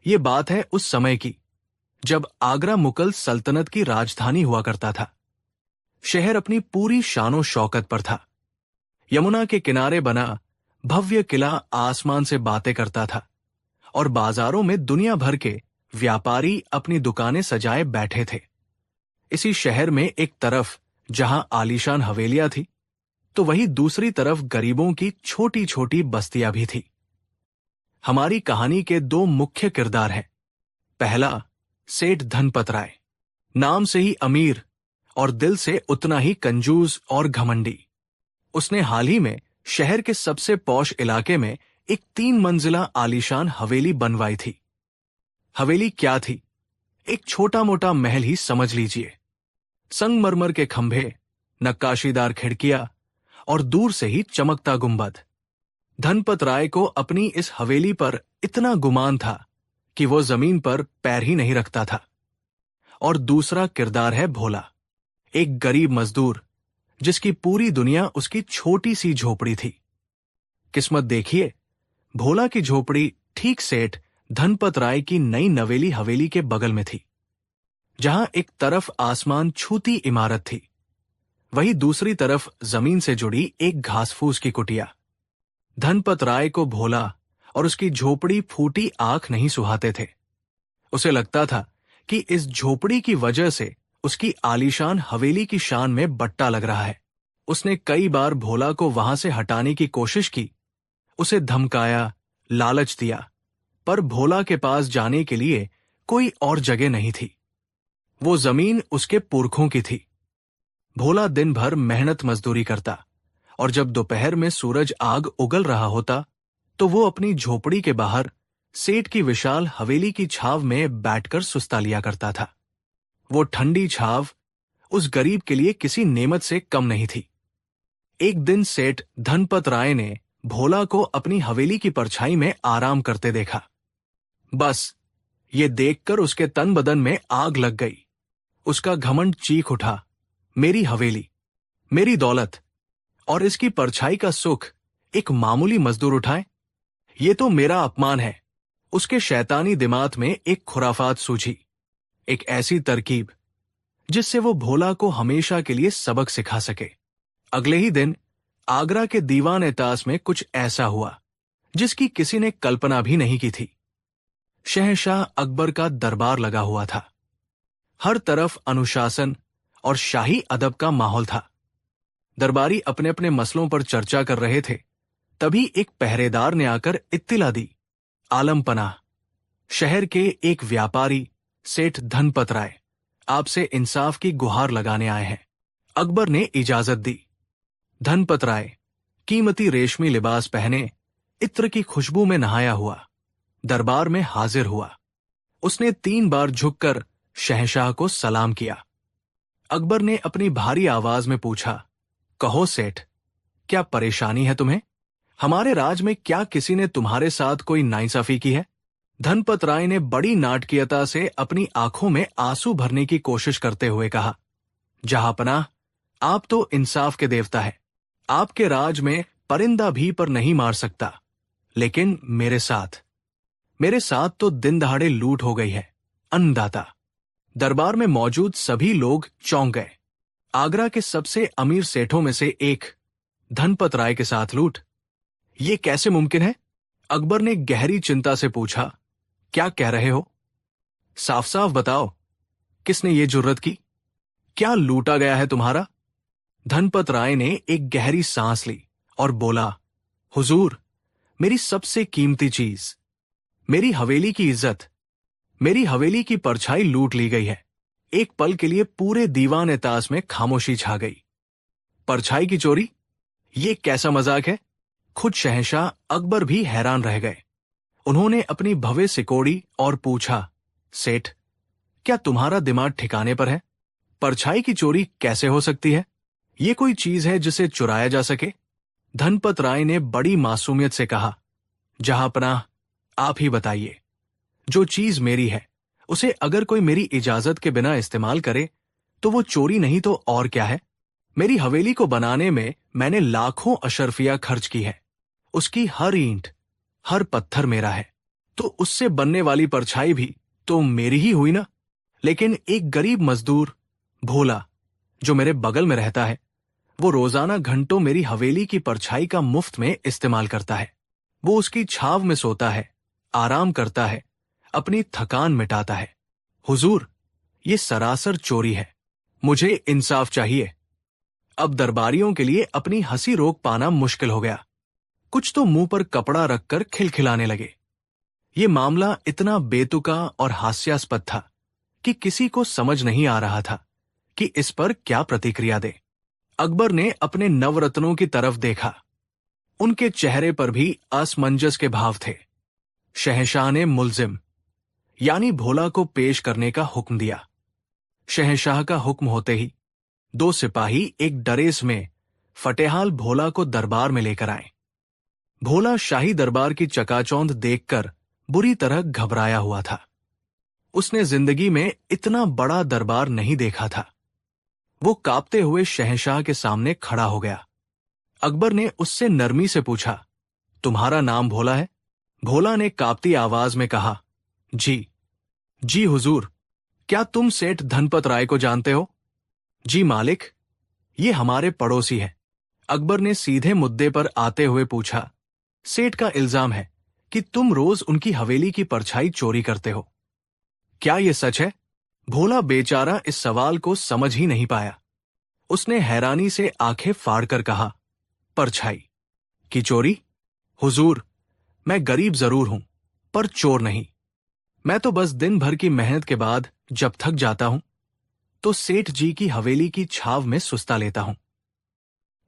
ये बात है उस समय की, जब आगरा मुगल सल्तनत की राजधानी हुआ करता था। शहर अपनी पूरी शानो शौकत पर था। यमुना के किनारे बना भव्य किला आसमान से बातें करता था और बाजारों में दुनिया भर के व्यापारी अपनी दुकानें सजाए बैठे थे। इसी शहर में एक तरफ जहां आलीशान हवेलियां थी, तो वहीं दूसरी तरफ गरीबों की छोटी छोटी बस्तियां भी थी। हमारी कहानी के दो मुख्य किरदार हैं। पहला, सेठ धनपत राय, नाम से ही अमीर और दिल से उतना ही कंजूस और घमंडी। उसने हाल ही में शहर के सबसे पॉश इलाके में एक 3 मंजिला आलीशान हवेली बनवाई थी। हवेली क्या थी? एक छोटा मोटा महल ही समझ लीजिए। संगमरमर के खंभे, नक्काशीदार खिड़कियां और दूर से ही चमकता गुंबद। धनपत राय को अपनी इस हवेली पर इतना गुमान था कि वो जमीन पर पैर ही नहीं रखता था। और दूसरा किरदार है भोला, एक गरीब मजदूर जिसकी पूरी दुनिया उसकी छोटी सी झोपड़ी थी। किस्मत देखिए, भोला की झोपड़ी ठीक सेठ धनपत राय की नई नवेली हवेली के बगल में थी, जहां एक तरफ आसमान छूती इमारत थी, वहीं दूसरी तरफ जमीन से जुड़ी एक घासफूस की कुटिया। धनपत राय को भोला और उसकी झोपड़ी फूटी आंख नहीं सुहाते थे। उसे लगता था कि इस झोपड़ी की वजह से उसकी आलीशान हवेली की शान में बट्टा लग रहा है। उसने कई बार भोला को वहां से हटाने की कोशिश की, उसे धमकाया, लालच दिया, पर भोला के पास जाने के लिए कोई और जगह नहीं थी। वो जमीन उसके पुरखों की थी। भोला दिन भर मेहनत मजदूरी करता और जब दोपहर में सूरज आग उगल रहा होता तो वो अपनी झोपड़ी के बाहर सेठ की विशाल हवेली की छाव में बैठकर सुस्ता लिया करता था। वो ठंडी छाव उस गरीब के लिए किसी नेमत से कम नहीं थी। एक दिन सेठ धनपत राय ने भोला को अपनी हवेली की परछाई में आराम करते देखा। बस ये देखकर उसके तन बदन में आग लग गई। उसका घमंड चीख उठा, मेरी हवेली, मेरी दौलत और इसकी परछाई का सुख एक मामूली मजदूर उठाए? ये तो मेरा अपमान है। उसके शैतानी दिमाग में एक खुराफात सूझी, एक ऐसी तरकीब जिससे वो भोला को हमेशा के लिए सबक सिखा सके। अगले ही दिन आगरा के दीवान-ए-ताश में कुछ ऐसा हुआ जिसकी किसी ने कल्पना भी नहीं की थी। शहंशाह अकबर का दरबार लगा हुआ था। हर तरफ अनुशासन और शाही अदब का माहौल था। दरबारी अपने अपने मसलों पर चर्चा कर रहे थे, तभी एक पहरेदार ने आकर इत्तिला दी, आलम पनाह, शहर के एक व्यापारी सेठ धनपत राय आपसे इंसाफ की गुहार लगाने आए हैं। अकबर ने इजाजत दी। धनपत राय कीमती रेशमी लिबास पहने, इत्र की खुशबू में नहाया हुआ दरबार में हाजिर हुआ। उसने 3 बार झुककर शहंशाह को सलाम किया। अकबर ने अपनी भारी आवाज में पूछा, कहो सेठ, क्या परेशानी है तुम्हें? हमारे राज में क्या किसी ने तुम्हारे साथ कोई नाइंसाफी की है? धनपत राय ने बड़ी नाटकीयता से अपनी आंखों में आंसू भरने की कोशिश करते हुए कहा, जहांपनाह, आप तो इंसाफ के देवता है। आपके राज में परिंदा भी पर नहीं मार सकता, लेकिन मेरे साथ तो दिन दहाड़े लूट हो गई है। अन्नदाता। दरबार में मौजूद सभी लोग चौंक गए। आगरा के सबसे अमीर सेठों में से एक धनपत राय के साथ लूट, ये कैसे मुमकिन है? अकबर ने गहरी चिंता से पूछा, क्या कह रहे हो? साफ साफ बताओ, किसने ये जुर्रत की? क्या लूटा गया है तुम्हारा? धनपत राय ने एक गहरी सांस ली और बोला, हुजूर, मेरी सबसे कीमती चीज, मेरी हवेली की इज्जत, मेरी हवेली की परछाई लूट ली गई है। एक पल के लिए पूरे दीवान-ए-ताश में खामोशी छा गई। परछाई की चोरी? ये कैसा मजाक है? खुद शहंशाह अकबर भी हैरान रह गए। उन्होंने अपनी भवें सिकोड़ी और पूछा, सेठ, क्या तुम्हारा दिमाग ठिकाने पर है? परछाई की चोरी कैसे हो सकती है? ये कोई चीज है जिसे चुराया जा सके? धनपत राय ने बड़ी मासूमियत से कहा, जहांपनाह, आप ही बताइए। जो चीज मेरी है, उसे अगर कोई मेरी इजाजत के बिना इस्तेमाल करे तो वो चोरी नहीं तो और क्या है? मेरी हवेली को बनाने में मैंने लाखों अशरफिया खर्च की है। उसकी हर ईंट, हर पत्थर मेरा है। तो उससे बनने वाली परछाई भी तो मेरी ही हुई ना। लेकिन एक गरीब मजदूर भोला जो मेरे बगल में रहता है, वो रोजाना घंटों मेरी हवेली की परछाई का मुफ्त में इस्तेमाल करता है। वो उसकी छाव में सोता है, आराम करता है, अपनी थकान मिटाता है। हुजूर, ये सरासर चोरी है। मुझे इंसाफ चाहिए। अब दरबारियों के लिए अपनी हंसी रोक पाना मुश्किल हो गया। कुछ तो मुंह पर कपड़ा रखकर खिलखिलाने लगे। ये मामला इतना बेतुका और हास्यास्पद था कि किसी को समझ नहीं आ रहा था कि इस पर क्या प्रतिक्रिया दे। अकबर ने अपने नवरत्नों की तरफ देखा। उनके चेहरे पर भी असमंजस के भाव थे। शहंशाह ने मुल्जिम यानी भोला को पेश करने का हुक्म दिया। शहंशाह का हुक्म होते ही 2 सिपाही एक डरेस में फटेहाल भोला को दरबार में लेकर आए। भोला शाही दरबार की चकाचौंध देखकर बुरी तरह घबराया हुआ था। उसने जिंदगी में इतना बड़ा दरबार नहीं देखा था। वो कांपते हुए शहंशाह के सामने खड़ा हो गया। अकबर ने उससे नरमी से पूछा, तुम्हारा नाम भोला है? भोला ने कांपती आवाज में कहा, जी जी हुजूर। क्या तुम सेठ धनपत राय को जानते हो? जी मालिक, ये हमारे पड़ोसी है। अकबर ने सीधे मुद्दे पर आते हुए पूछा, सेठ का इल्जाम है कि तुम रोज उनकी हवेली की परछाई चोरी करते हो। क्या ये सच है? भोला बेचारा इस सवाल को समझ ही नहीं पाया। उसने हैरानी से आंखें फाड़कर कहा, परछाई की चोरी? हुजूर, मैं गरीब जरूर हूं, पर चोर नहीं। मैं तो बस दिन भर की मेहनत के बाद जब थक जाता हूं, तो सेठ जी की हवेली की छाव में सुस्ता लेता हूं।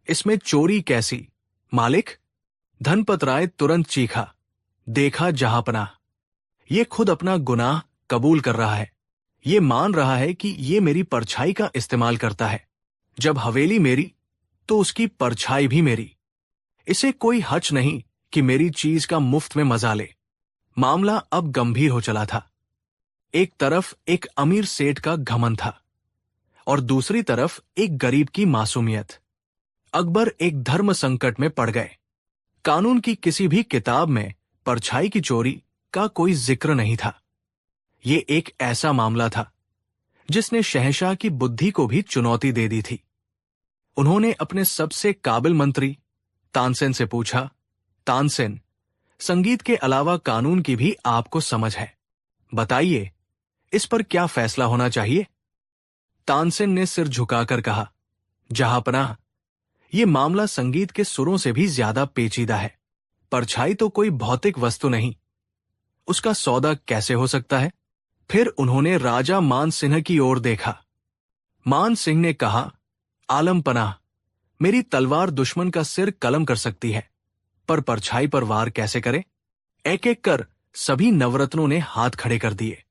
इसमें चोरी कैसी, मालिक? धनपत राय तुरंत चीखा, देखा जहांपनाह, ये खुद अपना गुनाह कबूल कर रहा है। ये मान रहा है कि ये मेरी परछाई का इस्तेमाल करता है। जब हवेली मेरी, तो उसकी परछाई भी मेरी। इसे कोई हच नहीं कि मेरी चीज का मुफ्त में मजा ले। मामला अब गंभीर हो चला था। एक तरफ एक अमीर सेठ का घमंड था और दूसरी तरफ एक गरीब की मासूमियत। अकबर एक धर्म संकट में पड़ गए। कानून की किसी भी किताब में परछाई की चोरी का कोई जिक्र नहीं था। ये एक ऐसा मामला था जिसने शहंशाह की बुद्धि को भी चुनौती दे दी थी। उन्होंने अपने सबसे काबिल मंत्री तानसेन से पूछा, तानसेन, संगीत के अलावा कानून की भी आपको समझ है, बताइए इस पर क्या फैसला होना चाहिए? तानसेन ने सिर झुकाकर कहा, जहांपनाह, ये मामला संगीत के सुरों से भी ज्यादा पेचीदा है। परछाई तो कोई भौतिक वस्तु नहीं, उसका सौदा कैसे हो सकता है? फिर उन्होंने राजा मान सिंह की ओर देखा। मान सिंह ने कहा, आलम पनाह, मेरी तलवार दुश्मन का सिर कलम कर सकती है, पर परछाई पर वार कैसे करे? एक एक कर सभी नवरत्नों ने हाथ खड़े कर दिए।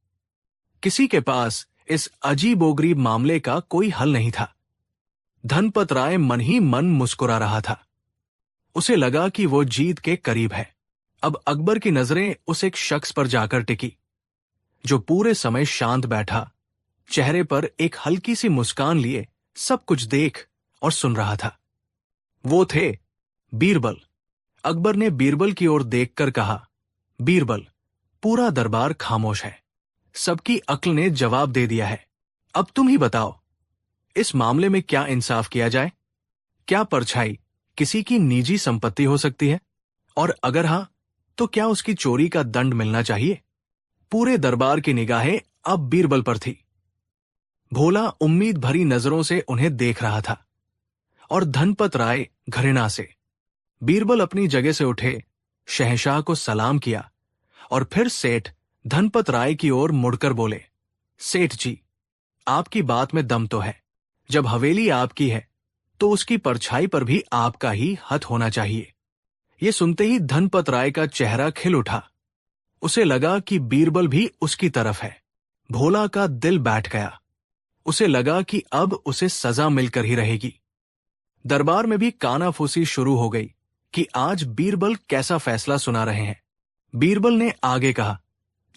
किसी के पास इस अजीबोगरीब मामले का कोई हल नहीं था। धनपत राय मन ही मन मुस्कुरा रहा था। उसे लगा कि वो जीत के करीब है। अब अकबर की नजरें उस एक शख्स पर जाकर टिकी जो पूरे समय शांत बैठा, चेहरे पर एक हल्की सी मुस्कान लिए सब कुछ देख और सुन रहा था। वो थे बीरबल। अकबर ने बीरबल की ओर देखकर कहा, बीरबल, पूरा दरबार खामोश है। सबकी अक्ल ने जवाब दे दिया है। अब तुम ही बताओ, इस मामले में क्या इंसाफ किया जाए? क्या परछाई किसी की निजी संपत्ति हो सकती है? और अगर हां, तो क्या उसकी चोरी का दंड मिलना चाहिए? पूरे दरबार की निगाहें अब बीरबल पर थी। भोला उम्मीद भरी नजरों से उन्हें देख रहा था और धनपत राय घृणा से। बीरबल अपनी जगह से उठे, शहंशाह को सलाम किया और फिर सेठ धनपत राय की ओर मुड़कर बोले, सेठ जी, आपकी बात में दम तो है। जब हवेली आपकी है, तो उसकी परछाई पर भी आपका ही हथ होना चाहिए। ये सुनते ही धनपत राय का चेहरा खिल उठा। उसे लगा कि बीरबल भी उसकी तरफ है। भोला का दिल बैठ गया। उसे लगा कि अब उसे सजा मिलकर ही रहेगी। दरबार में भी कानाफूसी शुरू हो गई कि आज बीरबल कैसा फैसला सुना रहे हैं। बीरबल ने आगे कहा,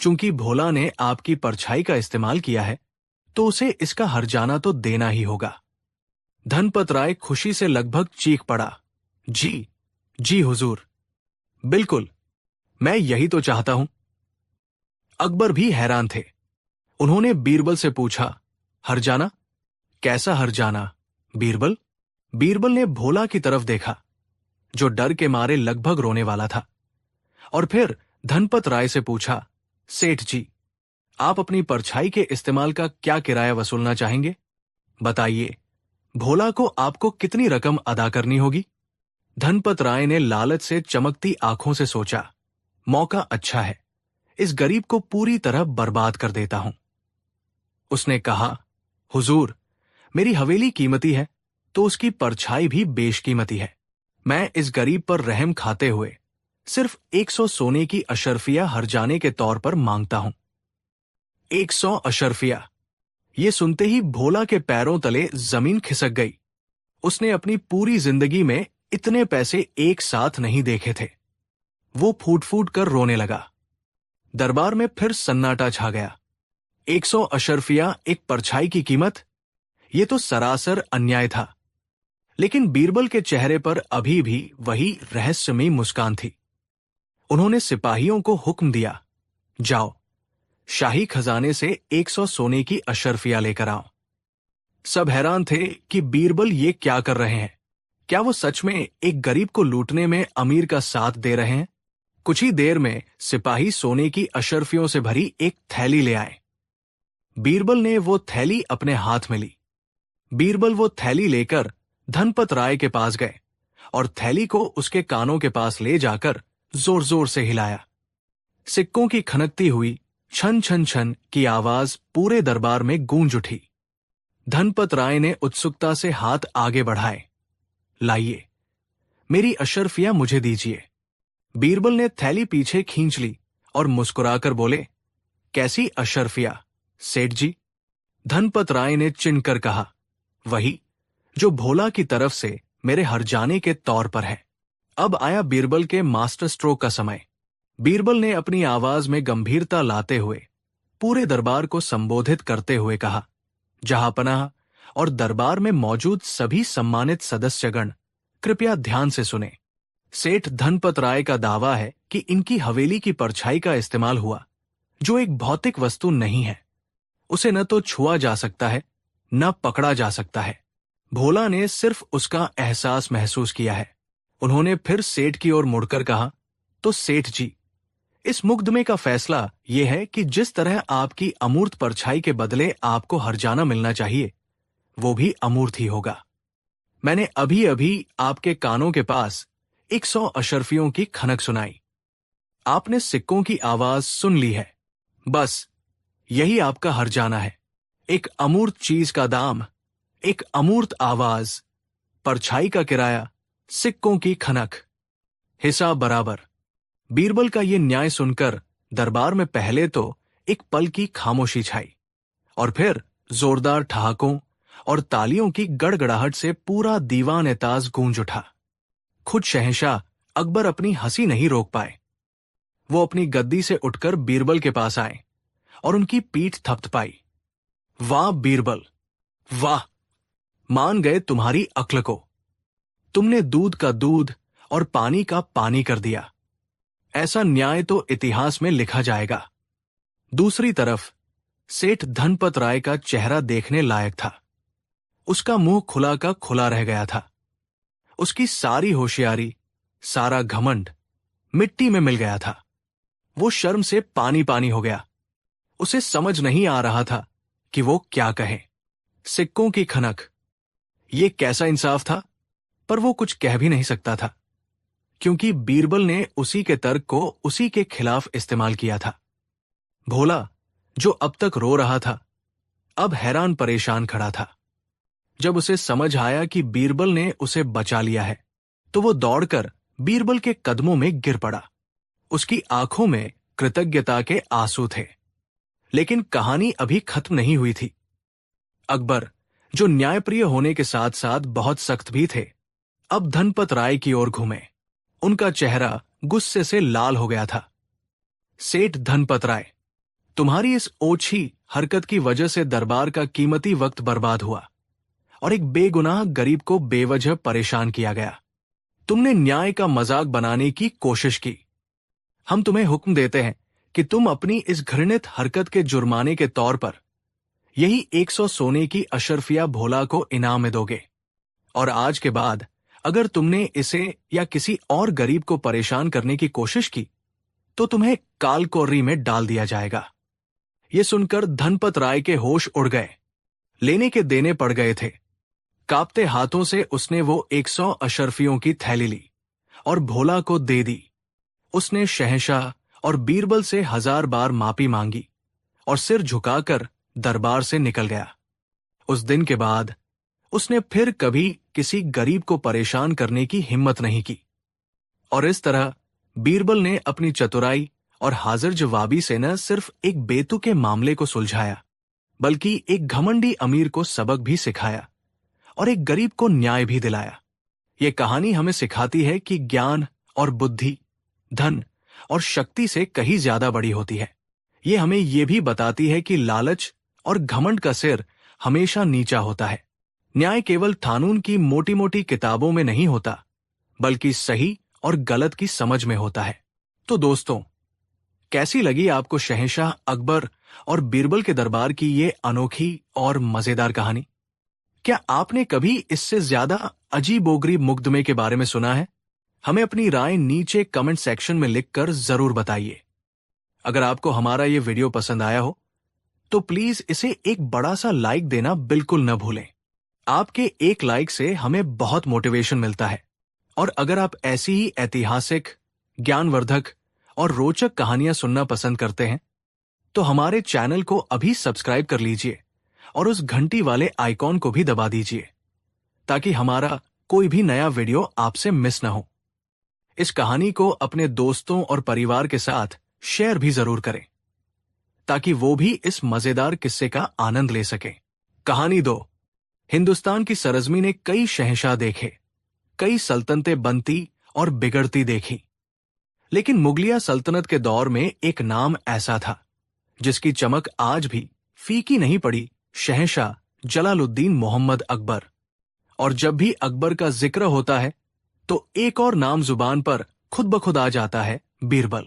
चूंकि भोला ने आपकी परछाई का इस्तेमाल किया है, तो उसे इसका हर्जाना तो देना ही होगा। धनपत राय खुशी से लगभग चीख पड़ा, जी जी हुजूर, बिल्कुल, मैं यही तो चाहता हूं। अकबर भी हैरान थे। उन्होंने बीरबल से पूछा, हरजाना? कैसा हरजाना बीरबल? बीरबल ने भोला की तरफ देखा, जो डर के मारे लगभग रोने वाला था, और फिर धनपत राय से पूछा, सेठ जी, आप अपनी परछाई के इस्तेमाल का क्या किराया वसूलना चाहेंगे? बताइए, भोला को आपको कितनी रकम अदा करनी होगी? धनपत राय ने लालच से चमकती आंखों से सोचा, मौका अच्छा है, इस गरीब को पूरी तरह बर्बाद कर देता हूं। उसने कहा, हुजूर, मेरी हवेली कीमती है तो उसकी परछाई भी बेशकीमती है। मैं इस गरीब पर रहम खाते हुए सिर्फ 100 सोने की अशर्फिया हरजाने के तौर पर मांगता हूं। 100 अशर्फिया! ये सुनते ही भोला के पैरों तले जमीन खिसक गई। उसने अपनी पूरी जिंदगी में इतने पैसे एक साथ नहीं देखे थे। वो फूट फूट कर रोने लगा। दरबार में फिर सन्नाटा छा गया। 100 अशर्फिया एक परछाई की कीमत? ये तो सरासर अन्याय था। लेकिन बीरबल के चेहरे पर अभी भी वही रहस्यमयी मुस्कान थी। उन्होंने सिपाहियों को हुक्म दिया, जाओ, शाही खजाने से 100 सोने की अशर्फिया लेकर आओ। सब हैरान थे कि बीरबल ये क्या कर रहे हैं। क्या वो सच में एक गरीब को लूटने में अमीर का साथ दे रहे हैं? कुछ ही देर में सिपाही सोने की अशर्फियों से भरी एक थैली ले आए। बीरबल ने वो थैली अपने हाथ में ली। बीरबल वो थैली लेकर धनपत राय के पास गए और थैली को उसके कानों के पास ले जाकर जोर जोर से हिलाया। सिक्कों की खनकती हुई छन छन छन की आवाज पूरे दरबार में गूंज उठी। धनपत राय ने उत्सुकता से हाथ आगे बढ़ाए। लाइए, मेरी अशर्फिया मुझे दीजिए। बीरबल ने थैली पीछे खींच ली और मुस्कुराकर बोले, कैसी अशर्फिया सेठ जी? धनपत राय ने चिनकर कहा, वही जो भोला की तरफ से मेरे हरजाने के तौर पर है। अब आया बीरबल के मास्टर स्ट्रोक का समय। बीरबल ने अपनी आवाज में गंभीरता लाते हुए पूरे दरबार को संबोधित करते हुए कहा, जहांपनाह और दरबार में मौजूद सभी सम्मानित सदस्यगण, कृपया ध्यान से सुने। सेठ धनपत राय का दावा है कि इनकी हवेली की परछाई का इस्तेमाल हुआ, जो एक भौतिक वस्तु नहीं है। उसे न तो छुआ जा सकता है, न पकड़ा जा सकता है। भोला ने सिर्फ उसका एहसास महसूस किया है। उन्होंने फिर सेठ की ओर मुड़कर कहा, तो सेठ जी, इस मुकदमे का फैसला यह है कि जिस तरह आपकी अमूर्त परछाई के बदले आपको हरजाना मिलना चाहिए, वो भी अमूर्त ही होगा। मैंने अभी अभी आपके कानों के पास 100 अशर्फियों की खनक सुनाई। आपने सिक्कों की आवाज सुन ली है। बस यही आपका हरजाना है। एक अमूर्त चीज का दाम, एक अमूर्त आवाज, परछाई का किराया, सिक्कों की खनक, हिसाब बराबर। बीरबल का ये न्याय सुनकर दरबार में पहले तो एक पल की खामोशी छाई, और फिर जोरदार ठहाकों और तालियों की गड़गड़ाहट से पूरा दीवान एताज गूंज उठा। खुद शहंशाह अकबर अपनी हंसी नहीं रोक पाए। वो अपनी गद्दी से उठकर बीरबल के पास आए और उनकी पीठ थपथपाई। वाह बीरबल, वाह! मान गए तुम्हारी अक्ल को। तुमने दूध का दूध और पानी का पानी कर दिया। ऐसा न्याय तो इतिहास में लिखा जाएगा। दूसरी तरफ सेठ धनपत राय का चेहरा देखने लायक था। उसका मुंह खुला का खुला रह गया था। उसकी सारी होशियारी, सारा घमंड मिट्टी में मिल गया था। वो शर्म से पानी पानी हो गया। उसे समझ नहीं आ रहा था कि वो क्या कहे। सिक्कों की खनक, ये कैसा इंसाफ था? पर वो कुछ कह भी नहीं सकता था, क्योंकि बीरबल ने उसी के तर्क को उसी के खिलाफ इस्तेमाल किया था। भोला, जो अब तक रो रहा था, अब हैरान परेशान खड़ा था। जब उसे समझ आया कि बीरबल ने उसे बचा लिया है, तो वो दौड़कर बीरबल के कदमों में गिर पड़ा। उसकी आंखों में कृतज्ञता के आंसू थे। लेकिन कहानी अभी खत्म नहीं हुई थी। अकबर, जो न्यायप्रिय होने के साथ साथ बहुत सख्त भी थे, अब धनपत राय की ओर घूमे। उनका चेहरा गुस्से से लाल हो गया था। सेठ धनपत राय, तुम्हारी इस ओछी हरकत की वजह से दरबार का कीमती वक्त बर्बाद हुआ और एक बेगुनाह गरीब को बेवजह परेशान किया गया। तुमने न्याय का मजाक बनाने की कोशिश की। हम तुम्हें हुक्म देते हैं कि तुम अपनी इस घृणित हरकत के जुर्माने के तौर पर यही 100 सोने की अशरफिया भोला को इनाम में दोगे, और आज के बाद अगर तुमने इसे या किसी और गरीब को परेशान करने की कोशिश की तो तुम्हें कालकोर्री में डाल दिया जाएगा। ये सुनकर धनपत राय के होश उड़ गए। लेने के देने पड़ गए थे। कांपते हाथों से उसने वो 100 अशरफियों की थैली ली और भोला को दे दी। उसने शहंशाह और बीरबल से 1000 बार माफी मांगी और सिर झुकाकर दरबार से निकल गया। उस दिन के बाद उसने फिर कभी किसी गरीब को परेशान करने की हिम्मत नहीं की। और इस तरह बीरबल ने अपनी चतुराई और हाजिर जवाबी से न सिर्फ एक बेतुके मामले को सुलझाया, बल्कि एक घमंडी अमीर को सबक भी सिखाया और एक गरीब को न्याय भी दिलाया। ये कहानी हमें सिखाती है कि ज्ञान और बुद्धि, धन और शक्ति से कहीं ज्यादा बड़ी होती है। ये हमें ये भी बताती है कि लालच और घमंड का सिर हमेशा नीचा होता है। न्याय केवल कानून की मोटी मोटी किताबों में नहीं होता, बल्कि सही और गलत की समझ में होता है। तो दोस्तों, कैसी लगी आपको शहंशाह अकबर और बीरबल के दरबार की ये अनोखी और मजेदार कहानी? क्या आपने कभी इससे ज्यादा अजीबोगरीब मुकदमे के बारे में सुना है? हमें अपनी राय नीचे कमेंट सेक्शन में लिखकर जरूर बताइए। अगर आपको हमारा ये वीडियो पसंद आया हो तो प्लीज इसे एक बड़ा सा लाइक देना बिल्कुल न भूलें। आपके एक लाइक से हमें बहुत मोटिवेशन मिलता है। और अगर आप ऐसी ही ऐतिहासिक, ज्ञानवर्धक और रोचक कहानियां सुनना पसंद करते हैं तो हमारे चैनल को अभी सब्सक्राइब कर लीजिए और उस घंटी वाले आइकॉन को भी दबा दीजिए, ताकि हमारा कोई भी नया वीडियो आपसे मिस न हो। इस कहानी को अपने दोस्तों और परिवार के साथ शेयर भी जरूर करें, ताकि वो भी इस मजेदार किस्से का आनंद ले सकें। कहानी 2। हिंदुस्तान की सरजमी ने कई शहंशाह देखे, कई सल्तनतें बनती और बिगड़ती देखी, लेकिन मुगलिया सल्तनत के दौर में एक नाम ऐसा था जिसकी चमक आज भी फीकी नहीं पड़ी, शहंशाह जलालुद्दीन मोहम्मद अकबर। और जब भी अकबर का जिक्र होता है तो एक और नाम जुबान पर खुद ब खुद आ जाता है, बीरबल।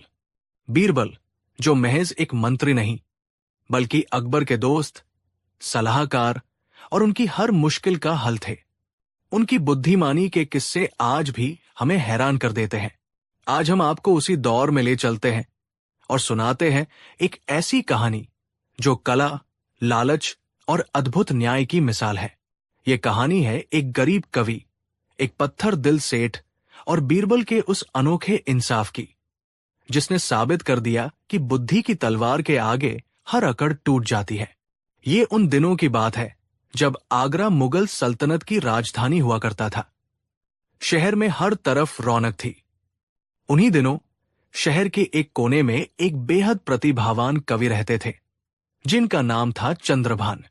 बीरबल जो महज एक मंत्री नहीं, बल्कि अकबर के दोस्त, सलाहकार और उनकी हर मुश्किल का हल थे। उनकी बुद्धिमानी के किस्से आज भी हमें हैरान कर देते हैं। आज हम आपको उसी दौर में ले चलते हैं और सुनाते हैं एक ऐसी कहानी जो कला, लालच और अद्भुत न्याय की मिसाल है। ये कहानी है एक गरीब कवि, एक पत्थर दिल सेठ और बीरबल के उस अनोखे इंसाफ की, जिसने साबित कर दिया कि बुद्धि की तलवार के आगे हर अकड़ टूट जाती है। ये उन दिनों की बात है जब आगरा मुगल सल्तनत की राजधानी हुआ करता था। शहर में हर तरफ रौनक थी। उन्हीं दिनों शहर के एक कोने में एक बेहद प्रतिभावान कवि रहते थे, जिनका नाम था चंद्रभान।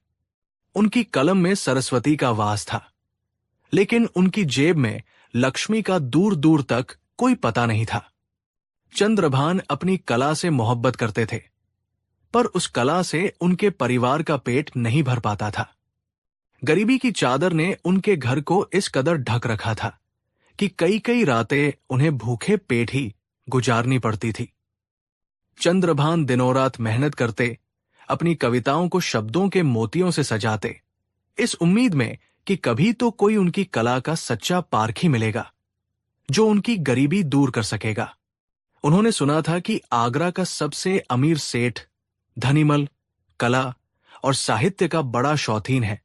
उनकी कलम में सरस्वती का वास था, लेकिन उनकी जेब में लक्ष्मी का दूर दूर तक कोई पता नहीं था। चंद्रभान अपनी कला से मोहब्बत करते थे, पर उस कला से उनके परिवार का पेट नहीं भर पाता था। गरीबी की चादर ने उनके घर को इस कदर ढक रखा था कि कई कई रातें उन्हें भूखे पेट ही गुजारनी पड़ती थी। चंद्रभान दिनों रात मेहनत करते, अपनी कविताओं को शब्दों के मोतियों से सजाते, इस उम्मीद में कि कभी तो कोई उनकी कला का सच्चा पारखी मिलेगा जो उनकी गरीबी दूर कर सकेगा। उन्होंने सुना था कि आगरा का सबसे अमीर सेठ धनीमल कला और साहित्य का बड़ा शौकीन है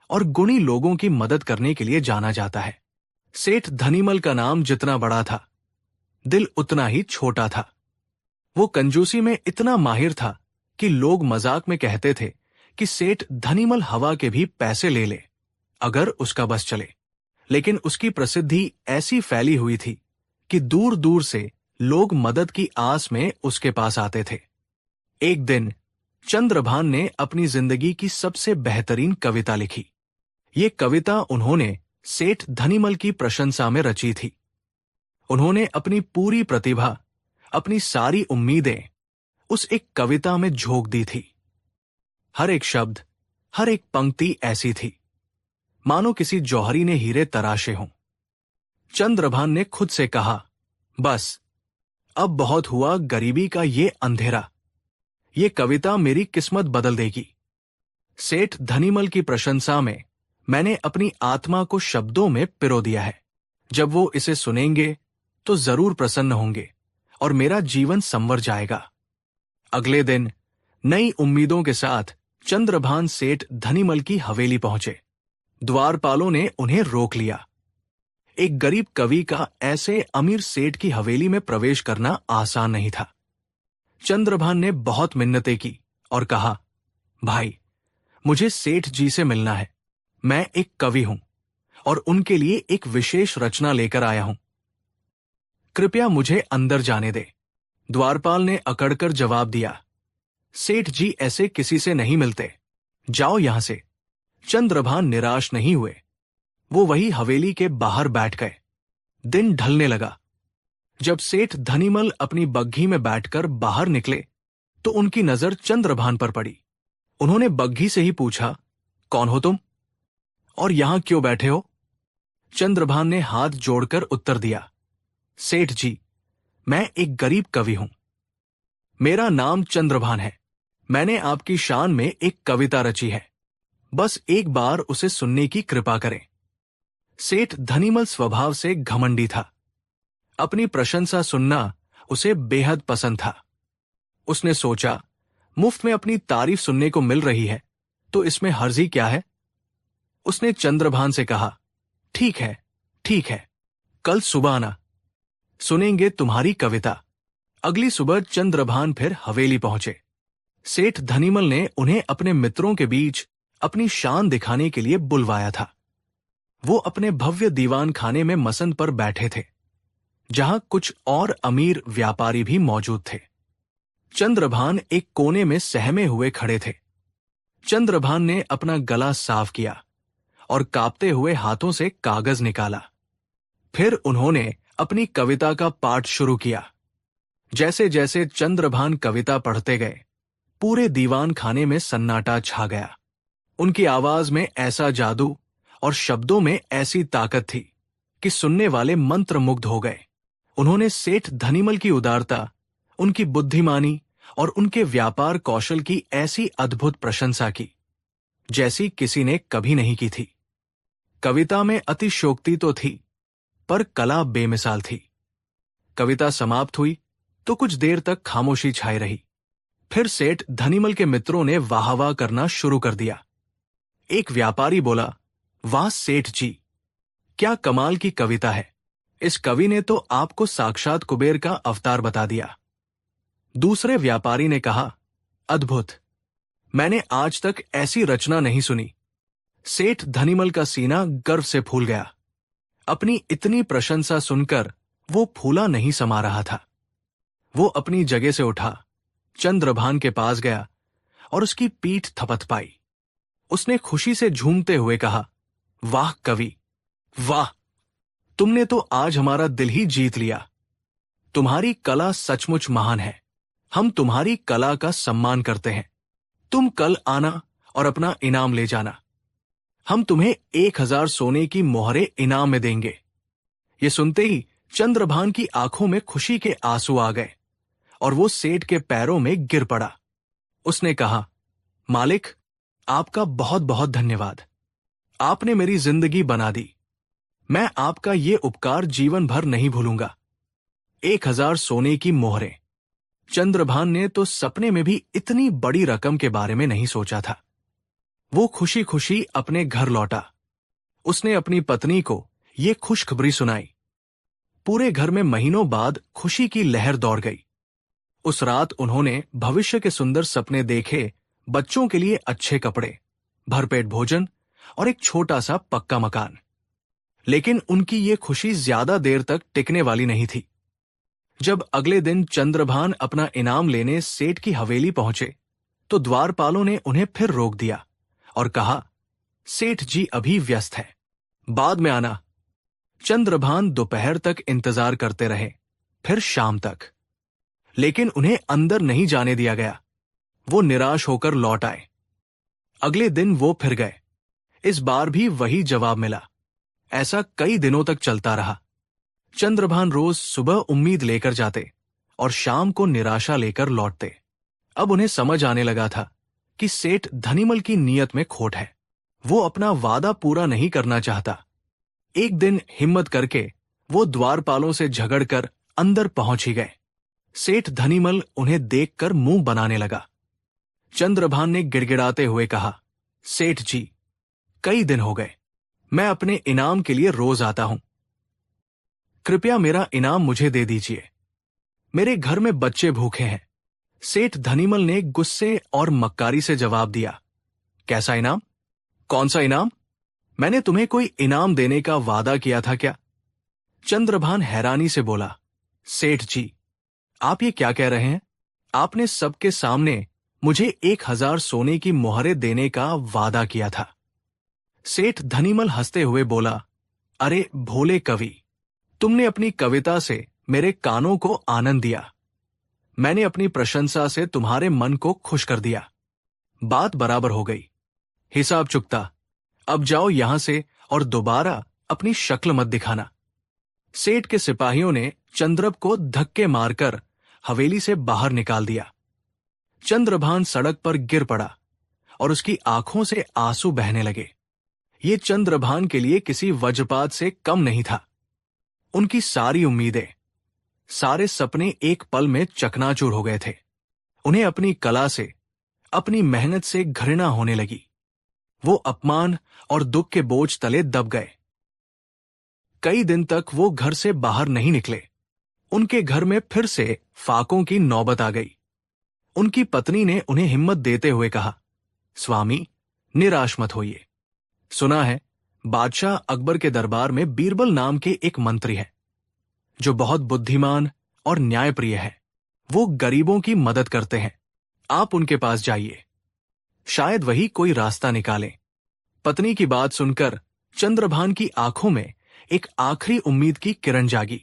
और गुणी लोगों की मदद करने के लिए जाना जाता है। सेठ धनीमल का नाम जितना बड़ा था, दिल उतना ही छोटा था। वो कंजूसी में इतना माहिर था कि लोग मजाक में कहते थे कि सेठ धनीमल हवा के भी पैसे ले ले अगर उसका बस चले। लेकिन उसकी प्रसिद्धि ऐसी फैली हुई थी कि दूर दूर से लोग मदद की आस में उसके पास आते थे। एक दिन चंद्रभान ने अपनी जिंदगी की सबसे बेहतरीन कविता लिखी। ये कविता उन्होंने सेठ धनीमल की प्रशंसा में रची थी। उन्होंने अपनी पूरी प्रतिभा, अपनी सारी उम्मीदें उस एक कविता में झोंक दी थी। हर एक शब्द, हर एक पंक्ति ऐसी थी मानो किसी जौहरी ने हीरे तराशे हों। चंद्रभान ने खुद से कहा, बस अब बहुत हुआ गरीबी का ये अंधेरा, ये कविता मेरी किस्मत बदल देगी। सेठ धनीमल की प्रशंसा में मैंने अपनी आत्मा को शब्दों में पिरो दिया है। जब वो इसे सुनेंगे तो जरूर प्रसन्न होंगे और मेरा जीवन संवर जाएगा। अगले दिन नई उम्मीदों के साथ चंद्रभान सेठ धनीमल की हवेली पहुंचे। द्वारपालों ने उन्हें रोक लिया। एक गरीब कवि का ऐसे अमीर सेठ की हवेली में प्रवेश करना आसान नहीं था। चंद्रभान ने बहुत मिन्नतें की और कहा, भाई, मुझे सेठ जी से मिलना है। मैं एक कवि हूं और उनके लिए एक विशेष रचना लेकर आया हूं। कृपया मुझे अंदर जाने दे। द्वारपाल ने अकड़कर जवाब दिया, सेठ जी ऐसे किसी से नहीं मिलते, जाओ यहां से। चंद्रभान निराश नहीं हुए। वो वही हवेली के बाहर बैठ गए। दिन ढलने लगा। जब सेठ धनीमल अपनी बग्घी में बैठकर बाहर निकले तो उनकी नजर चंद्रभान पर पड़ी। उन्होंने बग्घी से ही पूछा, कौन हो तुम और यहां क्यों बैठे हो? चंद्रभान ने हाथ जोड़कर उत्तर दिया, सेठ जी, मैं एक गरीब कवि हूं। मेरा नाम चंद्रभान है। मैंने आपकी शान में एक कविता रची है। बस एक बार उसे सुनने की कृपा करें। सेठ धनीमल स्वभाव से घमंडी था। अपनी प्रशंसा सुनना उसे बेहद पसंद था। उसने सोचा, मुफ्त में अपनी तारीफ सुनने को मिल रही है तो इसमें हर्जी क्या है? उसने चंद्रभान से कहा, ठीक है, ठीक है, कल सुबह आना, सुनेंगे तुम्हारी कविता। अगली सुबह चंद्रभान फिर हवेली पहुंचे। सेठ धनीमल ने उन्हें अपने मित्रों के बीच अपनी शान दिखाने के लिए बुलवाया था। वो अपने भव्य दीवान खाने में मसंद पर बैठे थे, जहां कुछ और अमीर व्यापारी भी मौजूद थे। चंद्रभान एक कोने में सहमे हुए खड़े थे। चंद्रभान ने अपना गला साफ किया और कांपते हुए हाथों से कागज निकाला। फिर उन्होंने अपनी कविता का पाठ शुरू किया। जैसे जैसे चंद्रभान कविता पढ़ते गए, पूरे दीवान खाने में सन्नाटा छा गया। उनकी आवाज में ऐसा जादू और शब्दों में ऐसी ताकत थी कि सुनने वाले मंत्रमुग्ध हो गए। उन्होंने सेठ धनीमल की उदारता, उनकी बुद्धिमानी और उनके व्यापार कौशल की ऐसी अद्भुत प्रशंसा की जैसी किसी ने कभी नहीं की थी। कविता में अतिशयोक्ति तो थी, पर कला बेमिसाल थी। कविता समाप्त हुई तो कुछ देर तक खामोशी छाई रही। फिर सेठ धनीमल के मित्रों ने वाहवाह करना शुरू कर दिया। एक व्यापारी बोला, वाह सेठ जी, क्या कमाल की कविता है। इस कवि ने तो आपको साक्षात कुबेर का अवतार बता दिया। दूसरे व्यापारी ने कहा, अद्भुत, मैंने आज तक ऐसी रचना नहीं सुनी। सेठ धनीमल का सीना गर्व से फूल गया। अपनी इतनी प्रशंसा सुनकर वो फूला नहीं समा रहा था। वो अपनी जगह से उठा, चंद्रभान के पास गया और उसकी पीठ थपथपाई। उसने खुशी से झूमते हुए कहा, वाह कवि, वाह, तुमने तो आज हमारा दिल ही जीत लिया। तुम्हारी कला सचमुच महान है। हम तुम्हारी कला का सम्मान करते हैं। तुम कल आना और अपना इनाम ले जाना। हम तुम्हें 1000 सोने की मोहरें इनाम में देंगे। ये सुनते ही चंद्रभान की आंखों में खुशी के आंसू आ गए और वो सेठ के पैरों में गिर पड़ा। उसने कहा, मालिक, आपका बहुत बहुत धन्यवाद। आपने मेरी जिंदगी बना दी। मैं आपका ये उपकार जीवन भर नहीं भूलूंगा। 1000 सोने की मोहरें। चंद्रभान ने तो सपने में भी इतनी बड़ी रकम के बारे में नहीं सोचा था। वो खुशी खुशी अपने घर लौटा। उसने अपनी पत्नी को ये खुशखबरी सुनाई। पूरे घर में महीनों बाद खुशी की लहर दौड़ गई। उस रात उन्होंने भविष्य के सुंदर सपने देखे, बच्चों के लिए अच्छे कपड़े, भरपेट भोजन और एक छोटा सा पक्का मकान। लेकिन उनकी ये खुशी ज्यादा देर तक टिकने वाली नहीं थी। जब अगले दिन चंद्रभान अपना इनाम लेने सेठ की हवेली पहुंचे तो द्वारपालों ने उन्हें फिर रोक दिया और कहा, सेठ जी अभी व्यस्त है, बाद में आना। चंद्रभान दोपहर तक इंतजार करते रहे, फिर शाम तक, लेकिन उन्हें अंदर नहीं जाने दिया गया। वो निराश होकर लौट आए। अगले दिन वो फिर गए। इस बार भी वही जवाब मिला। ऐसा कई दिनों तक चलता रहा। चंद्रभान रोज सुबह उम्मीद लेकर जाते और शाम को निराशा लेकर लौटते। अब उन्हें समझ आने लगा था कि सेठ धनीमल की नीयत में खोट है। वो अपना वादा पूरा नहीं करना चाहता। एक दिन हिम्मत करके वो द्वारपालों से झगड़कर अंदर पहुंच ही गए। सेठ धनीमल उन्हें देखकर मुंह बनाने लगा। चंद्रभान ने गिड़गिड़ाते हुए कहा, सेठ जी, कई दिन हो गए, मैं अपने इनाम के लिए रोज आता हूं। कृपया मेरा इनाम मुझे दे दीजिए। मेरे घर में बच्चे भूखे हैं। सेठ धनीमल ने गुस्से और मक्कारी से जवाब दिया, कैसा इनाम? कौन सा इनाम? मैंने तुम्हें कोई इनाम देने का वादा किया था क्या? चंद्रभान हैरानी से बोला, सेठ जी, आप ये क्या कह रहे हैं? आपने सबके सामने मुझे 1000 सोने की मोहरें देने का वादा किया था। सेठ धनीमल हंसते हुए बोला, अरे भोले कवि, तुमने अपनी कविता से मेरे कानों को आनंद दिया। मैंने अपनी प्रशंसा से तुम्हारे मन को खुश कर दिया। बात बराबर हो गई। हिसाब चुकता। अब जाओ यहां से और दोबारा अपनी शक्ल मत दिखाना। सेठ के सिपाहियों ने चंद्रब को धक्के मारकर हवेली से बाहर निकाल दिया। चंद्रभान सड़क पर गिर पड़ा और उसकी आंखों से आंसू बहने लगे। ये चंद्रभान के लिए किसी वज्रपात से कम नहीं था। उनकी सारी उम्मीदें, सारे सपने एक पल में चकनाचूर हो गए थे। उन्हें अपनी कला से, अपनी मेहनत से घृणा होने लगी। वो अपमान और दुख के बोझ तले दब गए। कई दिन तक वो घर से बाहर नहीं निकले। उनके घर में फिर से फाकों की नौबत आ गई। उनकी पत्नी ने उन्हें हिम्मत देते हुए कहा, स्वामी, निराश मत होइए। सुना है बादशाह अकबर के दरबार में बीरबल नाम के एक मंत्री है जो बहुत बुद्धिमान और न्यायप्रिय है। वो गरीबों की मदद करते हैं। आप उनके पास जाइए, शायद वही कोई रास्ता निकालें। पत्नी की बात सुनकर चंद्रभान की आंखों में एक आखिरी उम्मीद की किरण जागी।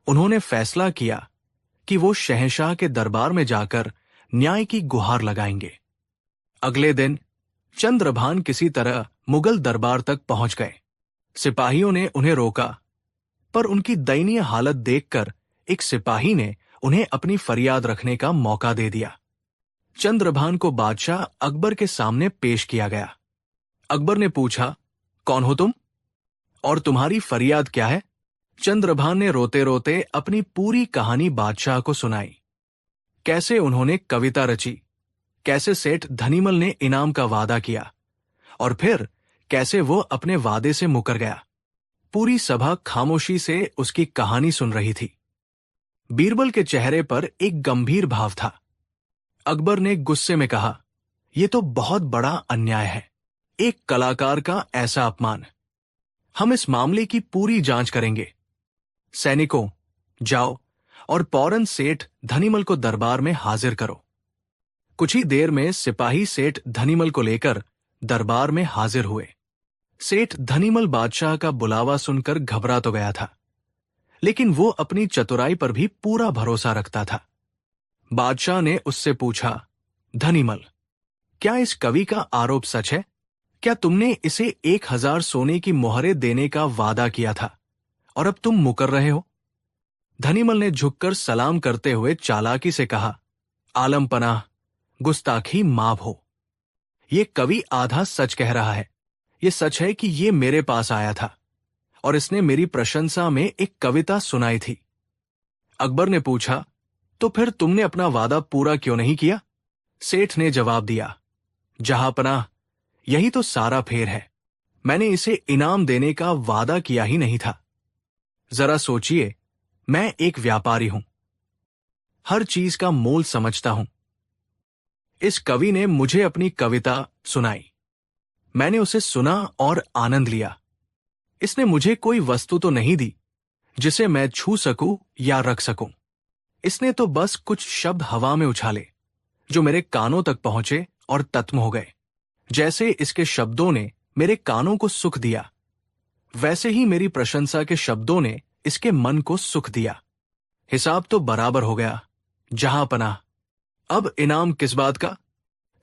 उन्होंने फैसला किया कि वो शहंशाह के दरबार में जाकर न्याय की गुहार लगाएंगे। अगले दिन चंद्रभान किसी तरह मुगल दरबार तक पहुंच गए। सिपाहियों ने उन्हें रोका, पर उनकी दयनीय हालत देखकर एक सिपाही ने उन्हें अपनी फरियाद रखने का मौका दे दिया। चंद्रभान को बादशाह अकबर के सामने पेश किया गया। अकबर ने पूछा, कौन हो तुम और तुम्हारी फरियाद क्या है? चंद्रभान ने रोते रोते अपनी पूरी कहानी बादशाह को सुनाई। कैसे उन्होंने कविता रची, कैसे सेठ धनीमल ने इनाम का वादा किया और फिर कैसे वो अपने वादे से मुकर गया। पूरी सभा खामोशी से उसकी कहानी सुन रही थी। बीरबल के चेहरे पर एक गंभीर भाव था। अकबर ने गुस्से में कहा, यह तो बहुत बड़ा अन्याय है, एक कलाकार का ऐसा अपमान। हम इस मामले की पूरी जांच करेंगे। सैनिकों, जाओ और फौरन सेठ धनीमल को दरबार में हाजिर करो। कुछ ही देर में सिपाही सेठ धनीमल को लेकर दरबार में हाजिर हुए। सेठ धनीमल बादशाह का बुलावा सुनकर घबरा तो गया था, लेकिन वो अपनी चतुराई पर भी पूरा भरोसा रखता था। बादशाह ने उससे पूछा, धनीमल, क्या इस कवि का आरोप सच है? क्या तुमने इसे 1000 सोने की मोहरें देने का वादा किया था और अब तुम मुकर रहे हो? धनीमल ने झुककर सलाम करते हुए चालाकी से कहा, आलम पनाह, गुस्ताखी माफ हो। ये कवि आधा सच कह रहा है। ये सच है कि ये मेरे पास आया था और इसने मेरी प्रशंसा में एक कविता सुनाई थी। अकबर ने पूछा, तो फिर तुमने अपना वादा पूरा क्यों नहीं किया? सेठ ने जवाब दिया, जहांपनाह, यही तो सारा फेर है। मैंने इसे इनाम देने का वादा किया ही नहीं था। जरा सोचिए, मैं एक व्यापारी हूं, हर चीज का मोल समझता हूं। इस कवि ने मुझे अपनी कविता सुनाई। मैंने उसे सुना और आनंद लिया। इसने मुझे कोई वस्तु तो नहीं दी जिसे मैं छू सकूं या रख सकूं। इसने तो बस कुछ शब्द हवा में उछाले जो मेरे कानों तक पहुंचे और तत्म हो गए। जैसे इसके शब्दों ने मेरे कानों को सुख दिया, वैसे ही मेरी प्रशंसा के शब्दों ने इसके मन को सुख दिया। हिसाब तो बराबर हो गया। जहांपनाह, अब इनाम किस बात का?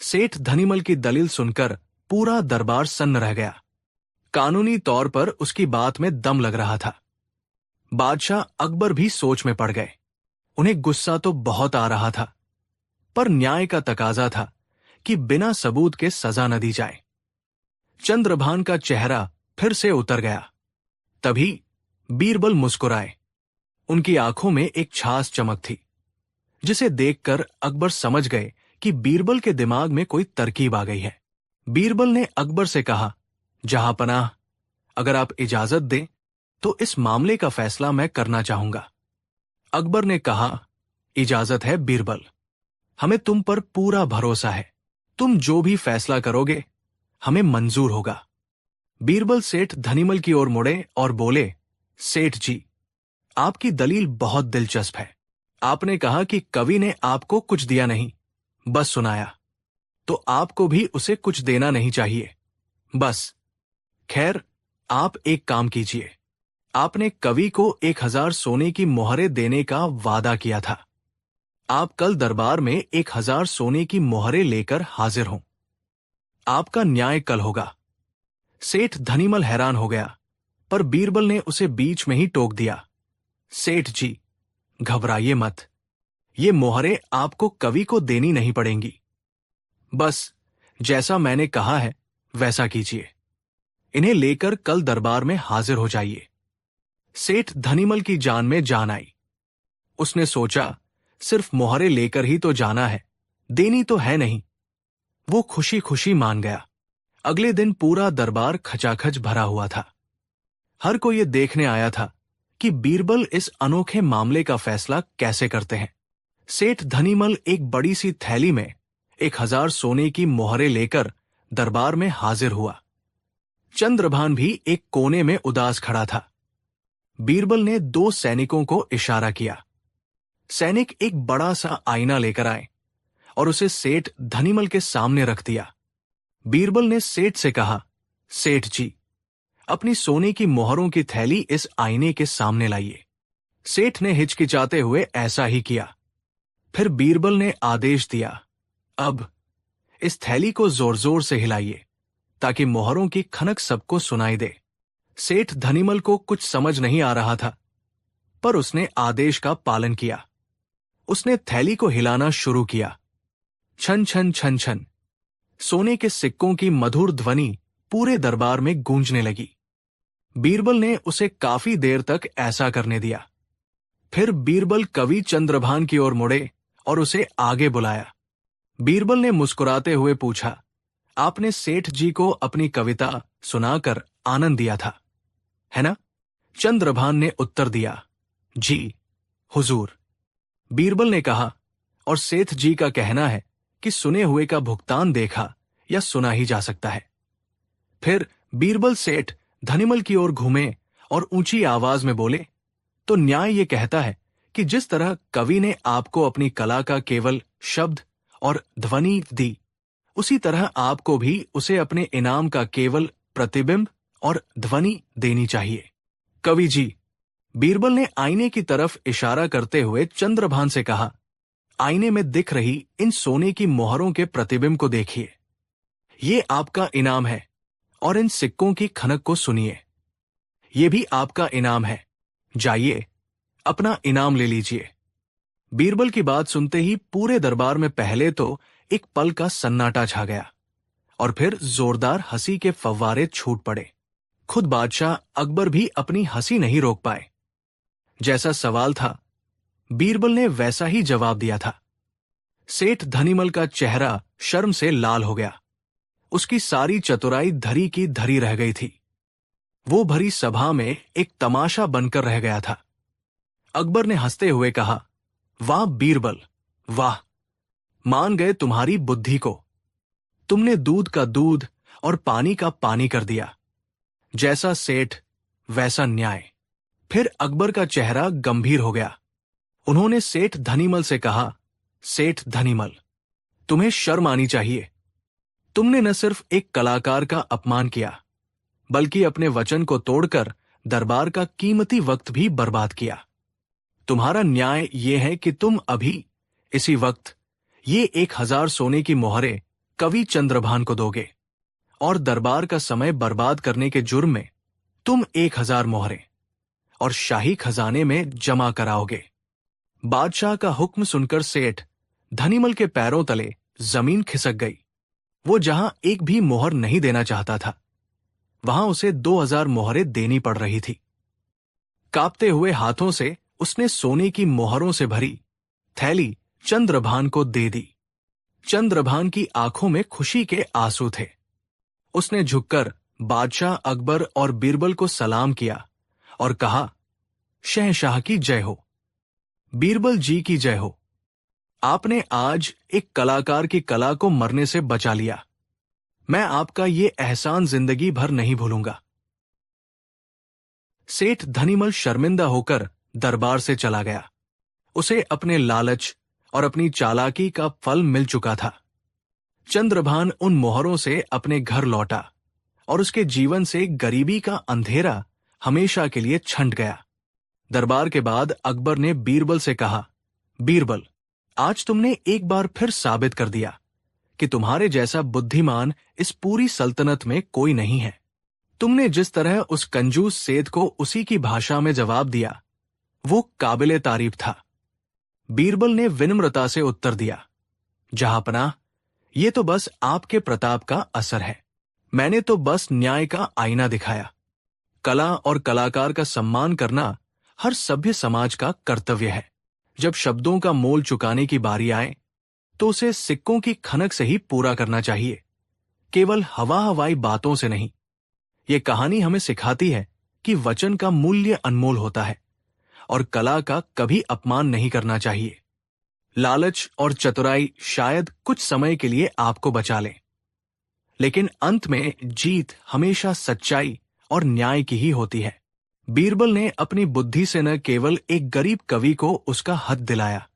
सेठ धनीमल की दलील सुनकर पूरा दरबार सन्न रह गया। कानूनी तौर पर उसकी बात में दम लग रहा था। बादशाह अकबर भी सोच में पड़ गए। उन्हें गुस्सा तो बहुत आ रहा था, पर न्याय का तकाजा था कि बिना सबूत के सजा न दी जाए। चंद्रभान का चेहरा फिर से उतर गया। तभी बीरबल मुस्कुराए। उनकी आंखों में एक छास चमक थी, जिसे देखकर अकबर समझ गए कि बीरबल के दिमाग में कोई तरकीब आ गई है। बीरबल ने अकबर से कहा, जहांपनाह, अगर आप इजाजत दें तो इस मामले का फैसला मैं करना चाहूंगा। अकबर ने कहा, इजाजत है बीरबल, हमें तुम पर पूरा भरोसा है। तुम जो भी फैसला करोगे हमें मंजूर होगा। बीरबल सेठ धनीमल की ओर मुड़े और बोले, सेठ जी, आपकी दलील बहुत दिलचस्प है। आपने कहा कि कवि ने आपको कुछ दिया नहीं, बस सुनाया, तो आपको भी उसे कुछ देना नहीं चाहिए, बस। खैर, आप एक काम कीजिए। आपने कवि को 1000 सोने की मोहरें देने का वादा किया था। आप कल दरबार में 1000 सोने की मोहरें लेकर हाजिर हों। आपका न्याय कल होगा। सेठ धनीमल हैरान हो गया, पर बीरबल ने उसे बीच में ही टोक दिया, सेठ जी, घबराइए मत। ये मोहरें आपको कवि को देनी नहीं पड़ेंगी। बस जैसा मैंने कहा है वैसा कीजिए। इन्हें लेकर कल दरबार में हाजिर हो जाइए। सेठ धनीमल की जान में जान आई। उसने सोचा, सिर्फ मोहरें लेकर ही तो जाना है, देनी तो है नहीं। वो खुशी खुशी मान गया। अगले दिन पूरा दरबार खचाखच भरा हुआ था। हर कोई ये देखने आया था कि बीरबल इस अनोखे मामले का फैसला कैसे करते हैं। सेठ धनीमल एक बड़ी सी थैली में 1000 सोने की मोहरें लेकर दरबार में हाजिर हुआ। चंद्रभान भी एक कोने में उदास खड़ा था। बीरबल ने 2 सैनिकों को इशारा किया। सैनिक एक बड़ा सा आईना लेकर आए और उसे सेठ धनीमल के सामने रख दिया। बीरबल ने सेठ से कहा, सेठ जी, अपनी सोने की मोहरों की थैली इस आईने के सामने लाइए। सेठ ने हिचकिचाते हुए ऐसा ही किया। फिर बीरबल ने आदेश दिया, अब इस थैली को जोर जोर से हिलाइए ताकि मोहरों की खनक सबको सुनाई दे। सेठ धनीमल को कुछ समझ नहीं आ रहा था, पर उसने आदेश का पालन किया। उसने थैली को हिलाना शुरू किया। छन छन छन छन सोने के सिक्कों की मधुर ध्वनि पूरे दरबार में गूंजने लगी। बीरबल ने उसे काफी देर तक ऐसा करने दिया। फिर बीरबल कवि चंद्रभान की ओर मुड़े और उसे आगे बुलाया। बीरबल ने मुस्कुराते हुए पूछा, आपने सेठ जी को अपनी कविता सुनाकर आनंद दिया था, है ना? चंद्रभान ने उत्तर दिया, जी हुजूर। बीरबल ने कहा, और सेठ जी का कहना है कि सुने हुए का भुगतान देखा या सुना ही जा सकता है। फिर बीरबल सेठ धनीमल की ओर घूमे और ऊंची आवाज में बोले, तो न्याय ये कहता है कि जिस तरह कवि ने आपको अपनी कला का केवल शब्द और ध्वनि दी, उसी तरह आपको भी उसे अपने इनाम का केवल प्रतिबिंब और ध्वनि देनी चाहिए। कवि जी, बीरबल ने आईने की तरफ इशारा करते हुए चंद्रभान से कहा, आईने में दिख रही इन सोने की मोहरों के प्रतिबिंब को देखिए। ये आपका इनाम है और इन सिक्कों की खनक को सुनिए। ये भी आपका इनाम है। जाइए, अपना इनाम ले लीजिए। बीरबल की बात सुनते ही पूरे दरबार में पहले तो एक पल का सन्नाटा छा गया और फिर जोरदार हंसी के फव्वारे छूट पड़े। खुद बादशाह अकबर भी अपनी हंसी नहीं रोक पाए। जैसा सवाल था, बीरबल ने वैसा ही जवाब दिया था। सेठ धनीमल का चेहरा शर्म से लाल हो गया। उसकी सारी चतुराई धरी की धरी रह गई थी। वो भरी सभा में एक तमाशा बनकर रह गया था। अकबर ने हंसते हुए कहा, वाह बीरबल, वाह, मान गए तुम्हारी बुद्धि को। तुमने दूध का दूध और पानी का पानी कर दिया। जैसा सेठ वैसा न्याय। फिर अकबर का चेहरा गंभीर हो गया। उन्होंने सेठ धनीमल से कहा, सेठ धनीमल, तुम्हें शर्म आनी चाहिए। तुमने न सिर्फ एक कलाकार का अपमान किया, बल्कि अपने वचन को तोड़कर दरबार का कीमती वक्त भी बर्बाद किया। तुम्हारा न्याय यह है कि तुम अभी इसी वक्त ये 1000 सोने की मोहरें कवि चंद्रभान को दोगे और दरबार का समय बर्बाद करने के जुर्म में तुम 1000 मोहरें और शाही खजाने में जमा कराओगे। बादशाह का हुक्म सुनकर सेठ धनीमल के पैरों तले जमीन खिसक गई। वो जहां एक भी मोहर नहीं देना चाहता था, वहां उसे 2000 मोहरें देनी पड़ रही थी। कांपते हुए हाथों से उसने सोने की मोहरों से भरी थैली चंद्रभान को दे दी। चंद्रभान की आंखों में खुशी के आंसू थे। उसने झुककर बादशाह अकबर और बीरबल को सलाम किया और कहा, शहंशाह की जय हो, बीरबल जी की जय हो। आपने आज एक कलाकार की कला को मरने से बचा लिया। मैं आपका ये एहसान जिंदगी भर नहीं भूलूंगा। सेठ धनीमल शर्मिंदा होकर दरबार से चला गया। उसे अपने लालच और अपनी चालाकी का फल मिल चुका था। चंद्रभान उन मोहरों से अपने घर लौटा और उसके जीवन से गरीबी का अंधेरा हमेशा के लिए छंट गया। दरबार के बाद अकबर ने बीरबल से कहा, बीरबल, आज तुमने एक बार फिर साबित कर दिया कि तुम्हारे जैसा बुद्धिमान इस पूरी सल्तनत में कोई नहीं है। तुमने जिस तरह उस कंजूस सेठ को उसी की भाषा में जवाब दिया, वो काबिले तारीफ था। बीरबल ने विनम्रता से उत्तर दिया, जहांपनाह, ये तो बस आपके प्रताप का असर है। मैंने तो बस न्याय का आईना दिखाया। कला और कलाकार का सम्मान करना हर सभ्य समाज का कर्तव्य है। जब शब्दों का मोल चुकाने की बारी आए तो उसे सिक्कों की खनक से ही पूरा करना चाहिए, केवल हवा हवाई बातों से नहीं। ये कहानी हमें सिखाती है कि वचन का मूल्य अनमोल होता है और कला का कभी अपमान नहीं करना चाहिए। लालच और चतुराई शायद कुछ समय के लिए आपको बचा लें, लेकिन अंत में जीत हमेशा सच्चाई और न्याय की ही होती है। बीरबल ने अपनी बुद्धि से न केवल एक गरीब कवि को उसका हक दिलाया,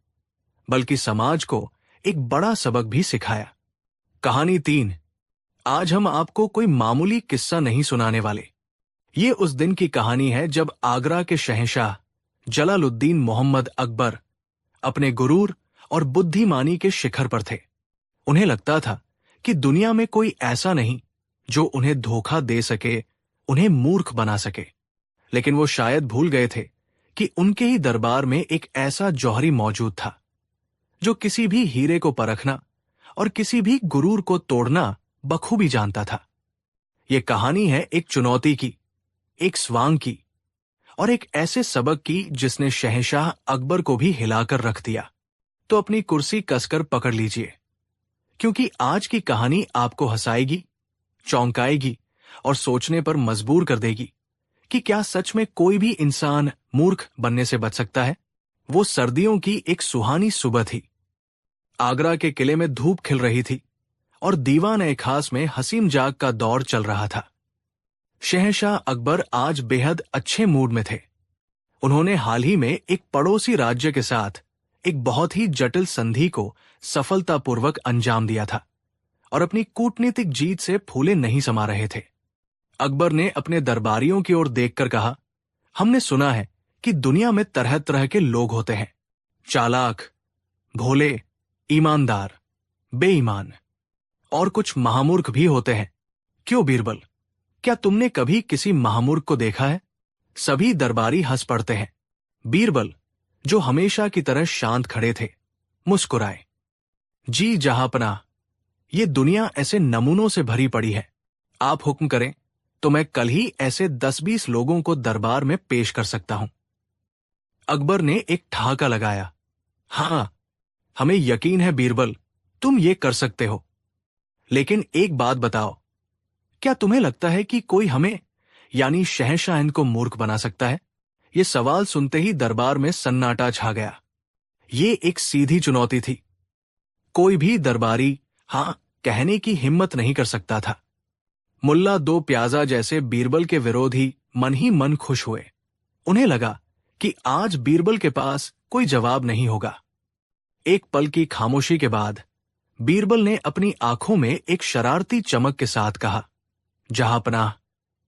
बल्कि समाज को एक बड़ा सबक भी सिखाया। कहानी 3। आज हम आपको कोई मामूली किस्सा नहीं सुनाने वाले। ये उस दिन की कहानी है जब आगरा के शहंशाह जलालुद्दीन मोहम्मद अकबर अपने गुरूर और बुद्धिमानी के शिखर पर थे। उन्हें लगता था कि दुनिया में कोई ऐसा नहीं जो उन्हें धोखा दे सके, उन्हें मूर्ख बना सके। लेकिन वो शायद भूल गए थे कि उनके ही दरबार में एक ऐसा जौहरी मौजूद था जो किसी भी हीरे को परखना और किसी भी गुरूर को तोड़ना बखूबी जानता था। ये कहानी है एक चुनौती की, एक स्वांग की और एक ऐसे सबक की जिसने शहंशाह अकबर को भी हिलाकर रख दिया। तो अपनी कुर्सी कसकर पकड़ लीजिए, क्योंकि आज की कहानी आपको हंसाएगी, चौंकाएगी और सोचने पर मजबूर कर देगी कि क्या सच में कोई भी इंसान मूर्ख बनने से बच सकता है। वो सर्दियों की एक सुहानी सुबह थी। आगरा के किले में धूप खिल रही थी और दीवान-ए-खास में हसीम जाग का दौर चल रहा था। शहंशाह अकबर आज बेहद अच्छे मूड में थे। उन्होंने हाल ही में एक पड़ोसी राज्य के साथ एक बहुत ही जटिल संधि को सफलतापूर्वक अंजाम दिया था और अपनी कूटनीतिक जीत से फूले नहीं समा रहे थे। अकबर ने अपने दरबारियों की ओर देखकर कहा, हमने सुना है कि दुनिया में तरह तरह के लोग होते हैं, चालाक, भोले, ईमानदार, बेईमान और कुछ महामूर्ख भी होते हैं। क्यों बीरबल, क्या तुमने कभी किसी महामूर्ख को देखा है? सभी दरबारी हंस पड़ते हैं। बीरबल, जो हमेशा की तरह शांत खड़े थे, मुस्कुराए। जी जहांपनाह, ये दुनिया ऐसे नमूनों से भरी पड़ी है। आप हुक्म करें तो मैं कल ही ऐसे 10-20 लोगों को दरबार में पेश कर सकता हूं। अकबर ने एक ठहाका लगाया। हां, हमें यकीन है बीरबल, तुम ये कर सकते हो। लेकिन एक बात बताओ, क्या तुम्हें लगता है कि कोई हमें यानी शहंशाह को मूर्ख बना सकता है? ये सवाल सुनते ही दरबार में सन्नाटा छा गया। ये एक सीधी चुनौती थी। कोई भी दरबारी हां कहने की हिम्मत नहीं कर सकता था। मुल्ला दो प्याजा जैसे बीरबल के विरोधी मन ही मन खुश हुए। उन्हें लगा कि आज बीरबल के पास कोई जवाब नहीं होगा। एक पल की खामोशी के बाद बीरबल ने अपनी आंखों में एक शरारती चमक के साथ कहा, जहांपनाह,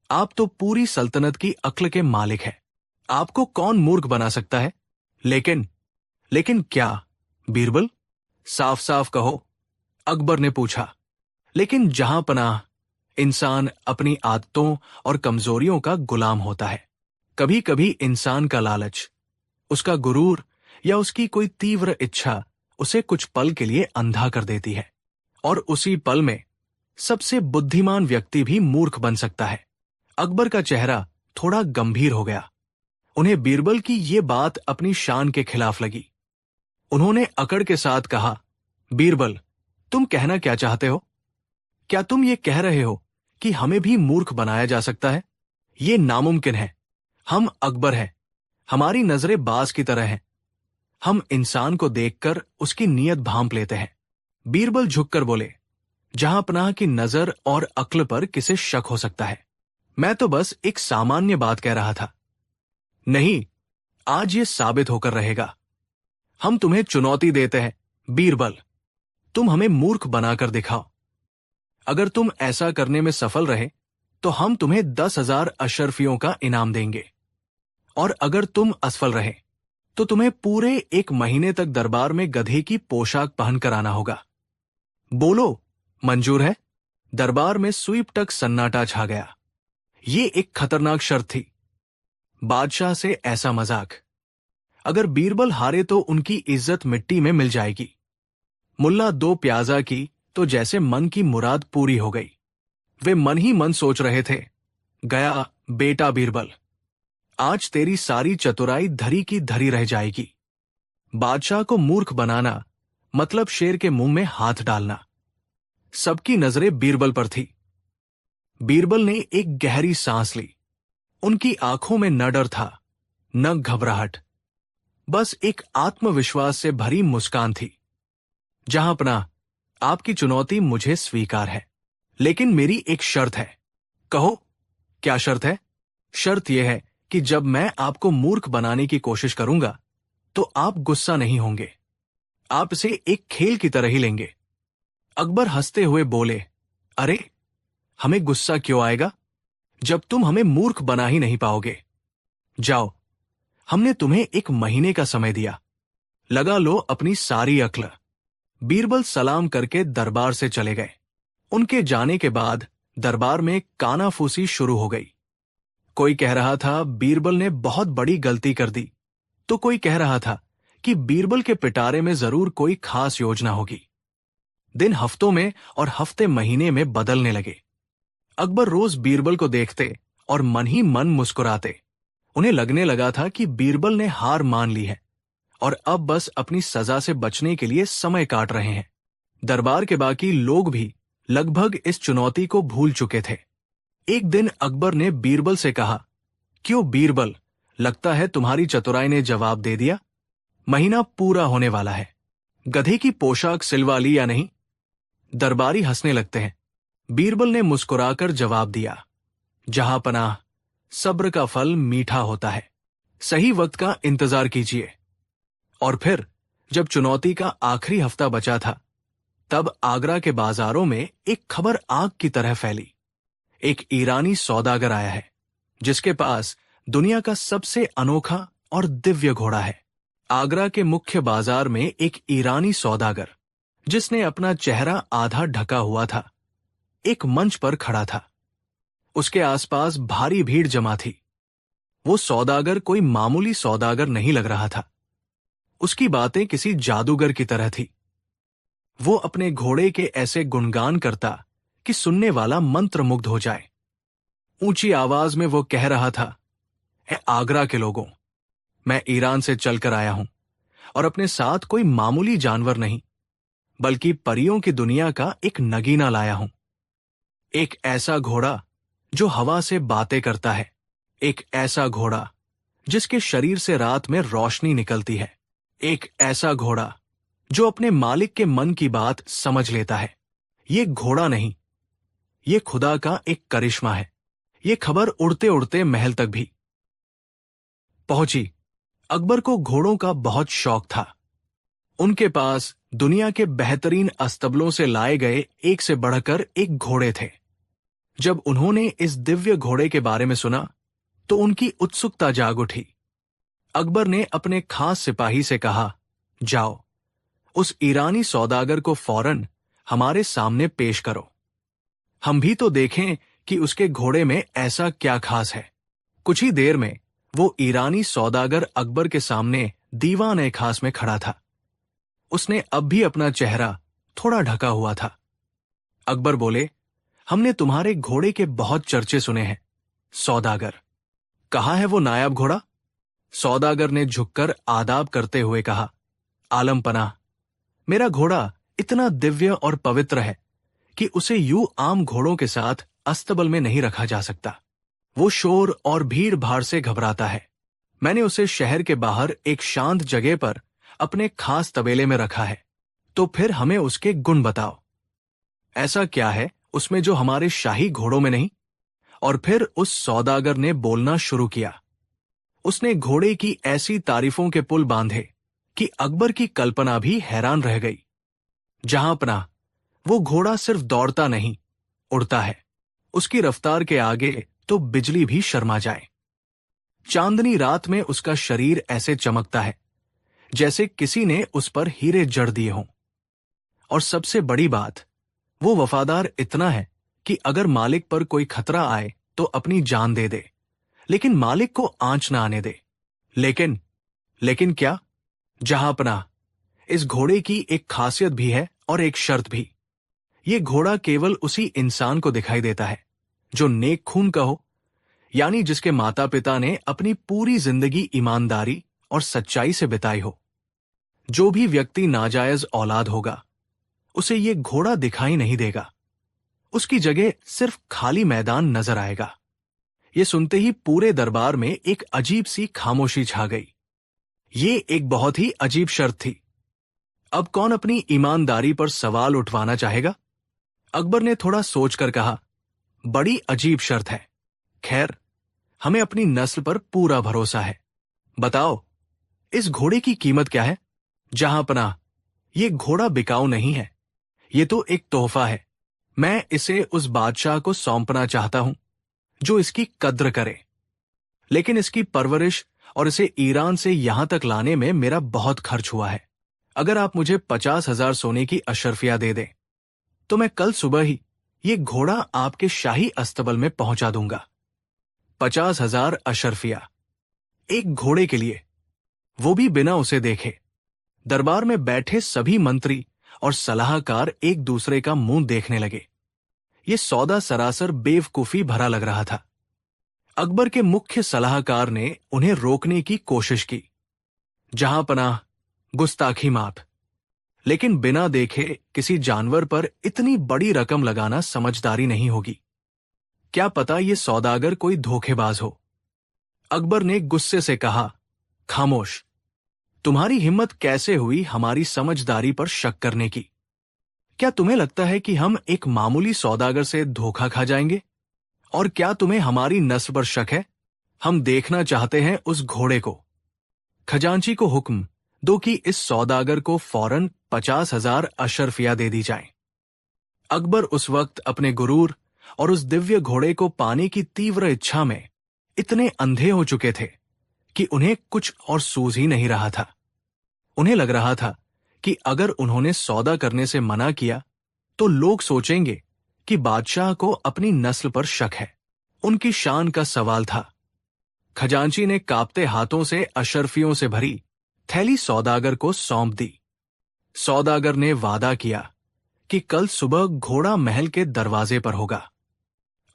आप तो पूरी सल्तनत की अक्ल के मालिक हैं। आपको कौन मूर्ख बना सकता है? लेकिन क्या बीरबल? साफ साफ कहो, अकबर ने पूछा। लेकिन जहांपनाह, इंसान अपनी आदतों और कमजोरियों का गुलाम होता है। कभी कभी इंसान का लालच, उसका गुरूर या उसकी कोई तीव्र इच्छा उसे कुछ पल के लिए अंधा कर देती है, और उसी पल में सबसे बुद्धिमान व्यक्ति भी मूर्ख बन सकता है। अकबर का चेहरा थोड़ा गंभीर हो गया। उन्हें बीरबल की ये बात अपनी शान के खिलाफ लगी। उन्होंने अकड़ के साथ कहा, बीरबल, तुम कहना क्या चाहते हो? क्या तुम ये कह रहे हो कि हमें भी मूर्ख बनाया जा सकता है? ये नामुमकिन है। हम अकबर हैं, हमारी नजरें बाज की तरह हैं। हम इंसान को देखकर उसकी नीयत भांप लेते हैं। बीरबल झुककर बोले, जहां पनाह की नजर और अक्ल पर किसे शक हो सकता है? मैं तो बस एक सामान्य बात कह रहा था। नहीं, आज ये साबित होकर रहेगा। हम तुम्हें चुनौती देते हैं, बीरबल, तुम हमें मूर्ख बनाकर दिखाओ। अगर तुम ऐसा करने में सफल रहे तो हम तुम्हें 10,000 अशरफियों का इनाम देंगे, और अगर तुम असफल रहे तो तुम्हें पूरे 1 महीने तक दरबार में गधे की पोशाक पहनकर आना होगा। बोलो, मंजूर है? दरबार में स्वीप तक सन्नाटा छा गया। ये एक खतरनाक शर्त थी। बादशाह से ऐसा मजाक। अगर बीरबल हारे तो उनकी इज्जत मिट्टी में मिल जाएगी। मुल्ला 2 प्याजा की तो जैसे मन की मुराद पूरी हो गई। वे मन ही मन सोच रहे थे, गया बेटा बीरबल, आज तेरी सारी चतुराई धरी की धरी रह जाएगी। बादशाह को मूर्ख बनाना मतलब शेर के मुंह में हाथ डालना। सबकी नजरें बीरबल पर थी। बीरबल ने एक गहरी सांस ली। उनकी आंखों में न डर था, न घबराहट, बस एक आत्मविश्वास से भरी मुस्कान थी। जहां पनाह, आपकी चुनौती मुझे स्वीकार है, लेकिन मेरी एक शर्त है। कहो, क्या शर्त है? शर्त यह है कि जब मैं आपको मूर्ख बनाने की कोशिश करूंगा तो आप गुस्सा नहीं होंगे। आप इसे एक खेल की तरह ही लेंगे। अकबर हंसते हुए बोले, अरे, हमें गुस्सा क्यों आएगा जब तुम हमें मूर्ख बना ही नहीं पाओगे? जाओ, हमने तुम्हें 1 महीने का समय दिया, लगा लो अपनी सारी अक्ल। बीरबल सलाम करके दरबार से चले गए। उनके जाने के बाद दरबार में कानाफूसी शुरू हो गई। कोई कह रहा था बीरबल ने बहुत बड़ी गलती कर दी, तो कोई कह रहा था कि बीरबल के पिटारे में जरूर कोई खास योजना होगी। दिन हफ्तों में और हफ्ते महीने में बदलने लगे। अकबर रोज बीरबल को देखते और मन ही मन मुस्कुराते। उन्हें लगने लगा था कि बीरबल ने हार मान ली है और अब बस अपनी सजा से बचने के लिए समय काट रहे हैं। दरबार के बाकी लोग भी लगभग इस चुनौती को भूल चुके थे। एक दिन अकबर ने बीरबल से कहा, क्यों बीरबल, लगता है तुम्हारी चतुराई ने जवाब दे दिया। महीना पूरा होने वाला है, गधे की पोशाक सिलवा ली या नहीं? दरबारी हंसने लगते हैं। बीरबल ने मुस्कुराकर जवाब दिया, जहां पनाह, सब्र का फल मीठा होता है। सही वक्त का इंतजार कीजिए। और फिर जब चुनौती का आखिरी हफ्ता बचा था, तब आगरा के बाजारों में एक खबर आग की तरह फैली। एक ईरानी सौदागर आया है, जिसके पास दुनिया का सबसे अनोखा और दिव्य घोड़ा है। आगरा के मुख्य बाजार में एक ईरानी सौदागर, जिसने अपना चेहरा आधा ढका हुआ था, एक मंच पर खड़ा था। उसके आसपास भारी भीड़ जमा थी। वो सौदागर कोई मामूली सौदागर नहीं लग रहा था। उसकी बातें किसी जादूगर की तरह थी। वो अपने घोड़े के ऐसे गुणगान करता कि सुनने वाला मंत्रमुग्ध हो जाए। ऊंची आवाज में वो कह रहा था, ए आगरा के लोगों, मैं ईरान से चलकर आया हूं और अपने साथ कोई मामूली जानवर नहीं, बल्कि परियों की दुनिया का एक नगीना लाया हूं। एक ऐसा घोड़ा जो हवा से बातें करता है, एक ऐसा घोड़ा जिसके शरीर से रात में रोशनी निकलती है, एक ऐसा घोड़ा जो अपने मालिक के मन की बात समझ लेता है। ये घोड़ा नहीं, ये खुदा का एक करिश्मा है। ये खबर उड़ते उड़ते महल तक भी पहुंची। अकबर को घोड़ों का बहुत शौक था। उनके पास दुनिया के बेहतरीन अस्तबलों से लाए गए एक से बढ़कर एक घोड़े थे। जब उन्होंने इस दिव्य घोड़े के बारे में सुना तो उनकी उत्सुकता जाग उठी। अकबर ने अपने खास सिपाही से कहा, जाओ, उस ईरानी सौदागर को फौरन हमारे सामने पेश करो। हम भी तो देखें कि उसके घोड़े में ऐसा क्या खास है। कुछ ही देर में वो ईरानी सौदागर अकबर के सामने दीवान-ए खास में खड़ा था। उसने अब भी अपना चेहरा थोड़ा ढका हुआ था। अकबर बोले, हमने तुम्हारे घोड़े के बहुत चर्चे सुने हैं। सौदागर, कहाँ है वो नायाब घोड़ा? सौदागर ने झुककर आदाब करते हुए कहा, आलम पनाह, मेरा घोड़ा इतना दिव्य और पवित्र है कि उसे यूं आम घोड़ों के साथ अस्तबल में नहीं रखा जा सकता। वो शोर और भीड़ भाड़ से घबराता है। मैंने उसे शहर के बाहर एक शांत जगह पर अपने खास तबेले में रखा है। तो फिर हमें उसके गुण बताओ। ऐसा क्या है उसमें जो हमारे शाही घोड़ों में नहीं? और फिर उस सौदागर ने बोलना शुरू किया। उसने घोड़े की ऐसी तारीफों के पुल बांधे कि अकबर की कल्पना भी हैरान रह गई। जहां पनाह, वो घोड़ा सिर्फ दौड़ता नहीं, उड़ता है। उसकी रफ्तार के आगे तो बिजली भी शर्मा जाए। चांदनी रात में उसका शरीर ऐसे चमकता है जैसे किसी ने उस पर हीरे जड़ दिए हों। और सबसे बड़ी बात, वो वफादार इतना है कि अगर मालिक पर कोई खतरा आए तो अपनी जान दे दे, लेकिन मालिक को आंच ना आने दे। लेकिन क्या? जहां पनाह, इस घोड़े की एक खासियत भी है और एक शर्त भी। ये घोड़ा केवल उसी इंसान को दिखाई देता है जो नेक खून का हो, यानी जिसके माता पिता ने अपनी पूरी जिंदगी ईमानदारी और सच्चाई से बिताई हो। जो भी व्यक्ति नाजायज औलाद होगा, उसे ये घोड़ा दिखाई नहीं देगा। उसकी जगह सिर्फ खाली मैदान नजर आएगा। ये सुनते ही पूरे दरबार में एक अजीब सी खामोशी छा गई। ये एक बहुत ही अजीब शर्त थी। अब कौन अपनी ईमानदारी पर सवाल उठवाना चाहेगा? अकबर ने थोड़ा सोचकर कहा, बड़ी अजीब शर्त है। खैर, हमें अपनी नस्ल पर पूरा भरोसा है। बताओ, इस घोड़े की कीमत क्या है? जहां पनाह, ये घोड़ा बिकाऊ नहीं है। ये तो एक तोहफा है। मैं इसे उस बादशाह को सौंपना चाहता हूं जो इसकी कद्र करे। लेकिन इसकी परवरिश और इसे ईरान से यहां तक लाने में मेरा बहुत खर्च हुआ है। अगर आप मुझे 50,000 सोने की अशर्फिया दे दें तो मैं कल सुबह ही ये घोड़ा आपके शाही अस्तबल में पहुंचा दूंगा। 50,000 अशर्फिया एक घोड़े के लिए, वो भी बिना उसे देखे। दरबार में बैठे सभी मंत्री और सलाहकार एक दूसरे का मुंह देखने लगे। ये सौदा सरासर बेवकूफी भरा लग रहा था। अकबर के मुख्य सलाहकार ने उन्हें रोकने की कोशिश की। जहां पनाह, गुस्ताखी माफ, लेकिन बिना देखे किसी जानवर पर इतनी बड़ी रकम लगाना समझदारी नहीं होगी। क्या पता ये सौदागर कोई धोखेबाज हो। अकबर ने गुस्से से कहा, खामोश, तुम्हारी हिम्मत कैसे हुई हमारी समझदारी पर शक करने की? क्या तुम्हें लगता है कि हम एक मामूली सौदागर से धोखा खा जाएंगे? और क्या तुम्हें हमारी नस्ल पर शक है? हम देखना चाहते हैं उस घोड़े को। खजांची को हुक्म दो कि इस सौदागर को फौरन 50,000 अशर्फिया दे दी जाए। अकबर उस वक्त अपने गुरूर और उस दिव्य घोड़े को पाने की तीव्र इच्छा में इतने अंधे हो चुके थे कि उन्हें कुछ और सूझ ही नहीं रहा था। उन्हें लग रहा था कि अगर उन्होंने सौदा करने से मना किया तो लोग सोचेंगे कि बादशाह को अपनी नस्ल पर शक है। उनकी शान का सवाल था। खजांची ने कांपते हाथों से अशर्फियों से भरी थैली सौदागर को सौंप दी। सौदागर ने वादा किया कि कल सुबह घोड़ा महल के दरवाजे पर होगा।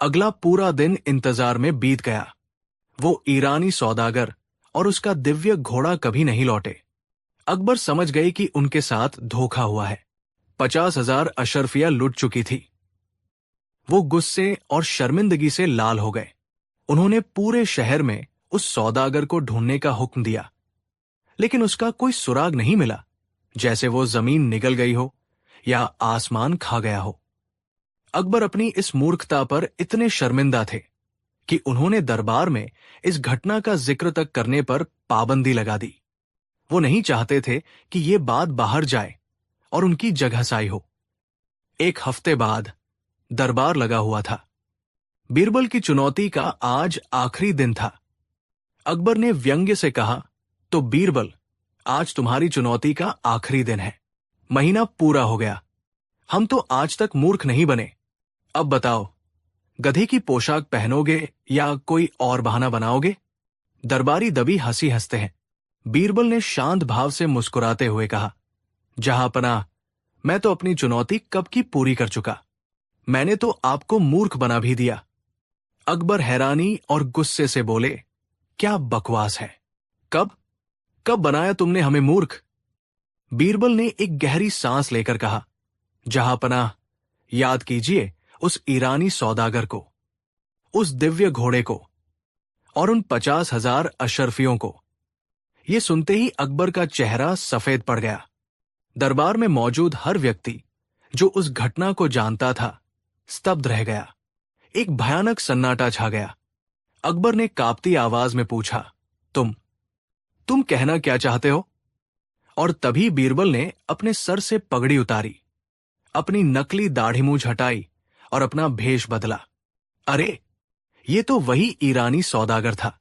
अगला पूरा दिन इंतजार में बीत गया। वो ईरानी सौदागर और उसका दिव्य घोड़ा कभी नहीं लौटे। अकबर समझ गए कि उनके साथ धोखा हुआ है। 50,000 अशर्फिया लुट चुकी थी। वो गुस्से और शर्मिंदगी से लाल हो गए। उन्होंने पूरे शहर में उस सौदागर को ढूंढने का हुक्म दिया, लेकिन उसका कोई सुराग नहीं मिला, जैसे वो जमीन निगल गई हो या आसमान खा गया हो। अकबर अपनी इस मूर्खता पर इतने शर्मिंदा थे कि उन्होंने दरबार में इस घटना का जिक्र तक करने पर पाबंदी लगा दी। वो नहीं चाहते थे कि ये बात बाहर जाए और उनकी जगहसाई हो। एक हफ्ते बाद दरबार लगा हुआ था। बीरबल की चुनौती का आज आखिरी दिन था। अकबर ने व्यंग्य से कहा, तो बीरबल, आज तुम्हारी चुनौती का आखिरी दिन है। महीना पूरा हो गया। हम तो आज तक मूर्ख नहीं बने। अब बताओ, गधे की पोशाक पहनोगे या कोई और बहाना बनाओगे? दरबारी दबी हंसी हंसते हैं। बीरबल ने शांत भाव से मुस्कुराते हुए कहा, जहांपनाह, मैं तो अपनी चुनौती कब की पूरी कर चुका। मैंने तो आपको मूर्ख बना भी दिया। अकबर हैरानी और गुस्से से बोले, क्या बकवास है? कब कब बनाया तुमने हमें मूर्ख? बीरबल ने एक गहरी सांस लेकर कहा, जहांपनाह, याद कीजिए उस ईरानी सौदागर को, उस दिव्य घोड़े को और उन 50,000 अशरफियों को। यह सुनते ही अकबर का चेहरा सफेद पड़ गया। दरबार में मौजूद हर व्यक्ति जो उस घटना को जानता था स्तब्ध रह गया। एक भयानक सन्नाटा छा गया। अकबर ने कांपती आवाज में पूछा, तुम कहना क्या चाहते हो? और तभी बीरबल ने अपने सर से पगड़ी उतारी, अपनी नकली दाढ़ी मूंछ हटाई और अपना भेष बदला। अरे, ये तो वही ईरानी सौदागर था।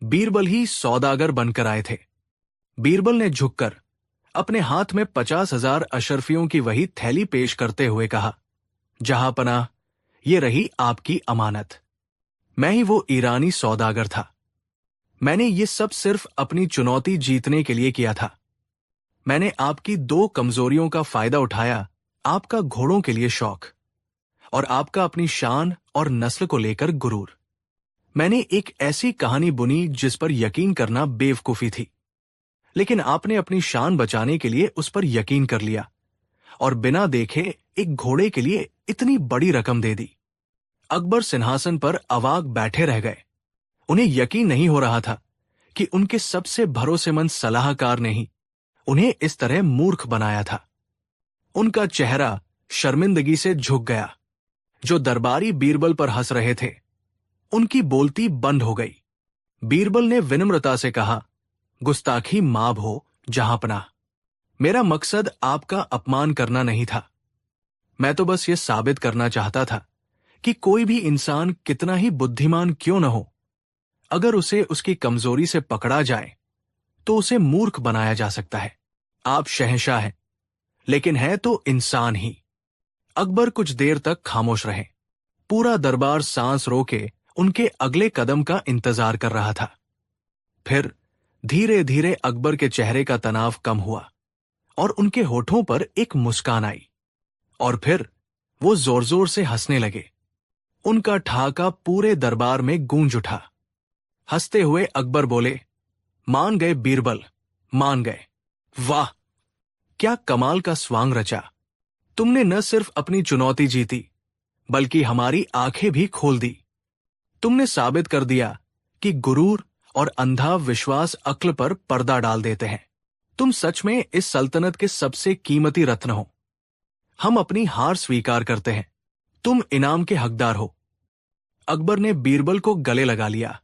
बीरबल ही सौदागर बनकर आए थे। बीरबल ने झुककर अपने हाथ में 50,000 अशरफियों की वही थैली पेश करते हुए कहा, जहांपनाह, ये रही आपकी अमानत। मैं ही वो ईरानी सौदागर था। मैंने ये सब सिर्फ अपनी चुनौती जीतने के लिए किया था। मैंने आपकी 2 कमजोरियों का फायदा उठाया, आपका घोड़ों के लिए शौक और आपका अपनी शान और नस्ल को लेकर गुरूर। मैंने एक ऐसी कहानी बुनी जिस पर यकीन करना बेवकूफी थी, लेकिन आपने अपनी शान बचाने के लिए उस पर यकीन कर लिया और बिना देखे एक घोड़े के लिए इतनी बड़ी रकम दे दी। अकबर सिंहासन पर अवाक बैठे रह गए। उन्हें यकीन नहीं हो रहा था कि उनके सबसे भरोसेमंद सलाहकार ने ही उन्हें इस तरह मूर्ख बनाया था। उनका चेहरा शर्मिंदगी से झुक गया। जो दरबारी बीरबल पर हंस रहे थे, उनकी बोलती बंद हो गई। बीरबल ने विनम्रता से कहा, गुस्ताखी माफ हो जहांपनाह। मेरा मकसद आपका अपमान करना नहीं था। मैं तो बस ये साबित करना चाहता था कि कोई भी इंसान कितना ही बुद्धिमान क्यों न हो, अगर उसे उसकी कमजोरी से पकड़ा जाए तो उसे मूर्ख बनाया जा सकता है। आप शहंशाह हैं, लेकिन है तो इंसान ही। अकबर कुछ देर तक खामोश रहे। पूरा दरबार सांस रोके उनके अगले कदम का इंतजार कर रहा था। फिर धीरे धीरे अकबर के चेहरे का तनाव कम हुआ और उनके होठों पर एक मुस्कान आई। और फिर वो जोर जोर से हंसने लगे। उनका ठहाका पूरे दरबार में गूंज उठा। हंसते हुए अकबर बोले, मान गए बीरबल, मान गए। वाह, क्या कमाल का स्वांग रचा। तुमने न सिर्फ अपनी चुनौती जीती, बल्कि हमारी आंखें भी खोल दी। तुमने साबित कर दिया कि गुरूर और अंधा विश्वास अक्ल पर पर्दा डाल देते हैं। तुम सच में इस सल्तनत के सबसे कीमती रत्न हो। हम अपनी हार स्वीकार करते हैं। तुम इनाम के हकदार हो। अकबर ने बीरबल को गले लगा लिया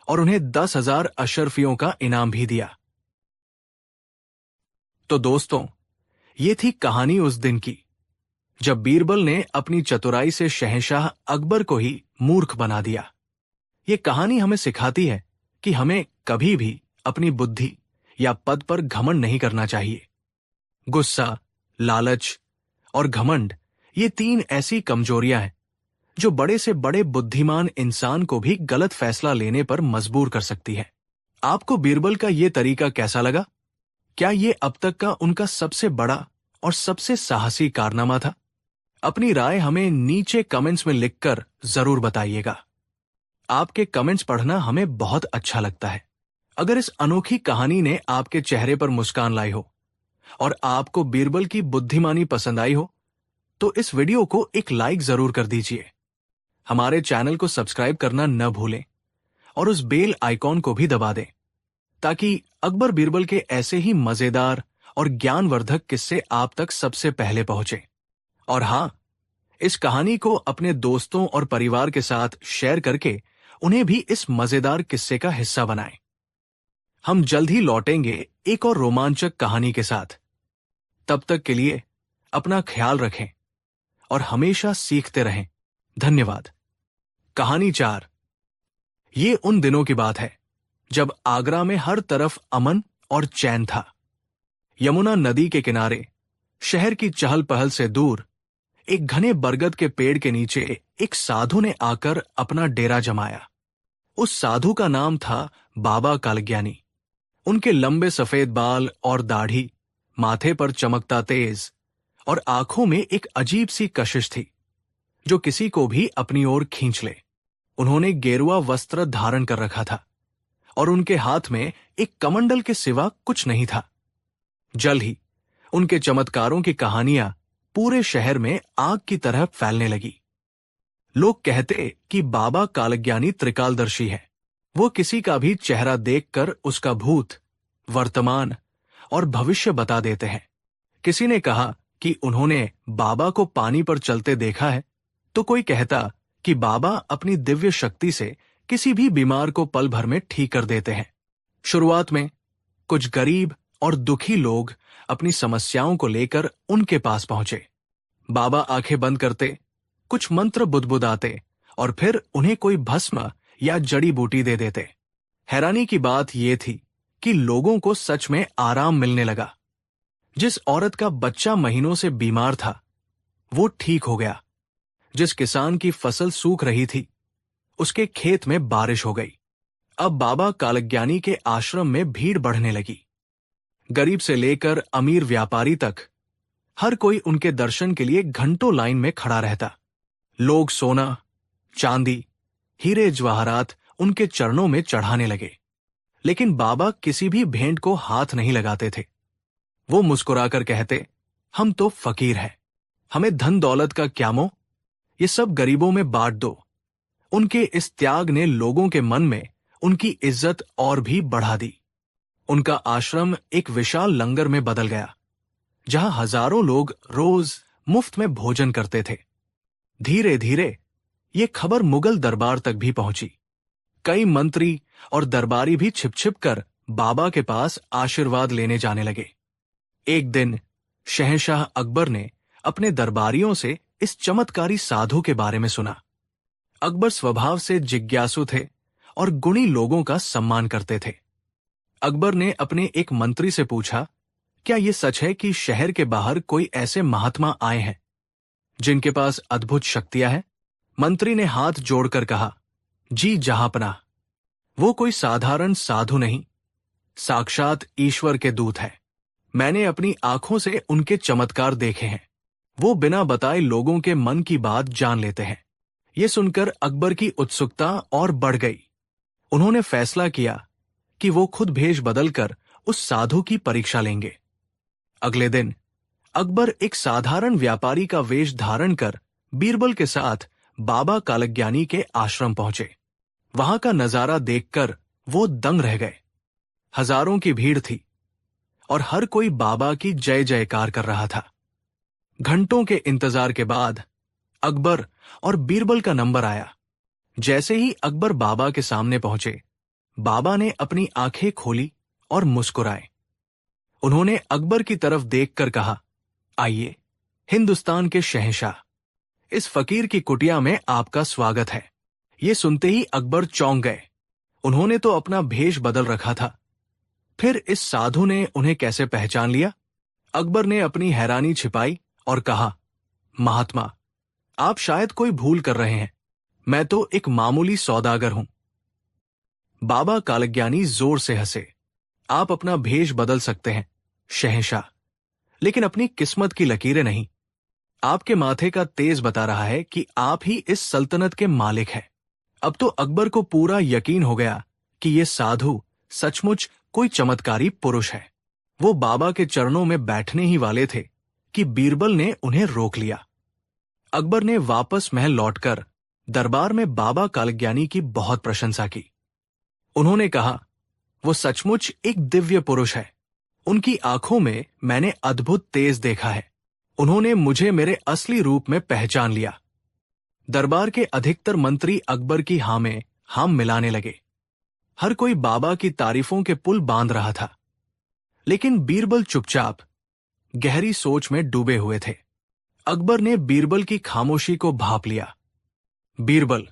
और उन्हें 10,000 अशरफियों का इनाम भी दिया। तो दोस्तों, ये थी कहानी उस दिन की जब बीरबल ने अपनी चतुराई से शहंशाह अकबर को ही मूर्ख बना दिया। ये कहानी हमें सिखाती है कि हमें कभी भी अपनी बुद्धि या पद पर घमंड नहीं करना चाहिए। गुस्सा, लालच और घमंड, ये 3 ऐसी कमजोरियां हैं जो बड़े से बड़े बुद्धिमान इंसान को भी गलत फैसला लेने पर मजबूर कर सकती है। आपको बीरबल का ये तरीका कैसा लगा? क्या ये अब तक का उनका सबसे बड़ा और सबसे साहसी कारनामा था? अपनी राय हमें नीचे कमेंट्स में लिखकर जरूर बताइएगा। आपके कमेंट्स पढ़ना हमें बहुत अच्छा लगता है। अगर इस अनोखी कहानी ने आपके चेहरे पर मुस्कान लाई हो और आपको बीरबल की बुद्धिमानी पसंद आई हो, तो इस वीडियो को एक लाइक जरूर कर दीजिए। हमारे चैनल को सब्सक्राइब करना न भूलें और उस बेल आइकॉन को भी दबा दें, ताकि अकबर बीरबल के ऐसे ही मजेदार और ज्ञानवर्धक किस्से आप तक सबसे पहले पहुंचे। और हाँ, इस कहानी को अपने दोस्तों और परिवार के साथ शेयर करके उन्हें भी इस मजेदार किस्से का हिस्सा बनाएं। हम जल्द ही लौटेंगे एक और रोमांचक कहानी के साथ। तब तक के लिए अपना ख्याल रखें और हमेशा सीखते रहें। धन्यवाद। कहानी 4। ये उन दिनों की बात है जब आगरा में हर तरफ अमन और चैन था। यमुना नदी के किनारे, शहर की चहल पहल से दूर, एक घने बरगद के पेड़ के नीचे एक साधु ने आकर अपना डेरा जमाया। उस साधु का नाम था बाबा कालज्ञानी। उनके लंबे सफेद बाल और दाढ़ी माथे पर चमकता तेज और आंखों में एक अजीब सी कशिश थी जो किसी को भी अपनी ओर खींच ले। उन्होंने गेरुआ वस्त्र धारण कर रखा था और उनके हाथ में एक कमंडल के सिवा कुछ नहीं था। जल्द ही उनके चमत्कारों की कहानियां पूरे शहर में आग की तरह फैलने लगी। लोग कहते कि बाबा कालज्ञानी त्रिकालदर्शी है। वो किसी का भी चेहरा देखकर उसका भूत, वर्तमान और भविष्य बता देते हैं। किसी ने कहा कि उन्होंने बाबा को पानी पर चलते देखा है, तो कोई कहता कि बाबा अपनी दिव्य शक्ति से किसी भी बीमार को पल भर में ठीक कर देते हैं। शुरुआत में कुछ गरीब और दुखी लोग अपनी समस्याओं को लेकर उनके पास पहुंचे। बाबा आंखें बंद करते, कुछ मंत्र बुदबुदाते और फिर उन्हें कोई भस्म या जड़ी बूटी दे देते। हैरानी की बात यह थी कि लोगों को सच में आराम मिलने लगा। जिस औरत का बच्चा महीनों से बीमार था, वो ठीक हो गया। जिस किसान की फसल सूख रही थी, उसके खेत में बारिश हो गई। अब बाबा कालज्ञानी के आश्रम में भीड़ बढ़ने लगी। गरीब से लेकर अमीर व्यापारी तक हर कोई उनके दर्शन के लिए घंटों लाइन में खड़ा रहता। लोग सोना, चांदी, हीरे जवाहरात उनके चरणों में चढ़ाने लगे, लेकिन बाबा किसी भी भेंट को हाथ नहीं लगाते थे। वो मुस्कुराकर कहते, हम तो फकीर हैं, हमें धन दौलत का क्या मोह, ये सब गरीबों में बांट दो। उनके इस त्याग ने लोगों के मन में उनकी इज्जत और भी बढ़ा दी। उनका आश्रम एक विशाल लंगर में बदल गया, जहां हजारों लोग रोज मुफ्त में भोजन करते थे। धीरे धीरे ये खबर मुगल दरबार तक भी पहुंची। कई मंत्री और दरबारी भी छिप छिप कर बाबा के पास आशीर्वाद लेने जाने लगे। एक दिन शहंशाह अकबर ने अपने दरबारियों से इस चमत्कारी साधु के बारे में सुना। अकबर स्वभाव से जिज्ञासु थे और गुणी लोगों का सम्मान करते थे। अकबर ने अपने एक मंत्री से पूछा, क्या यह सच है कि शहर के बाहर कोई ऐसे महात्मा आए हैं जिनके पास अद्भुत शक्तियां हैं? मंत्री ने हाथ जोड़कर कहा, जी जहांपनाह, वो कोई साधारण साधु नहीं, साक्षात ईश्वर के दूत है। मैंने अपनी आंखों से उनके चमत्कार देखे हैं। वो बिना बताए लोगों के मन की बात जान लेते हैं। ये सुनकर अकबर की उत्सुकता और बढ़ गई। उन्होंने फैसला किया कि वो खुद भेष बदलकर उस साधु की परीक्षा लेंगे। अगले दिन अकबर एक साधारण व्यापारी का वेश धारण कर बीरबल के साथ बाबा कालज्ञानी के आश्रम पहुंचे। वहां का नजारा देखकर वो दंग रह गए। हजारों की भीड़ थी और हर कोई बाबा की जय जयकार कर रहा था। घंटों के इंतजार के बाद अकबर और बीरबल का नंबर आया। जैसे ही अकबर बाबा के सामने पहुंचे, बाबा ने अपनी आंखें खोली और मुस्कुराए। उन्होंने अकबर की तरफ देखकर कहा, आइए, हिंदुस्तान के शहंशाह, इस फकीर की कुटिया में आपका स्वागत है। ये सुनते ही अकबर चौंक गए। उन्होंने तो अपना भेष बदल रखा था, फिर इस साधु ने उन्हें कैसे पहचान लिया? अकबर ने अपनी हैरानी छिपाई और कहा, महात्मा, आप शायद कोई भूल कर रहे हैं। मैं तो एक मामूली सौदागर हूं। बाबा कालज्ञानी जोर से हंसे। आप अपना भेष बदल सकते हैं शहंशाह, लेकिन अपनी किस्मत की लकीरें नहीं। आपके माथे का तेज बता रहा है कि आप ही इस सल्तनत के मालिक हैं। अब तो अकबर को पूरा यकीन हो गया कि ये साधु सचमुच कोई चमत्कारी पुरुष है। वो बाबा के चरणों में बैठने ही वाले थे कि बीरबल ने उन्हें रोक लिया। अकबर ने वापस महल लौटकर दरबार में बाबा कालज्ञानी की बहुत प्रशंसा की। उन्होंने कहा, वो सचमुच एक दिव्य पुरुष है। उनकी आंखों में मैंने अद्भुत तेज देखा है। उन्होंने मुझे मेरे असली रूप में पहचान लिया। दरबार के अधिकतर मंत्री अकबर की हाँ में हाँ मिलाने लगे। हर कोई बाबा की तारीफों के पुल बांध रहा था, लेकिन बीरबल चुपचाप गहरी सोच में डूबे हुए थे। अकबर ने बीरबल की खामोशी को भांप लिया। बीरबल,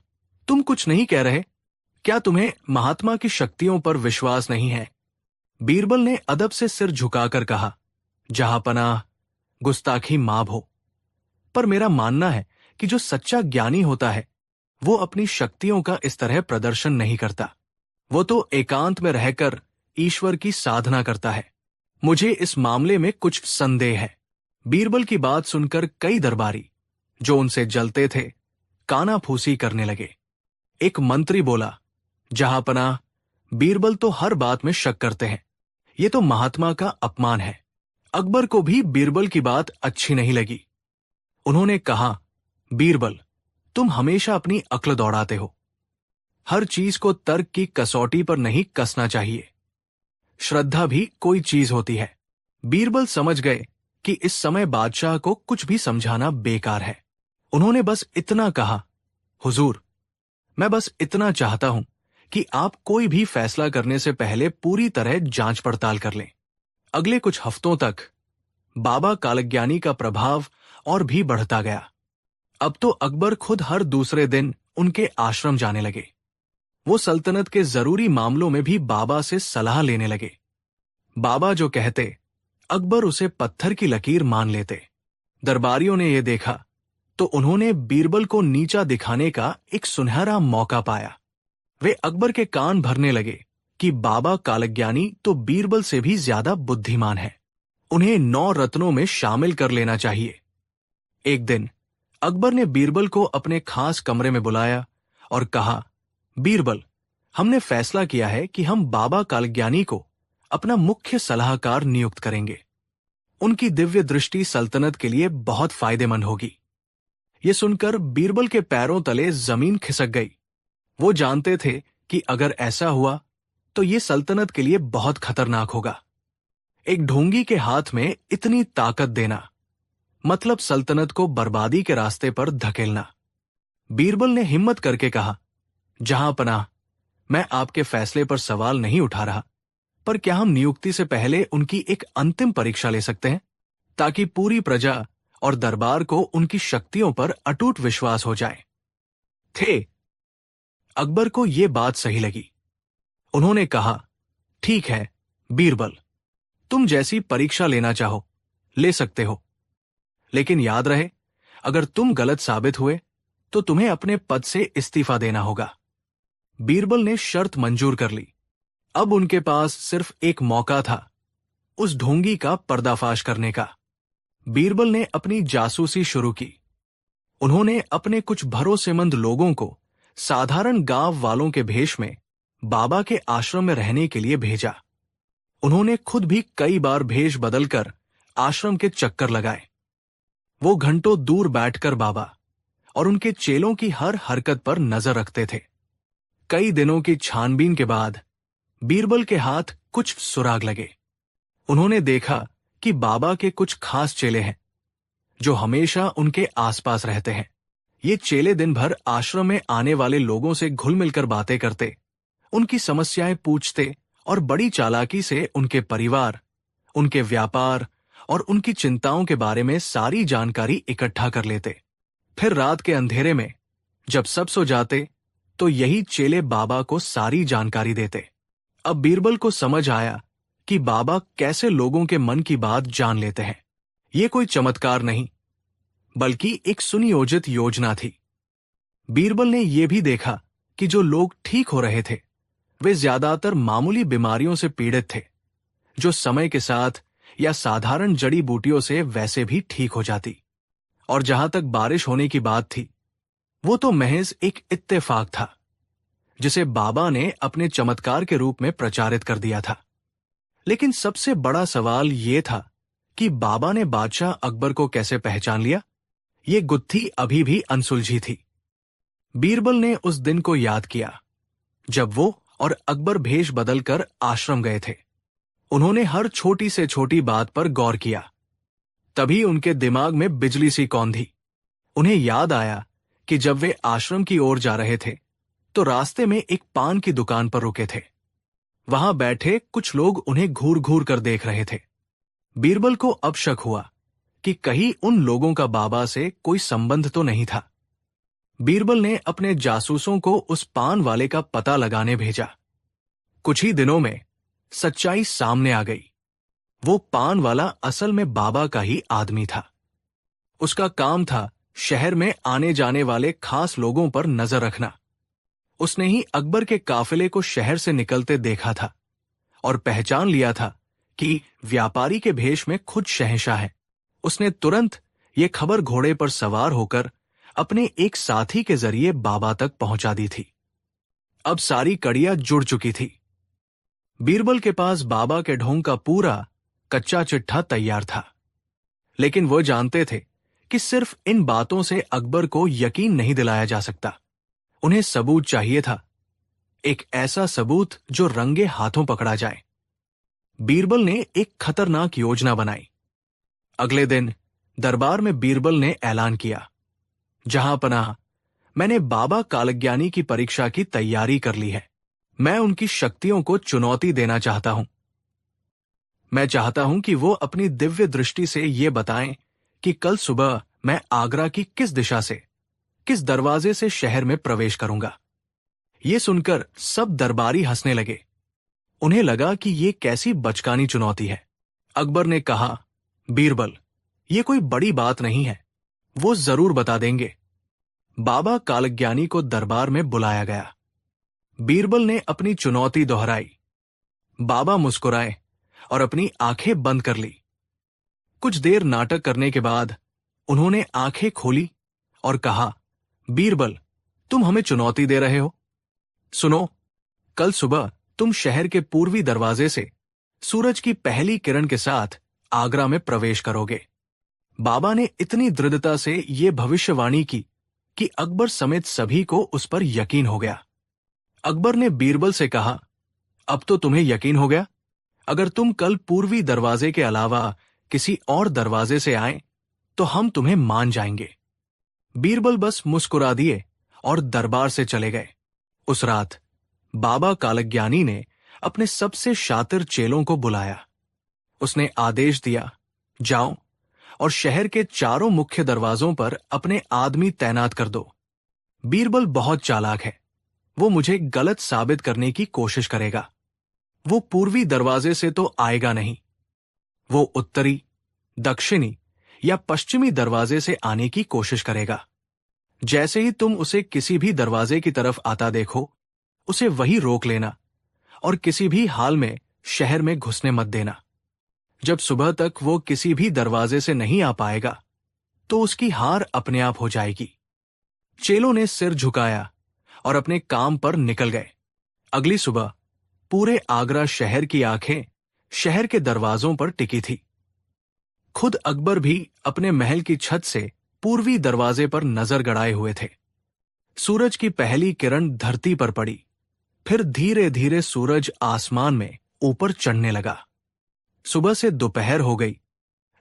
तुम कुछ नहीं कह रहे? क्या तुम्हें महात्मा की शक्तियों पर विश्वास नहीं है? बीरबल ने अदब से सिर झुकाकर कहा, जहांपनाह, गुस्ताखी माफ हो, पर मेरा मानना है कि जो सच्चा ज्ञानी होता है वो अपनी शक्तियों का इस तरह प्रदर्शन नहीं करता। वो तो एकांत में रहकर ईश्वर की साधना करता है। मुझे इस मामले में कुछ संदेह है। बीरबल की बात सुनकर कई दरबारी, जो उनसे जलते थे, कानाफूसी करने लगे। एक मंत्री बोला, जहांपनाह, बीरबल तो हर बात में शक करते हैं। ये तो महात्मा का अपमान है। अकबर को भी बीरबल की बात अच्छी नहीं लगी। उन्होंने कहा, बीरबल, तुम हमेशा अपनी अक्ल दौड़ाते हो। हर चीज को तर्क की कसौटी पर नहीं कसना चाहिए। श्रद्धा भी कोई चीज होती है। बीरबल समझ गए कि इस समय बादशाह को कुछ भी समझाना बेकार है। उन्होंने बस इतना कहा, हुजूर, मैं बस इतना चाहता हूं कि आप कोई भी फैसला करने से पहले पूरी तरह जांच पड़ताल कर लें। अगले कुछ हफ्तों तक बाबा कालज्ञानी का प्रभाव और भी बढ़ता गया। अब तो अकबर खुद हर दूसरे दिन उनके आश्रम जाने लगे। वो सल्तनत के जरूरी मामलों में भी बाबा से सलाह लेने लगे। बाबा जो कहते, अकबर उसे पत्थर की लकीर मान लेते। दरबारियों ने यह देखा तो उन्होंने बीरबल को नीचा दिखाने का एक सुनहरा मौका पाया। वे अकबर के कान भरने लगे कि बाबा कालज्ञानी तो बीरबल से भी ज्यादा बुद्धिमान है। उन्हें 9 रत्नों में शामिल कर लेना चाहिए। एक दिन अकबर ने बीरबल को अपने खास कमरे में बुलाया और कहा, बीरबल, हमने फैसला किया है कि हम बाबा कालज्ञानी को अपना मुख्य सलाहकार नियुक्त करेंगे। उनकी दिव्य दृष्टि सल्तनत के लिए बहुत फायदेमंद होगी। ये सुनकर बीरबल के पैरों तले जमीन खिसक गई। वो जानते थे कि अगर ऐसा हुआ तो ये सल्तनत के लिए बहुत खतरनाक होगा। एक ढोंगी के हाथ में इतनी ताकत देना मतलब सल्तनत को बर्बादी के रास्ते पर धकेलना। बीरबल ने हिम्मत करके कहा, जहांपनाह, मैं आपके फैसले पर सवाल नहीं उठा रहा, पर क्या हम नियुक्ति से पहले उनकी एक अंतिम परीक्षा ले सकते हैं, ताकि पूरी प्रजा और दरबार को उनकी शक्तियों पर अटूट विश्वास हो जाए। थे अकबर को यह बात सही लगी। उन्होंने कहा, ठीक है बीरबल, तुम जैसी परीक्षा लेना चाहो ले सकते हो, लेकिन याद रहे, अगर तुम गलत साबित हुए तो तुम्हें अपने पद से इस्तीफा देना होगा। बीरबल ने शर्त मंजूर कर ली। अब उनके पास सिर्फ एक मौका था, उस ढोंगी का पर्दाफाश करने का। बीरबल ने अपनी जासूसी शुरू की। उन्होंने अपने कुछ भरोसेमंद लोगों को साधारण गांव वालों के भेष में बाबा के आश्रम में रहने के लिए भेजा। उन्होंने खुद भी कई बार भेष बदलकर आश्रम के चक्कर लगाए। वो घंटों दूर बैठकर बाबा और उनके चेलों की हर हरकत पर नजर रखते थे। कई दिनों की छानबीन के बाद बीरबल के हाथ कुछ सुराग लगे। उन्होंने देखा कि बाबा के कुछ खास चेले हैं जो हमेशा उनके आसपास रहते हैं। ये चेले दिन भर आश्रम में आने वाले लोगों से घुल मिलकर बातें करते, उनकी समस्याएं पूछते और बड़ी चालाकी से उनके परिवार, उनके व्यापार और उनकी चिंताओं के बारे में सारी जानकारी इकट्ठा कर लेते। फिर रात के अंधेरे में जब सब सो जाते तो यही चेले बाबा को सारी जानकारी देते। अब बीरबल को समझ आया कि बाबा कैसे लोगों के मन की बात जान लेते हैं। ये कोई चमत्कार नहीं, बल्कि एक सुनियोजित योजना थी। बीरबल ने यह भी देखा कि जो लोग ठीक हो रहे थे वे ज्यादातर मामूली बीमारियों से पीड़ित थे, जो समय के साथ या साधारण जड़ी बूटियों से वैसे भी ठीक हो जाती। और जहां तक बारिश होने की बात थी, वो तो महज एक इत्तेफाक था जिसे बाबा ने अपने चमत्कार के रूप में प्रचारित कर दिया था। लेकिन सबसे बड़ा सवाल यह था कि बाबा ने बादशाह अकबर को कैसे पहचान लिया। ये गुत्थी अभी भी अनसुलझी थी। बीरबल ने उस दिन को याद किया जब वो और अकबर भेष बदलकर आश्रम गए थे। उन्होंने हर छोटी से छोटी बात पर गौर किया। तभी उनके दिमाग में बिजली सी कौंधी। उन्हें याद आया कि जब वे आश्रम की ओर जा रहे थे तो रास्ते में एक पान की दुकान पर रुके थे। वहां बैठे कुछ लोग उन्हें घूर घूर कर देख रहे थे। बीरबल को अब शक हुआ कि कहीं उन लोगों का बाबा से कोई संबंध तो नहीं था। बीरबल ने अपने जासूसों को उस पान वाले का पता लगाने भेजा। कुछ ही दिनों में सच्चाई सामने आ गई। वो पान वाला असल में बाबा का ही आदमी था। उसका काम था शहर में आने जाने वाले खास लोगों पर नजर रखना। उसने ही अकबर के काफिले को शहर से निकलते देखा था और पहचान लिया था कि व्यापारी के भेष में खुद शहंशाह है। उसने तुरंत ये खबर घोड़े पर सवार होकर अपने एक साथी के जरिए बाबा तक पहुंचा दी थी। अब सारी कड़ियां जुड़ चुकी थी। बीरबल के पास बाबा के ढोंग का पूरा कच्चा चिट्ठा तैयार था, लेकिन वो जानते थे कि सिर्फ इन बातों से अकबर को यकीन नहीं दिलाया जा सकता। उन्हें सबूत चाहिए था, एक ऐसा सबूत जो रंगे हाथों पकड़ा जाए। बीरबल ने एक खतरनाक योजना बनाई। अगले दिन दरबार में बीरबल ने ऐलान किया, जहां पनाह, मैंने बाबा कालज्ञानी की परीक्षा की तैयारी कर ली है। मैं उनकी शक्तियों को चुनौती देना चाहता हूं। मैं चाहता हूं कि वो अपनी दिव्य दृष्टि से ये बताएं कि कल सुबह मैं आगरा की किस दिशा से, किस दरवाजे से शहर में प्रवेश करूंगा। ये सुनकर सब दरबारी हंसने लगे। उन्हें लगा कि ये कैसी बचकानी चुनौती है। अकबर ने कहा, बीरबल, ये कोई बड़ी बात नहीं है, वो जरूर बता देंगे। बाबा कालज्ञानी को दरबार में बुलाया गया। बीरबल ने अपनी चुनौती दोहराई। बाबा मुस्कुराए और अपनी आंखें बंद कर ली। कुछ देर नाटक करने के बाद उन्होंने आंखें खोली और कहा, बीरबल, तुम हमें चुनौती दे रहे हो? सुनो, कल सुबह तुम शहर के पूर्वी दरवाजे से सूरज की पहली किरण के साथ आगरा में प्रवेश करोगे। बाबा ने इतनी दृढ़ता से ये भविष्यवाणी की कि अकबर समेत सभी को उस पर यकीन हो गया। अकबर ने बीरबल से कहा, अब तो तुम्हें यकीन हो गया? अगर तुम कल पूर्वी दरवाजे के अलावा किसी और दरवाजे से आए तो हम तुम्हें मान जाएंगे। बीरबल बस मुस्कुरा दिए और दरबार से चले गए। उस रात बाबा कालज्ञानी ने अपने सबसे शातिर चेलों को बुलाया। उसने आदेश दिया, जाओ और शहर के चारों मुख्य दरवाजों पर अपने आदमी तैनात कर दो। बीरबल बहुत चालाक है, वो मुझे गलत साबित करने की कोशिश करेगा। वो पूर्वी दरवाजे से तो आएगा नहीं, वो उत्तरी, दक्षिणी या पश्चिमी दरवाजे से आने की कोशिश करेगा। जैसे ही तुम उसे किसी भी दरवाजे की तरफ आता देखो, उसे वही रोक लेना और किसी भी हाल में शहर में घुसने मत देना। जब सुबह तक वो किसी भी दरवाजे से नहीं आ पाएगा तो उसकी हार अपने आप हो जाएगी। चेलों ने सिर झुकाया और अपने काम पर निकल गए। अगली सुबह पूरे आगरा शहर की आंखें शहर के दरवाजों पर टिकी थी। खुद अकबर भी अपने महल की छत से पूर्वी दरवाजे पर नजर गड़ाए हुए थे। सूरज की पहली किरण धरती पर पड़ी, फिर धीरे धीरे सूरज आसमान में ऊपर चढ़ने लगा। सुबह से दोपहर हो गई,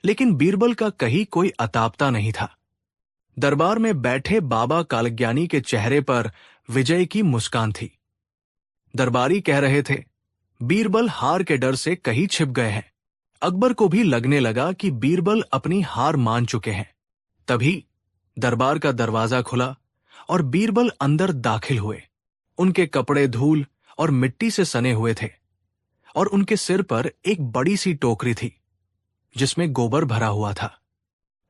लेकिन बीरबल का कहीं कोई अतापता नहीं था। दरबार में बैठे बाबा कालज्ञानी के चेहरे पर विजय की मुस्कान थी। दरबारी कह रहे थे, बीरबल हार के डर से कहीं छिप गए हैं। अकबर को भी लगने लगा कि बीरबल अपनी हार मान चुके हैं। तभी दरबार का दरवाजा खुला और बीरबल अंदर दाखिल हुए। उनके कपड़े धूल और मिट्टी से सने हुए थे और उनके सिर पर एक बड़ी सी टोकरी थी जिसमें गोबर भरा हुआ था।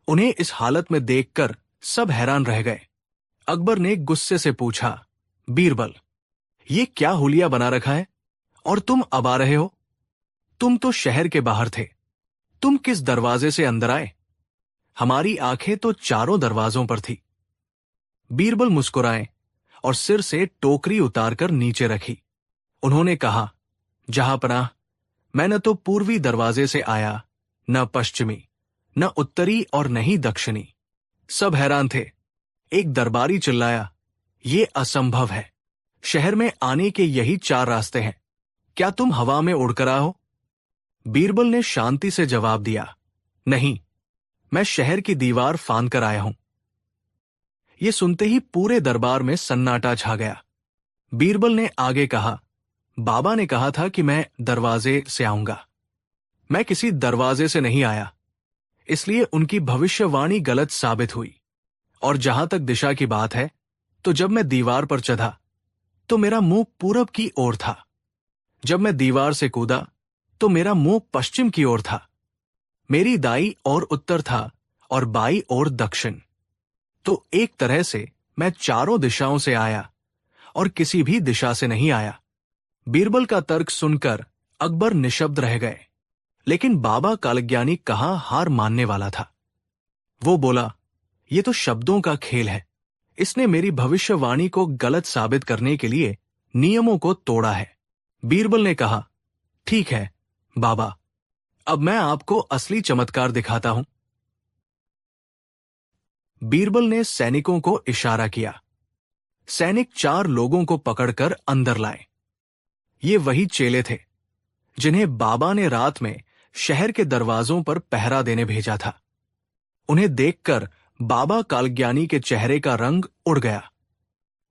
उन्हें इस हालत में देखकर सब हैरान रह गए। अकबर ने गुस्से से पूछा, बीरबल, ये क्या हुलिया बना रखा है और तुम अब आ रहे हो? तुम तो शहर के बाहर थे, तुम किस दरवाजे से अंदर आए? हमारी आंखें तो चारों दरवाजों पर थी। बीरबल मुस्कुराए और सिर से टोकरी उतारकर नीचे रखी। उन्होंने कहा, जहां पनाह, मैं न तो पूर्वी दरवाजे से आया, न पश्चिमी, न उत्तरी और न ही दक्षिणी। सब हैरान थे। एक दरबारी चिल्लाया, ये असंभव है। शहर में आने के यही 4 रास्ते हैं। क्या तुम हवा में उड़कर आए हो? बीरबल ने शांति से जवाब दिया, नहीं, मैं शहर की दीवार फांद कर आया हूं। यह सुनते ही पूरे दरबार में सन्नाटा छा गया। बीरबल ने आगे कहा, बाबा ने कहा था कि मैं दरवाजे से आऊंगा। मैं किसी दरवाजे से नहीं आया, इसलिए उनकी भविष्यवाणी गलत साबित हुई। और जहां तक दिशा की बात है, तो जब मैं दीवार पर चढ़ा तो मेरा मुंह पूरब की ओर था। जब मैं दीवार से कूदा तो मेरा मुंह पश्चिम की ओर था। मेरी दाई ओर उत्तर था और बाई ओर दक्षिण। तो एक तरह से मैं चारों दिशाओं से आया और किसी भी दिशा से नहीं आया। बीरबल का तर्क सुनकर अकबर निशब्द रह गए, लेकिन बाबा कालज्ञानी कहाँ हार मानने वाला था। वो बोला, ये तो शब्दों का खेल है। इसने मेरी भविष्यवाणी को गलत साबित करने के लिए नियमों को तोड़ा है। बीरबल ने कहा, ठीक है बाबा, अब मैं आपको असली चमत्कार दिखाता हूं। बीरबल ने सैनिकों को इशारा किया। सैनिक 4 लोगों को पकड़कर अंदर लाए। ये वही चेले थे जिन्हें बाबा ने रात में शहर के दरवाजों पर पहरा देने भेजा था। उन्हें देखकर बाबा कालज्ञानी के चेहरे का रंग उड़ गया।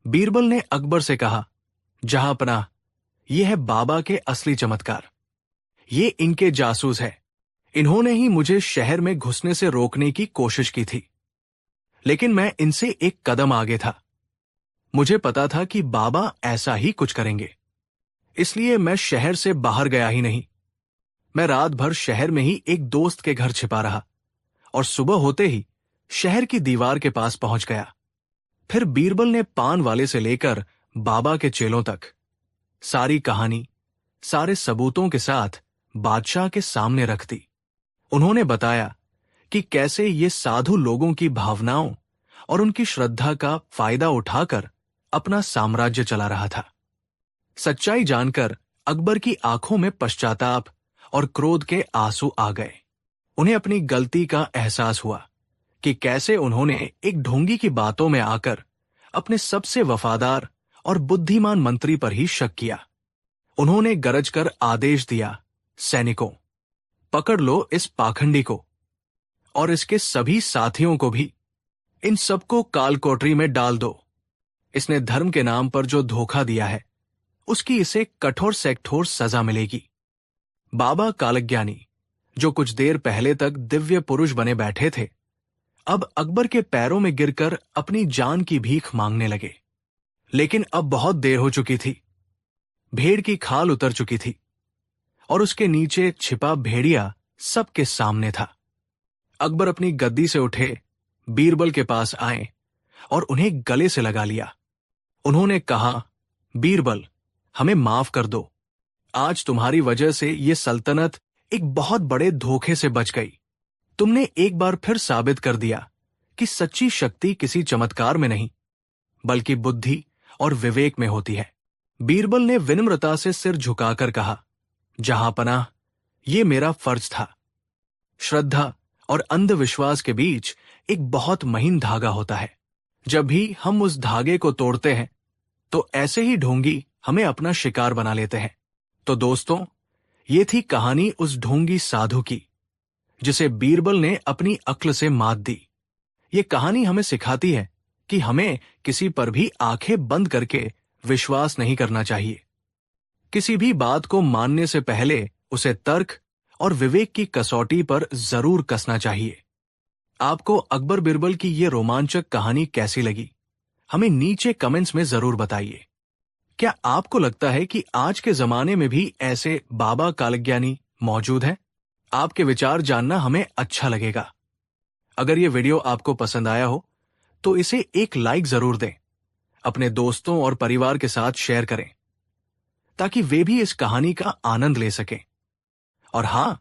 बीरबल ने अकबर से कहा, जहांपनाह, ये है बाबा के असली चमत्कार। ये इनके जासूस है। इन्होंने ही मुझे शहर में घुसने से रोकने की कोशिश की थी, लेकिन मैं इनसे एक कदम आगे था। मुझे पता था कि बाबा ऐसा ही कुछ करेंगे, इसलिए मैं शहर से बाहर गया ही नहीं। मैं रात भर शहर में ही एक दोस्त के घर छिपा रहा और सुबह होते ही शहर की दीवार के पास पहुंच गया। फिर बीरबल ने पान वाले से लेकर बाबा के चेलों तक सारी कहानी सारे सबूतों के साथ बादशाह के सामने रख दी। उन्होंने बताया कि कैसे ये साधु लोगों की भावनाओं और उनकी श्रद्धा का फायदा उठाकर अपना साम्राज्य चला रहा था। सच्चाई जानकर अकबर की आंखों में पश्चाताप और क्रोध के आंसू आ गए। उन्हें अपनी गलती का एहसास हुआ कि कैसे उन्होंने एक ढोंगी की बातों में आकर अपने सबसे वफादार और बुद्धिमान मंत्री पर ही शक किया। उन्होंने गरजकर आदेश दिया, सैनिकों, पकड़ लो इस पाखंडी को और इसके सभी साथियों को भी। इन सबको काल कोठरी में डाल दो। इसने धर्म के नाम पर जो धोखा दिया है, उसकी इसे कठोर से कठोर सजा मिलेगी। बाबा कालज्ञानी, जो कुछ देर पहले तक दिव्य पुरुष बने बैठे थे, अब अकबर के पैरों में गिरकर अपनी जान की भीख मांगने लगे। लेकिन अब बहुत देर हो चुकी थी। भेड़ की खाल उतर चुकी थी और उसके नीचे छिपा भेड़िया सबके सामने था। अकबर अपनी गद्दी से उठे, बीरबल के पास आए और उन्हें गले से लगा लिया। उन्होंने कहा, बीरबल, हमें माफ कर दो। आज तुम्हारी वजह से ये सल्तनत एक बहुत बड़े धोखे से बच गई। तुमने एक बार फिर साबित कर दिया कि सच्ची शक्ति किसी चमत्कार में नहीं, बल्कि बुद्धि और विवेक में होती है। बीरबल ने विनम्रता से सिर झुकाकर कहा, जहांपनाह, ये मेरा फर्ज था। श्रद्धा और अंधविश्वास के बीच एक बहुत महीन धागा होता है। जब भी हम उस धागे को तोड़ते हैं, तो ऐसे ही ढोंगी हमें अपना शिकार बना लेते हैं। तो दोस्तों, ये थी कहानी उस ढोंगी साधु की, जिसे बीरबल ने अपनी अक्ल से मात दी। ये कहानी हमें सिखाती है कि हमें किसी पर भी आंखें बंद करके विश्वास नहीं करना चाहिए। किसी भी बात को मानने से पहले उसे तर्क और विवेक की कसौटी पर जरूर कसना चाहिए। आपको अकबर बीरबल की ये रोमांचक कहानी कैसी लगी, हमें नीचे कमेंट्स में जरूर बताइए। क्या आपको लगता है कि आज के जमाने में भी ऐसे बाबा कालज्ञानी मौजूद हैं? आपके विचार जानना हमें अच्छा लगेगा। अगर ये वीडियो आपको पसंद आया हो तो इसे एक लाइक जरूर दें। अपने दोस्तों और परिवार के साथ शेयर करें ताकि वे भी इस कहानी का आनंद ले सकें। और हां,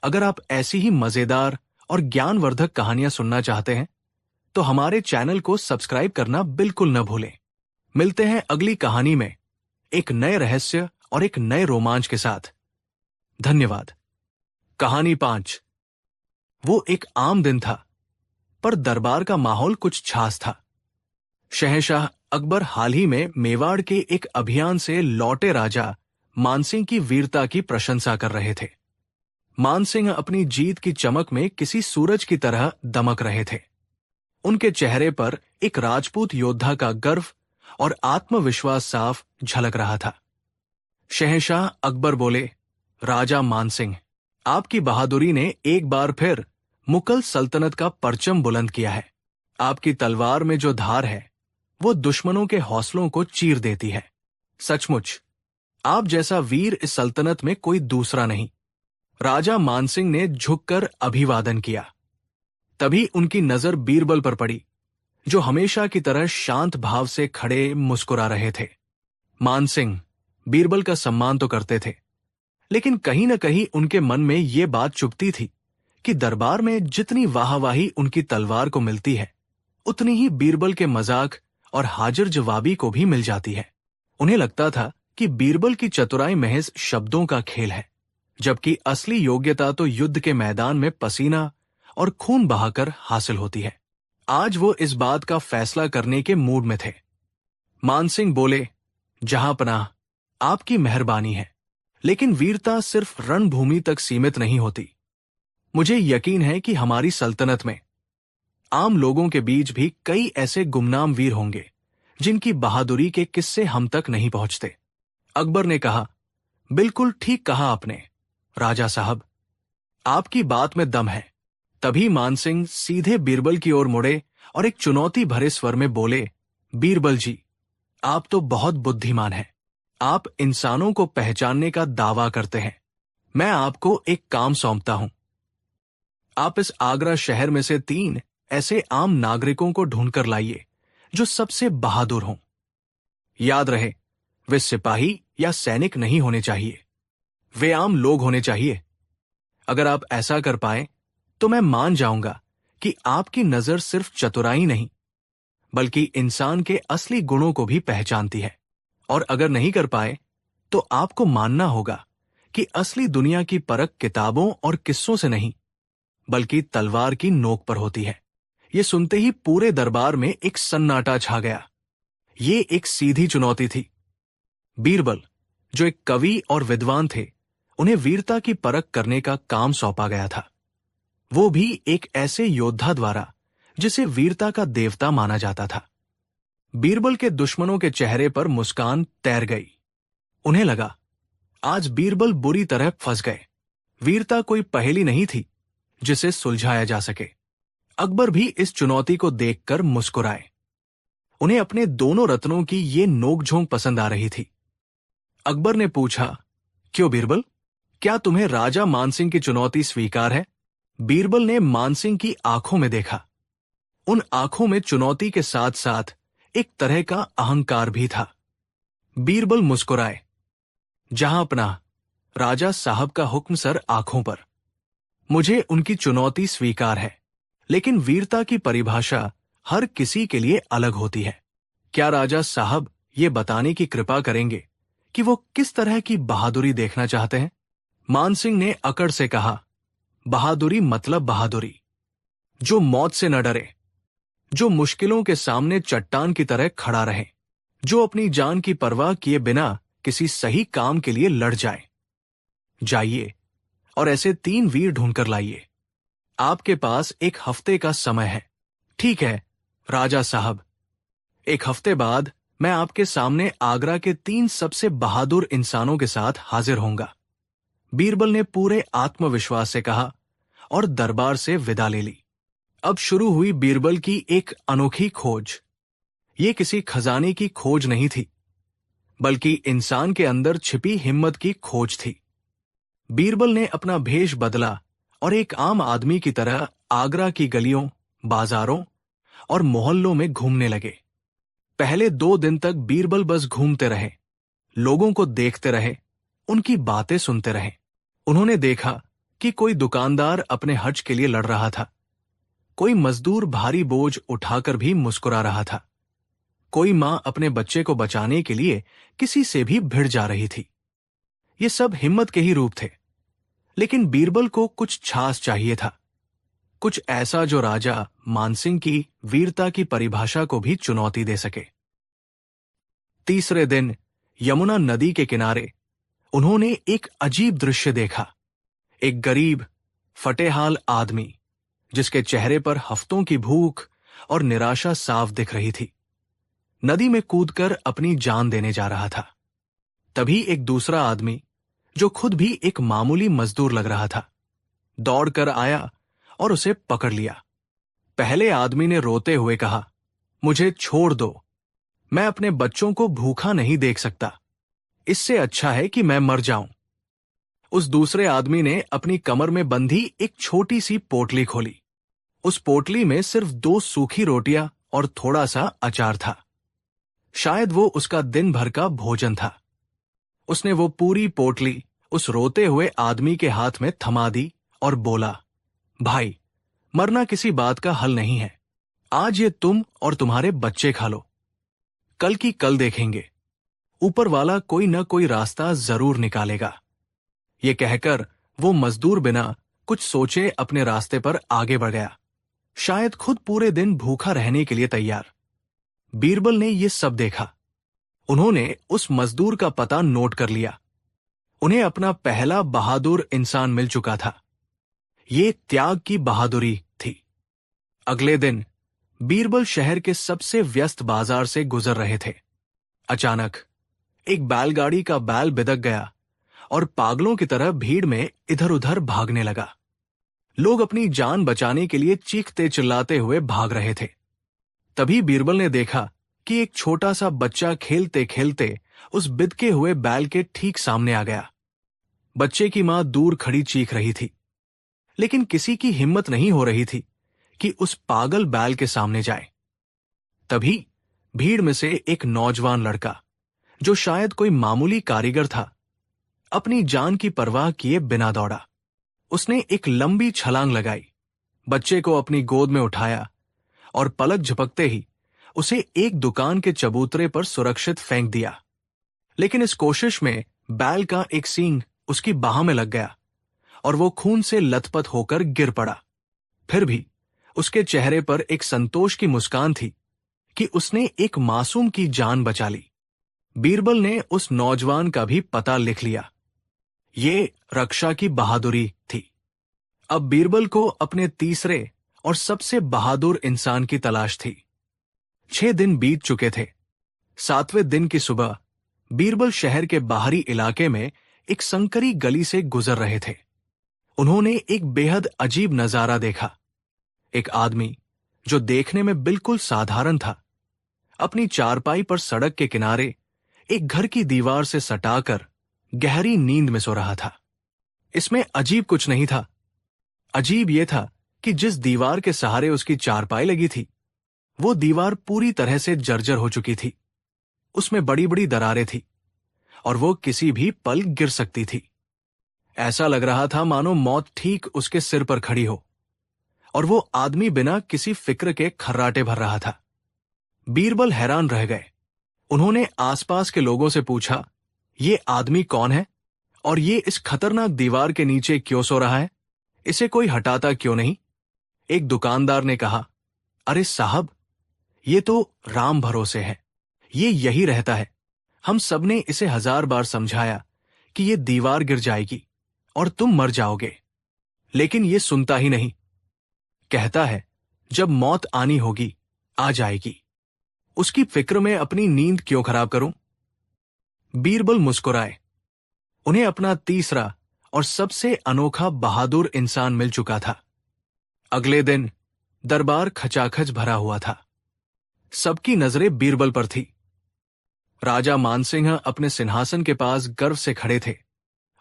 अगर आप ऐसी ही मजेदार और ज्ञानवर्धक कहानियां सुनना चाहते हैं तो हमारे चैनल को सब्सक्राइब करना बिल्कुल न भूलें। मिलते हैं अगली कहानी में एक नए रहस्य और एक नए रोमांच के साथ। धन्यवाद। कहानी 5। वो एक आम दिन था, पर दरबार का माहौल कुछ खास था। शहंशाह अकबर हाल ही में मेवाड़ के एक अभियान से लौटे राजा मानसिंह की वीरता की प्रशंसा कर रहे थे। मानसिंह अपनी जीत की चमक में किसी सूरज की तरह दमक रहे थे। उनके चेहरे पर एक राजपूत योद्धा का गर्व और आत्मविश्वास साफ झलक रहा था। शहंशाह अकबर बोले, राजा मानसिंह, आपकी बहादुरी ने एक बार फिर मुगल सल्तनत का परचम बुलंद किया है। आपकी तलवार में जो धार है वो दुश्मनों के हौसलों को चीर देती है। सचमुच आप जैसा वीर इस सल्तनत में कोई दूसरा नहीं। राजा मानसिंह ने झुककर अभिवादन किया। तभी उनकी नजर बीरबल पर पड़ी, जो हमेशा की तरह शांत भाव से खड़े मुस्कुरा रहे थे। मानसिंह बीरबल का सम्मान तो करते थे, लेकिन कहीं न कहीं उनके मन में ये बात चुभती थी कि दरबार में जितनी वाहवाही उनकी तलवार को मिलती है, उतनी ही बीरबल के मजाक और हाजिर जवाबी को भी मिल जाती है। उन्हें लगता था कि बीरबल की चतुराई महज शब्दों का खेल है, जबकि असली योग्यता तो युद्ध के मैदान में पसीना और खून बहाकर हासिल होती है। आज वो इस बात का फैसला करने के मूड में थे। मानसिंह बोले, जहांपनाह, आपकी मेहरबानी है, लेकिन वीरता सिर्फ रणभूमि तक सीमित नहीं होती। मुझे यकीन है कि हमारी सल्तनत में आम लोगों के बीच भी कई ऐसे गुमनाम वीर होंगे जिनकी बहादुरी के किस्से हम तक नहीं पहुंचते। अकबर ने कहा, बिल्कुल ठीक कहा आपने, राजा साहब, आपकी बात में दम है। तभी मानसिंह सीधे बीरबल की ओर मुड़े और एक चुनौती भरे स्वर में बोले, बीरबल जी, आप तो बहुत बुद्धिमान हैं। आप इंसानों को पहचानने का दावा करते हैं। मैं आपको एक काम सौंपता हूं। आप इस आगरा शहर में से 3 ऐसे आम नागरिकों को ढूंढकर लाइए जो सबसे बहादुर हों। याद रहे, वे सिपाही या सैनिक नहीं होने चाहिए, वे आम लोग होने चाहिए। अगर आप ऐसा कर पाए तो मैं मान जाऊंगा कि आपकी नजर सिर्फ चतुराई नहीं, बल्कि इंसान के असली गुणों को भी पहचानती है। और अगर नहीं कर पाए तो आपको मानना होगा कि असली दुनिया की परख किताबों और किस्सों से नहीं, बल्कि तलवार की नोक पर होती है। ये सुनते ही पूरे दरबार में एक सन्नाटा छा गया। ये एक सीधी चुनौती थी। बीरबल, जो एक कवि और विद्वान थे, उन्हें वीरता की परख करने का काम सौंपा गया था, वो भी एक ऐसे योद्धा द्वारा जिसे वीरता का देवता माना जाता था। बीरबल के दुश्मनों के चेहरे पर मुस्कान तैर गई। उन्हें लगा, आज बीरबल बुरी तरह फंस गए। वीरता कोई पहेली नहीं थी जिसे सुलझाया जा सके। अकबर भी इस चुनौती को देखकर मुस्कुराए। उन्हें अपने दोनों रत्नों की ये नोकझोंक पसंद आ रही थी। अकबर ने पूछा, क्यों बीरबल, क्या तुम्हें राजा मानसिंह की चुनौती स्वीकार है? बीरबल ने मानसिंह की आंखों में देखा। उन आंखों में चुनौती के साथ साथ एक तरह का अहंकार भी था। बीरबल मुस्कुराए, जहांपनाह, राजा साहब का हुक्म सर आंखों पर। मुझे उनकी चुनौती स्वीकार है, लेकिन वीरता की परिभाषा हर किसी के लिए अलग होती है। क्या राजा साहब ये बताने की कृपा करेंगे कि वो किस तरह की बहादुरी देखना चाहते हैं? मानसिंह ने अकड़ से कहा, बहादुरी मतलब बहादुरी जो मौत से न डरे, जो मुश्किलों के सामने चट्टान की तरह खड़ा रहे, जो अपनी जान की परवाह किए बिना किसी सही काम के लिए लड़ जाए। जाइए और ऐसे 3 वीर ढूंढकर लाइए। आपके पास 1 हफ्ते का समय है। ठीक है राजा साहब, 1 हफ्ते बाद मैं आपके सामने आगरा के 3 सबसे बहादुर इंसानों के साथ हाजिर होऊंगा, बीरबल ने पूरे आत्मविश्वास से कहा और दरबार से विदा ले ली। अब शुरू हुई बीरबल की एक अनोखी खोज। ये किसी खजाने की खोज नहीं थी, बल्कि इंसान के अंदर छिपी हिम्मत की खोज थी। बीरबल ने अपना भेष बदला और एक आम आदमी की तरह आगरा की गलियों, बाजारों और मोहल्लों में घूमने लगे। पहले 2 दिन तक बीरबल बस घूमते रहे, लोगों को देखते रहे, उनकी बातें सुनते रहे। उन्होंने देखा कि कोई दुकानदार अपने हज के लिए लड़ रहा था, कोई मजदूर भारी बोझ उठाकर भी मुस्कुरा रहा था, कोई मां अपने बच्चे को बचाने के लिए किसी से भी भिड़ जा रही थी। ये सब हिम्मत के ही रूप थे, लेकिन बीरबल को कुछ खास चाहिए था, कुछ ऐसा जो राजा मानसिंह की वीरता की परिभाषा को भी चुनौती दे सके। तीसरे दिन यमुना नदी के किनारे उन्होंने एक अजीब दृश्य देखा। एक गरीब, फटेहाल आदमी, जिसके चेहरे पर हफ्तों की भूख और निराशा साफ दिख रही थी, नदी में कूदकर अपनी जान देने जा रहा था। तभी एक दूसरा आदमी, जो खुद भी एक मामूली मजदूर लग रहा था, दौड़कर आया और उसे पकड़ लिया। पहले आदमी ने रोते हुए कहा, मुझे छोड़ दो, मैं अपने बच्चों को भूखा नहीं देख सकता, इससे अच्छा है कि मैं मर जाऊं। उस दूसरे आदमी ने अपनी कमर में बंधी एक छोटी सी पोटली खोली। उस पोटली में सिर्फ 2 सूखी रोटियां और थोड़ा सा अचार था। शायद वो उसका दिन भर का भोजन था। उसने वो पूरी पोटली उस रोते हुए आदमी के हाथ में थमा दी और बोला, भाई, मरना किसी बात का हल नहीं है। आज ये तुम और तुम्हारे बच्चे खा लो, कल की कल देखेंगे। ऊपर वाला कोई न कोई रास्ता जरूर निकालेगा। ये कहकर वो मजदूर बिना कुछ सोचे अपने रास्ते पर आगे बढ़ गया, शायद खुद पूरे दिन भूखा रहने के लिए तैयार। बीरबल ने ये सब देखा। उन्होंने उस मजदूर का पता नोट कर लिया। उन्हें अपना पहला बहादुर इंसान मिल चुका था। ये त्याग की बहादुरी थी। अगले दिन बीरबल शहर के सबसे व्यस्त बाजार से गुजर रहे थे। अचानक एक बैलगाड़ी का बैल बिदक गया और पागलों की तरह भीड़ में इधर उधर भागने लगा। लोग अपनी जान बचाने के लिए चीखते चिल्लाते हुए भाग रहे थे। तभी बीरबल ने देखा कि एक छोटा सा बच्चा खेलते खेलते उस बिदके हुए बैल के ठीक सामने आ गया। बच्चे की मां दूर खड़ी चीख रही थी, लेकिन किसी की हिम्मत नहीं हो रही थी कि उस पागल बैल के सामने जाए। तभी भीड़ में से एक नौजवान लड़का, जो शायद कोई मामूली कारीगर था, अपनी जान की परवाह किए बिना दौड़ा। उसने एक लंबी छलांग लगाई, बच्चे को अपनी गोद में उठाया और पलक झपकते ही उसे एक दुकान के चबूतरे पर सुरक्षित फेंक दिया। लेकिन इस कोशिश में बैल का एक सींग उसकी बाह में लग गया और वो खून से लथपथ होकर गिर पड़ा। फिर भी उसके चेहरे पर एक संतोष की मुस्कान थी कि उसने एक मासूम की जान बचा ली। बीरबल ने उस नौजवान का भी पता लिख लिया। ये रक्षा की बहादुरी थी। अब बीरबल को अपने तीसरे और सबसे बहादुर इंसान की तलाश थी। 6 दिन बीत चुके थे। 7वें दिन की सुबह बीरबल शहर के बाहरी इलाके में एक संकरी गली से गुजर रहे थे। उन्होंने एक बेहद अजीब नजारा देखा। एक आदमी, जो देखने में बिल्कुल साधारण था, अपनी चारपाई पर सड़क के किनारे एक घर की दीवार से सटाकर गहरी नींद में सो रहा था। इसमें अजीब कुछ नहीं था। अजीब यह था कि जिस दीवार के सहारे उसकी चारपाई लगी थी, वो दीवार पूरी तरह से जर्जर हो चुकी थी। उसमें बड़ी बड़ी दरारें थी और वो किसी भी पल गिर सकती थी। ऐसा लग रहा था मानो मौत ठीक उसके सिर पर खड़ी हो, और वो आदमी बिना किसी फिक्र के खर्राटे भर रहा था। बीरबल हैरान रह गए। उन्होंने आसपास के लोगों से पूछा, ये आदमी कौन है और ये इस खतरनाक दीवार के नीचे क्यों सो रहा है? इसे कोई हटाता क्यों नहीं? एक दुकानदार ने कहा, अरे साहब, ये तो राम भरोसे है, ये यही रहता है। हम सबने इसे 1000 बार समझाया कि ये दीवार गिर जाएगी और तुम मर जाओगे, लेकिन ये सुनता ही नहीं। कहता है जब मौत आनी होगी आ जाएगी, उसकी फिक्र में अपनी नींद क्यों खराब करूं? बीरबल मुस्कुराए। उन्हें अपना तीसरा और सबसे अनोखा बहादुर इंसान मिल चुका था। अगले दिन दरबार खचाखच भरा हुआ था। सबकी नजरें बीरबल पर थी। राजा मानसिंह अपने सिंहासन के पास गर्व से खड़े थे।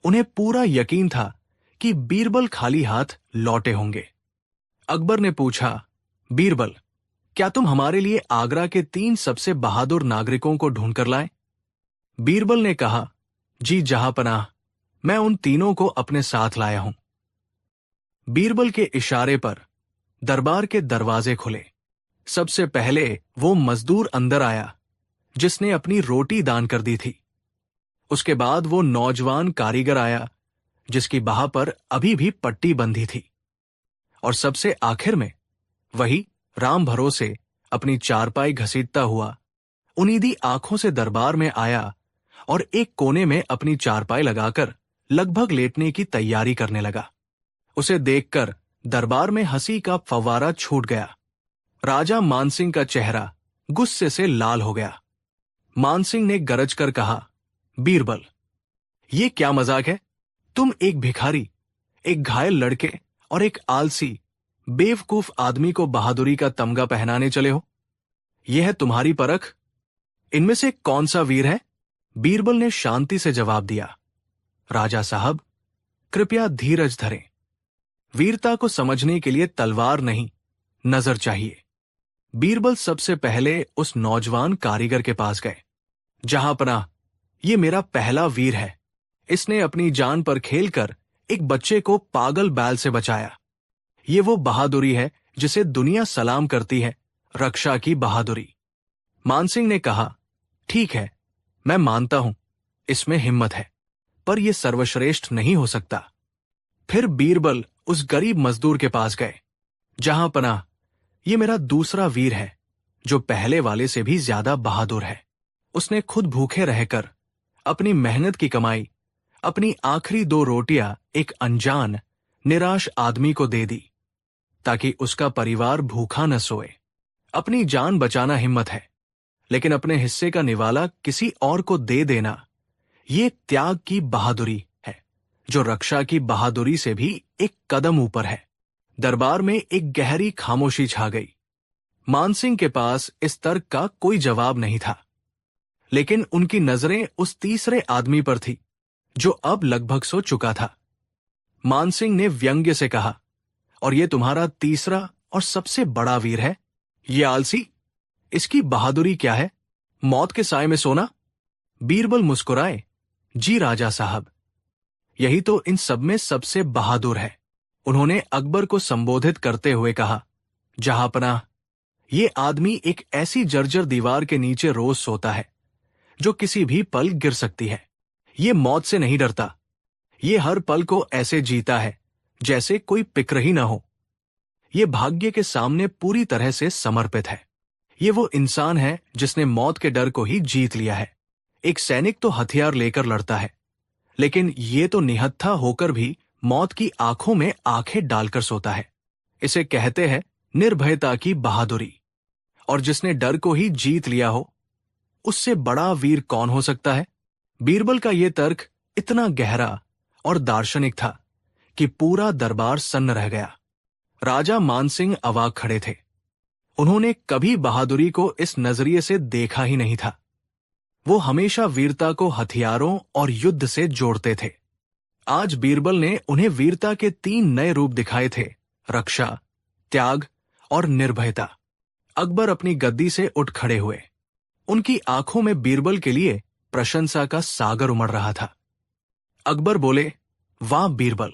उन्हें पूरा यकीन था कि बीरबल खाली हाथ लौटे होंगे। अकबर ने पूछा, बीरबल, क्या तुम हमारे लिए आगरा के 3 सबसे बहादुर नागरिकों को ढूंढ कर लाए? बीरबल ने कहा, जी जहांपनाह, मैं उन तीनों को अपने साथ लाया हूं। बीरबल के इशारे पर दरबार के दरवाजे खुले। सबसे पहले वो मजदूर अंदर आया जिसने अपनी रोटी दान कर दी थी। उसके बाद वो नौजवान कारीगर आया जिसकी बाह पर अभी भी पट्टी बंधी थी। और सबसे आखिर में वही राम भरोसे अपनी चारपाई घसीटता हुआ उन्नीदी आंखों से दरबार में आया और एक कोने में अपनी चारपाई लगाकर लगभग लेटने की तैयारी करने लगा। उसे देखकर दरबार में हंसी का फव्वारा छूट गया। राजा मानसिंह का चेहरा गुस्से से लाल हो गया। मानसिंह ने गरज कर कहा, बीरबल, ये क्या मजाक है? तुम एक भिखारी, एक घायल लड़के और एक आलसी बेवकूफ आदमी को बहादुरी का तमगा पहनाने चले हो? यह है तुम्हारी परख? इनमें से कौन सा वीर है? बीरबल ने शांति से जवाब दिया, राजा साहब, कृपया धीरज धरें। वीरता को समझने के लिए तलवार नहीं, नजर चाहिए। बीरबल सबसे पहले उस नौजवान कारीगर के पास गए। जहांपनाह, ये मेरा पहला वीर है, इसने अपनी जान पर खेलकर एक बच्चे को पागल बैल से बचाया। ये वो बहादुरी है जिसे दुनिया सलाम करती है, रक्षा की बहादुरी। मानसिंह ने कहा, ठीक है, मैं मानता हूं, इसमें हिम्मत है, पर यह सर्वश्रेष्ठ नहीं हो सकता। फिर बीरबल उस गरीब मजदूर के पास गए। जहां पनाह, ये मेरा दूसरा वीर है, जो पहले वाले से भी ज्यादा बहादुर है। उसने खुद भूखे रहकर अपनी मेहनत की कमाई, अपनी आखिरी 2 रोटियां एक अनजान, निराश आदमी को दे दी, ताकि उसका परिवार भूखा न सोए। अपनी जान बचाना हिम्मत है, लेकिन अपने हिस्से का निवाला किसी और को दे देना, ये त्याग की बहादुरी है, जो रक्षा की बहादुरी से भी एक कदम ऊपर है। दरबार में एक गहरी खामोशी छा गई। मानसिंह के पास इस तर्क का कोई जवाब नहीं था, लेकिन उनकी नजरें उस तीसरे आदमी पर थी, जो अब लगभग सो चुका था। मानसिंह ने व्यंग्य से कहा, और ये तुम्हारा तीसरा और सबसे बड़ा वीर है? ये आलसी, इसकी बहादुरी क्या है? मौत के साए में सोना? बीरबल मुस्कुराए, जी राजा साहब, यही तो इन सब में सबसे बहादुर है। उन्होंने अकबर को संबोधित करते हुए कहा, जहांपनाह, ये आदमी एक ऐसी जर्जर दीवार के नीचे रोज सोता है, जो किसी भी पल गिर सकती है। ये मौत से नहीं डरता। ये हर पल को ऐसे जीता है जैसे कोई फिक्र ही न हो। ये भाग्य के सामने पूरी तरह से समर्पित है। ये वो इंसान है जिसने मौत के डर को ही जीत लिया है। एक सैनिक तो हथियार लेकर लड़ता है, लेकिन ये तो निहत्था होकर भी मौत की आंखों में आंखें डालकर सोता है। इसे कहते हैं निर्भयता की बहादुरी। और जिसने डर को ही जीत लिया हो, उससे बड़ा वीर कौन हो सकता है? बीरबल का यह तर्क इतना गहरा और दार्शनिक था कि पूरा दरबार सन्न रह गया। राजा मानसिंह अवाक खड़े थे। उन्होंने कभी बहादुरी को इस नजरिए से देखा ही नहीं था। वो हमेशा वीरता को हथियारों और युद्ध से जोड़ते थे। आज बीरबल ने उन्हें वीरता के 3 नए रूप दिखाए थे, रक्षा, त्याग और निर्भयता। अकबर अपनी गद्दी से उठ खड़े हुए। उनकी आंखों में बीरबल के लिए प्रशंसा का सागर उमड़ रहा था। अकबर बोले, वाह बीरबल,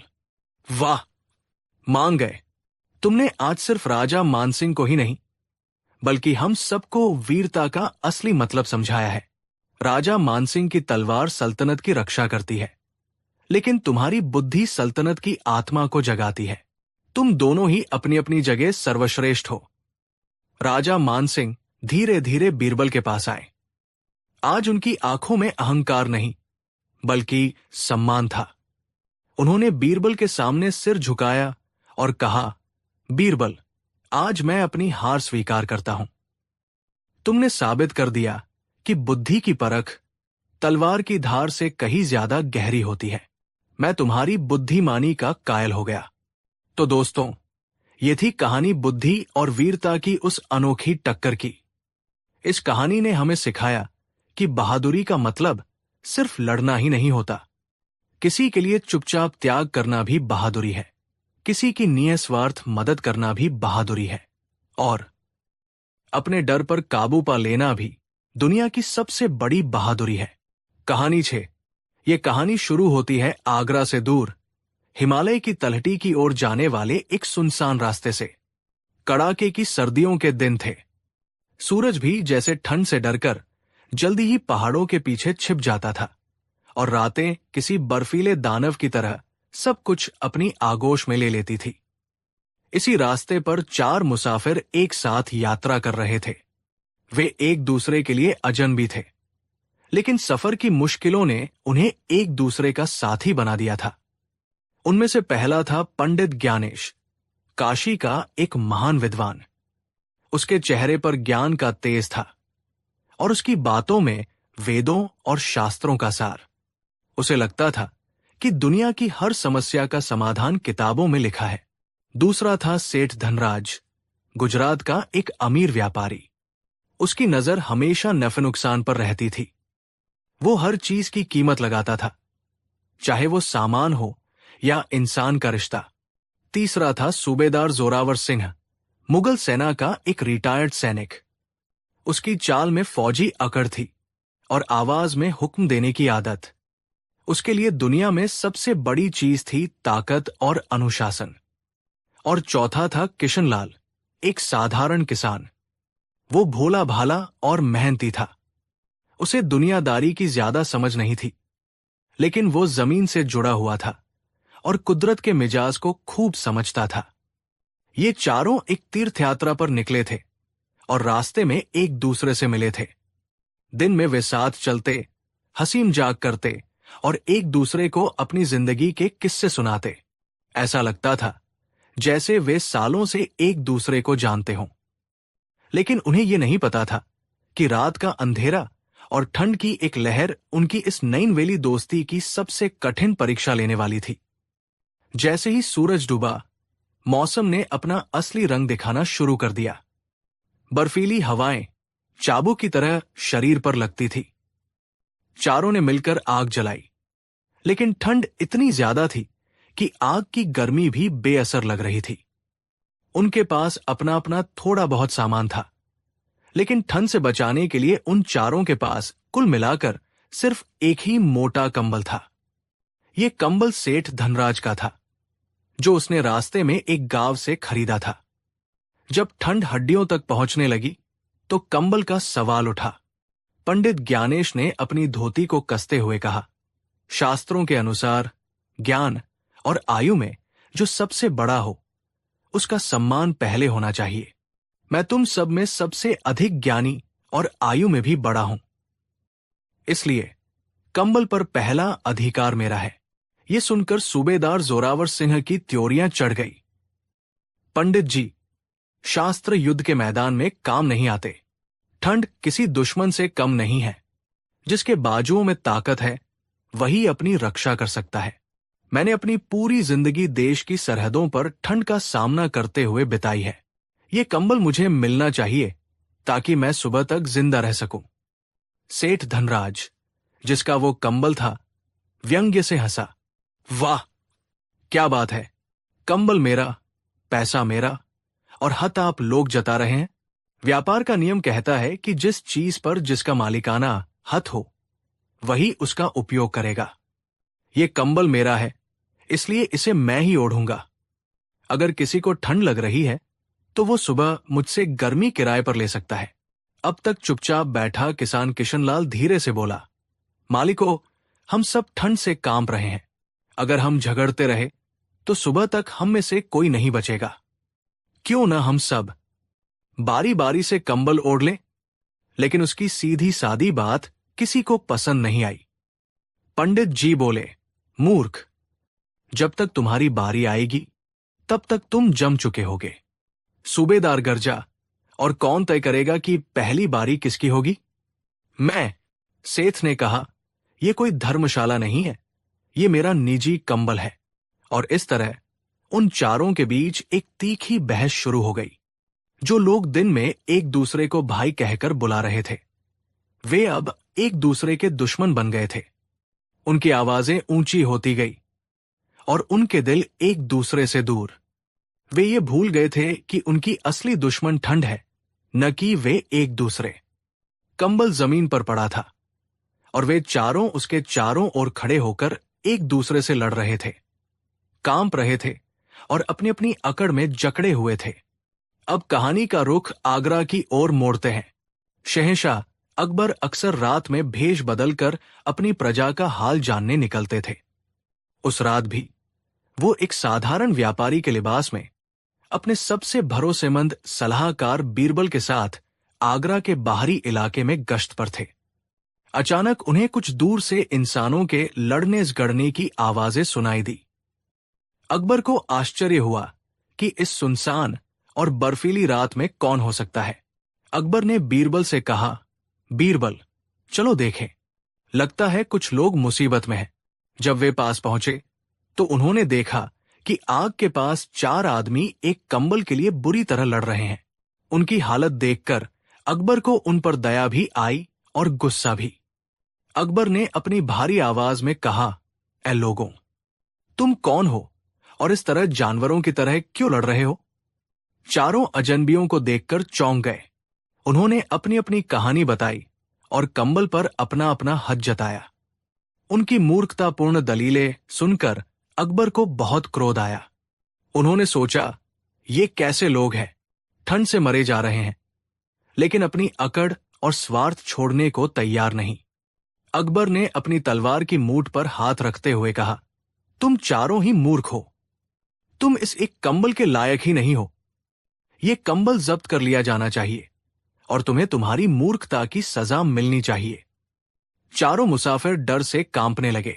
वाह, मान गए। तुमने आज सिर्फ राजा मानसिंह को ही नहीं, बल्कि हम सबको वीरता का असली मतलब समझाया है। राजा मानसिंह की तलवार सल्तनत की रक्षा करती है, लेकिन तुम्हारी बुद्धि सल्तनत की आत्मा को जगाती है। तुम दोनों ही अपनी अपनी जगह सर्वश्रेष्ठ हो। राजा मानसिंह धीरे धीरे बीरबल के पास आए। आज उनकी आंखों में अहंकार नहीं, बल्कि सम्मान था। उन्होंने बीरबल के सामने सिर झुकाया और कहा, बीरबल, आज मैं अपनी हार स्वीकार करता हूं। तुमने साबित कर दिया कि बुद्धि की परख तलवार की धार से कहीं ज्यादा गहरी होती है। मैं तुम्हारी बुद्धिमानी का कायल हो गया। तो दोस्तों, ये थी कहानी बुद्धि और वीरता की उस अनोखी टक्कर की। इस कहानी ने हमें सिखाया कि बहादुरी का मतलब सिर्फ लड़ना ही नहीं होता। किसी के लिए चुपचाप त्याग करना भी बहादुरी है। किसी की निस्वार्थ मदद करना भी बहादुरी है। और अपने डर पर काबू पा लेना भी दुनिया की सबसे बड़ी बहादुरी है। कहानी 6। ये कहानी शुरू होती है आगरा से दूर, हिमालय की तलहटी की ओर जाने वाले एक सुनसान रास्ते से। कड़ाके की सर्दियों के दिन थे। सूरज भी जैसे ठंड से डरकर जल्दी ही पहाड़ों के पीछे छिप जाता था, और रातें किसी बर्फीले दानव की तरह सब कुछ अपनी आगोश में ले लेती थी। इसी रास्ते पर 4 मुसाफिर एक साथ यात्रा कर रहे थे। वे एक दूसरे के लिए अजनबी थे, लेकिन सफर की मुश्किलों ने उन्हें एक दूसरे का साथी बना दिया था। उनमें से पहला था पंडित ज्ञानेश, काशी का एक महान विद्वान। उसके चेहरे पर ज्ञान का तेज था, और उसकी बातों में वेदों और शास्त्रों का सार। उसे लगता था कि दुनिया की हर समस्या का समाधान किताबों में लिखा है। दूसरा था सेठ धनराज, गुजरात का एक अमीर व्यापारी। उसकी नजर हमेशा नफे नुकसान पर रहती थी। वो हर चीज की कीमत लगाता था, चाहे वो सामान हो या इंसान का रिश्ता। तीसरा था सूबेदार जोरावर सिंह, मुगल सेना का एक रिटायर्ड सैनिक। उसकी चाल में फौजी अकड़ थी और आवाज में हुक्म देने की आदत। उसके लिए दुनिया में सबसे बड़ी चीज थी ताकत और अनुशासन। और चौथा था किशनलाल, एक साधारण किसान। वो भोला भाला और मेहनती था। उसे दुनियादारी की ज्यादा समझ नहीं थी, लेकिन वो जमीन से जुड़ा हुआ था और कुदरत के मिजाज को खूब समझता था। ये चारों एक तीर्थ यात्रा पर निकले थे और रास्ते में एक दूसरे से मिले थे। दिन में वे साथ चलते, हंसी मजाक करते और एक दूसरे को अपनी जिंदगी के किस्से सुनाते। ऐसा लगता था जैसे वे सालों से एक दूसरे को जानते हों। लेकिन उन्हें यह नहीं पता था कि रात का अंधेरा और ठंड की एक लहर उनकी इस नैनवेली दोस्ती की सबसे कठिन परीक्षा लेने वाली थी। जैसे ही सूरज डूबा, मौसम ने अपना असली रंग दिखाना शुरू कर दिया। बर्फीली हवाएं चाबुक की तरह शरीर पर लगती थी। चारों ने मिलकर आग जलाई, लेकिन ठंड इतनी ज्यादा थी कि आग की गर्मी भी बेअसर लग रही थी। उनके पास अपना अपना थोड़ा बहुत सामान था, लेकिन ठंड से बचाने के लिए उन चारों के पास कुल मिलाकर सिर्फ एक ही मोटा कंबल था। यह कंबल सेठ धनराज का था, जो उसने रास्ते में एक गांव से खरीदा था। जब ठंड हड्डियों तक पहुंचने लगी तो कंबल का सवाल उठा। पंडित ज्ञानेश ने अपनी धोती को कसते हुए कहा, शास्त्रों के अनुसार ज्ञान और आयु में जो सबसे बड़ा हो, उसका सम्मान पहले होना चाहिए। मैं तुम सब में सबसे अधिक ज्ञानी और आयु में भी बड़ा हूं, इसलिए कंबल पर पहला अधिकार मेरा है। यह सुनकर सूबेदार जोरावर सिंह की त्योरियां चढ़ गई। पंडित जी, शास्त्र युद्ध के मैदान में काम नहीं आते। ठंड किसी दुश्मन से कम नहीं है। जिसके बाजुओं में ताकत है, वही अपनी रक्षा कर सकता है। मैंने अपनी पूरी जिंदगी देश की सरहदों पर ठंड का सामना करते हुए बिताई है। ये कंबल मुझे मिलना चाहिए ताकि मैं सुबह तक जिंदा रह सकूं। सेठ धनराज, जिसका वो कंबल था, व्यंग्य से हंसा। वाह, क्या बात है! कंबल मेरा, पैसा मेरा, और हत आप लोग जता रहे हैं। व्यापार का नियम कहता है कि जिस चीज पर जिसका मालिकाना हत हो, वही उसका उपयोग करेगा। ये कंबल मेरा है, इसलिए इसे मैं ही ओढ़ूंगा। अगर किसी को ठंड लग रही है तो वो सुबह मुझसे गर्मी किराए पर ले सकता है। अब तक चुपचाप बैठा किसान किशनलाल धीरे से बोला, मालिकों, हम सब ठंड से कांप रहे हैं। अगर हम झगड़ते रहे तो सुबह तक हम में से कोई नहीं बचेगा। क्यों ना हम सब बारी बारी से कंबल ओढ़ लें? लेकिन उसकी सीधी सादी बात किसी को पसंद नहीं आई। पंडित जी बोले, मूर्ख, जब तक तुम्हारी बारी आएगी तब तक तुम जम चुके होगे। सूबेदार गरजा, और कौन तय करेगा कि पहली बारी किसकी होगी? मैं, सेठ ने कहा, यह कोई धर्मशाला नहीं है, यह मेरा निजी कंबल है। और इस तरह उन चारों के बीच एक तीखी बहस शुरू हो गई। जो लोग दिन में एक दूसरे को भाई कहकर बुला रहे थे, वे अब एक दूसरे के दुश्मन बन गए थे। उनकी आवाजें ऊंची होती गई और उनके दिल एक दूसरे से दूर। वे ये भूल गए थे कि उनकी असली दुश्मन ठंड है, न कि वे एक दूसरे। कंबल जमीन पर पड़ा था और वे चारों उसके चारों ओर खड़े होकर एक दूसरे से लड़ रहे थे, कांप रहे थे और अपनी अपनी अकड़ में जकड़े हुए थे। अब कहानी का रुख आगरा की ओर मोड़ते हैं। शहंशाह अकबर अक्सर रात में भेष बदलकर अपनी प्रजा का हाल जानने निकलते थे। उस रात भी वो एक साधारण व्यापारी के लिबास में अपने सबसे भरोसेमंद सलाहकार बीरबल के साथ आगरा के बाहरी इलाके में गश्त पर थे। अचानक उन्हें कुछ दूर से इंसानों के लड़ने झगड़ने की आवाजें सुनाई दी। अकबर को आश्चर्य हुआ कि इस सुनसान और बर्फीली रात में कौन हो सकता है। अकबर ने बीरबल से कहा, बीरबल, चलो देखें, लगता है कुछ लोग मुसीबत में हैं। जब वे पास पहुंचे तो उन्होंने देखा कि आग के पास 4 आदमी एक कंबल के लिए बुरी तरह लड़ रहे हैं। उनकी हालत देखकर अकबर को उन पर दया भी आई और गुस्सा भी। अकबर ने अपनी भारी आवाज में कहा, ऐ लोगों, तुम कौन हो और इस तरह जानवरों की तरह क्यों लड़ रहे हो? चारों अजनबियों को देखकर चौंक गए। उन्होंने अपनी अपनी कहानी बताई और कंबल पर अपना अपना हक जताया। उनकी मूर्खतापूर्ण दलीलें सुनकर अकबर को बहुत क्रोध आया। उन्होंने सोचा, ये कैसे लोग हैं, ठंड से मरे जा रहे हैं, लेकिन अपनी अकड़ और स्वार्थ छोड़ने को तैयार नहीं। अकबर ने अपनी तलवार की मूठ पर हाथ रखते हुए कहा, तुम चारों ही मूर्ख हो। तुम इस एक कंबल के लायक ही नहीं हो। ये कंबल जब्त कर लिया जाना चाहिए और तुम्हें तुम्हारी मूर्खता की सजा मिलनी चाहिए। चारों मुसाफिर डर से कांपने लगे।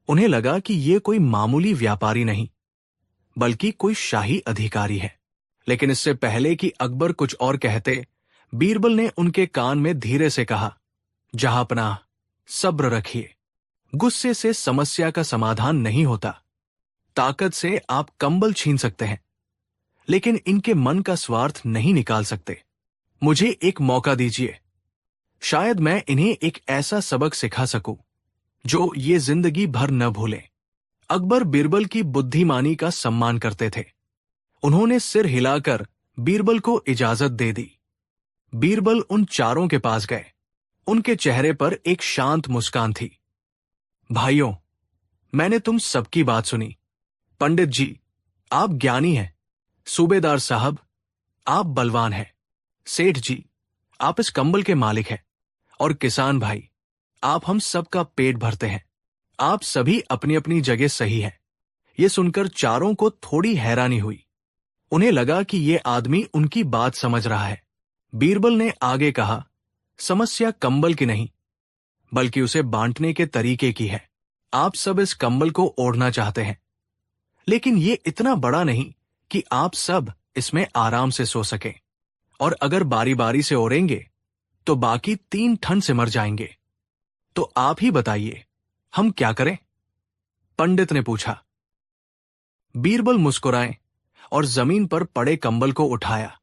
उन्हें लगा कि ये कोई मामूली व्यापारी नहीं, बल्कि कोई शाही अधिकारी है। लेकिन इससे पहले कि अकबर कुछ और कहते, बीरबल ने उनके कान में धीरे से कहा, जहांपनाह, सब्र रखिए। गुस्से से समस्या का समाधान नहीं होता। ताकत से आप कंबल छीन सकते हैं, लेकिन इनके मन का स्वार्थ नहीं निकाल सकते। मुझे एक मौका दीजिए, शायद मैं इन्हें एक ऐसा सबक सिखा सकूं जो ये जिंदगी भर न भूलें। अकबर बीरबल की बुद्धिमानी का सम्मान करते थे। उन्होंने सिर हिलाकर बीरबल को इजाजत दे दी। बीरबल उन चारों के पास गए। उनके चेहरे पर एक शांत मुस्कान थी। भाइयों, मैंने तुम सबकी बात सुनी। पंडित जी, आप ज्ञानी हैं। सूबेदार साहब, आप बलवान हैं। सेठ जी, आप इस कंबल के मालिक हैं। और किसान भाई, आप हम सबका पेट भरते हैं। आप सभी अपनी अपनी जगह सही हैं। ये सुनकर चारों को थोड़ी हैरानी हुई। उन्हें लगा कि ये आदमी उनकी बात समझ रहा है। बीरबल ने आगे कहा, समस्या कंबल की नहीं, बल्कि उसे बांटने के तरीके की है। आप सब इस कंबल को ओढ़ना चाहते हैं, लेकिन ये इतना बड़ा नहीं कि आप सब इसमें आराम से सो सकें। और अगर बारी बारी से ओढ़ेंगे तो बाकी 3 ठंड से मर जाएंगे। तो आप ही बताइए, हम क्या करें? पंडित ने पूछा। बीरबल मुस्कुराए और जमीन पर पड़े कंबल को उठाया।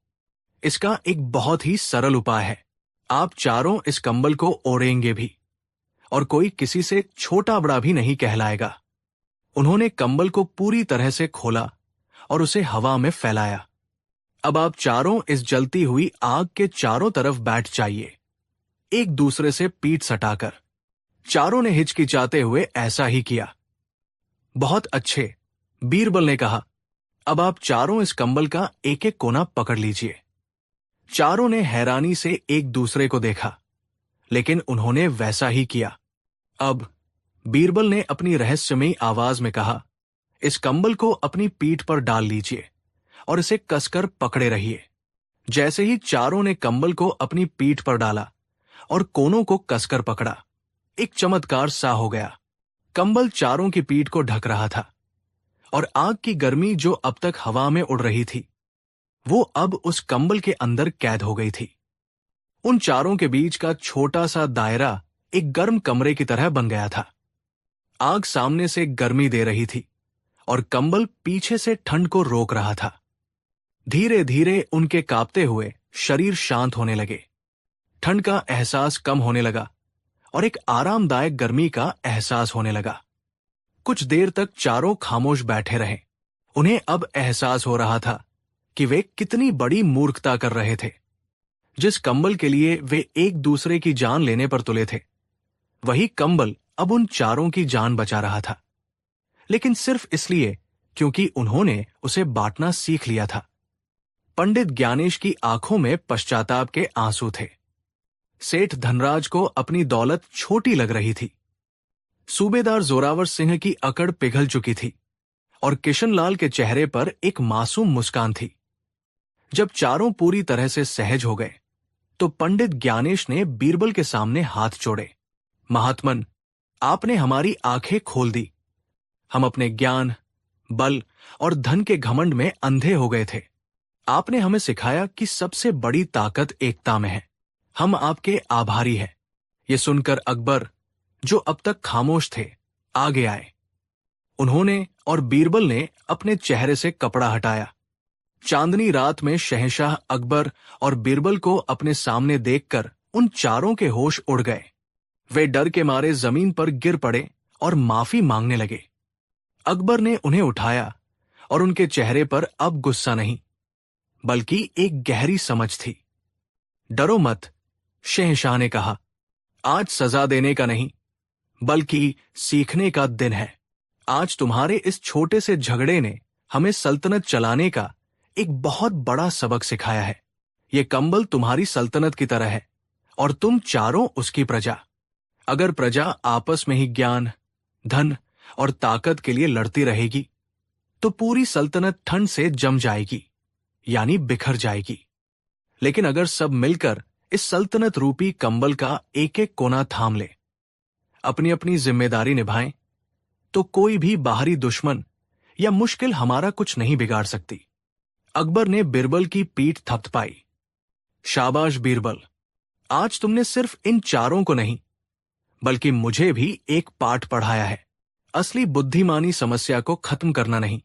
इसका एक बहुत ही सरल उपाय है। आप चारों इस कंबल को ओढ़ेंगे भी, और कोई किसी से छोटा बड़ा भी नहीं कहलाएगा। उन्होंने कंबल को पूरी तरह से खोला और उसे हवा में फैलाया। अब आप चारों इस जलती हुई आग के चारों तरफ बैठ जाइए, एक दूसरे से पीठ सटाकर। चारों ने हिचकिचाते हुए ऐसा ही किया। बहुत अच्छे, बीरबल ने कहा। अब आप चारों इस कंबल का एक एक कोना पकड़ लीजिए। चारों ने हैरानी से एक दूसरे को देखा, लेकिन उन्होंने वैसा ही किया। अब बीरबल ने अपनी रहस्यमयी आवाज में कहा, इस कंबल को अपनी पीठ पर डाल लीजिए और इसे कसकर पकड़े रहिए। जैसे ही चारों ने कंबल को अपनी पीठ पर डाला और कोनों को कसकर पकड़ा, एक चमत्कार सा हो गया। कंबल चारों की पीठ को ढक रहा था, और आग की गर्मी जो अब तक हवा में उड़ रही थी, वो अब उस कंबल के अंदर कैद हो गई थी। उन चारों के बीच का छोटा सा दायरा एक गर्म कमरे की तरह बन गया था। आग सामने से गर्मी दे रही थी और कंबल पीछे से ठंड को रोक रहा था। धीरे धीरे उनके कांपते हुए शरीर शांत होने लगे। ठंड का एहसास कम होने लगा और एक आरामदायक गर्मी का एहसास होने लगा। कुछ देर तक चारों खामोश बैठे रहे। उन्हें अब एहसास हो रहा था कि वे कितनी बड़ी मूर्खता कर रहे थे। जिस कंबल के लिए वे एक दूसरे की जान लेने पर तुले थे, वही कंबल अब उन चारों की जान बचा रहा था, लेकिन सिर्फ इसलिए क्योंकि उन्होंने उसे बांटना सीख लिया था। पंडित ज्ञानेश की आंखों में पश्चाताप के आंसू थे। सेठ धनराज को अपनी दौलत छोटी लग रही थी। सूबेदार जोरावर सिंह की अकड़ पिघल चुकी थी और किशनलाल के चेहरे पर एक मासूम मुस्कान थी। जब चारों पूरी तरह से सहज हो गए, तो पंडित ज्ञानेश ने बीरबल के सामने हाथ जोड़े। महात्मन, आपने हमारी आंखें खोल दी। हम अपने ज्ञान, बल और धन के घमंड में अंधे हो गए थे। आपने हमें सिखाया कि सबसे बड़ी ताकत एकता में है। हम आपके आभारी हैं। ये सुनकर अकबर, जो अब तक खामोश थे, आगे आए। उन्होंने और बीरबल ने अपने चेहरे से कपड़ा हटाया। चांदनी रात में शहंशाह अकबर और बीरबल को अपने सामने देखकर उन चारों के होश उड़ गए। वे डर के मारे जमीन पर गिर पड़े और माफी मांगने लगे। अकबर ने उन्हें उठाया और उनके चेहरे पर अब गुस्सा नहीं, बल्कि एक गहरी समझ थी। डरो मत, शहंशाह ने कहा। आज सजा देने का नहीं, बल्कि सीखने का दिन है। आज तुम्हारे इस छोटे से झगड़े ने हमें सल्तनत चलाने का एक बहुत बड़ा सबक सिखाया है। ये कंबल तुम्हारी सल्तनत की तरह है और तुम चारों उसकी प्रजा। अगर प्रजा आपस में ही ज्ञान, धन और ताकत के लिए लड़ती रहेगी तो पूरी सल्तनत ठंड से जम जाएगी, यानी बिखर जाएगी। लेकिन अगर सब मिलकर इस सल्तनत रूपी कंबल का एक एक कोना थाम ले, अपनी अपनी जिम्मेदारी निभाएं, तो कोई भी बाहरी दुश्मन या मुश्किल हमारा कुछ नहीं बिगाड़ सकती। अकबर ने बीरबल की पीठ थपथपाई। शाबाश बीरबल, आज तुमने सिर्फ इन चारों को नहीं बल्कि मुझे भी एक पाठ पढ़ाया है। असली बुद्धिमानी समस्या को खत्म करना नहीं,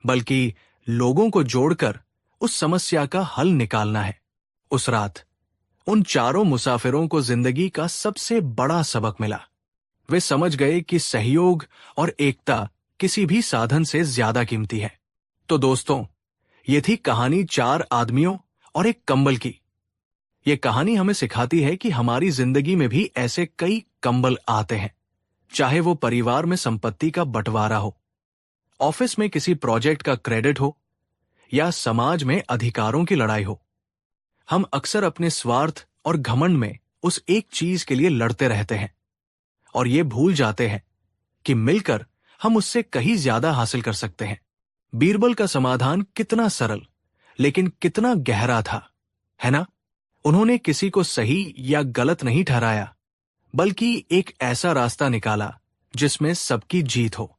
बल्कि लोगों को जोड़कर उस समस्या का हल निकालना है। उस रात उन चारों मुसाफिरों को जिंदगी का सबसे बड़ा सबक मिला। वे समझ गए कि सहयोग और एकता किसी भी साधन से ज्यादा कीमती है। तो दोस्तों, ये थी कहानी 4 आदमियों और एक कंबल की। ये कहानी हमें सिखाती है कि हमारी जिंदगी में भी ऐसे कई कंबल आते हैं, चाहे वो परिवार में संपत्ति का बंटवारा हो, ऑफिस में किसी प्रोजेक्ट का क्रेडिट हो या समाज में अधिकारों की लड़ाई हो। हम अक्सर अपने स्वार्थ और घमंड में उस एक चीज के लिए लड़ते रहते हैं और ये भूल जाते हैं कि मिलकर हम उससे कहीं ज्यादा हासिल कर सकते हैं। बीरबल का समाधान कितना सरल लेकिन कितना गहरा था, है ना? उन्होंने किसी को सही या गलत नहीं ठहराया, बल्कि एक ऐसा रास्ता निकाला जिसमें सबकी जीत हो।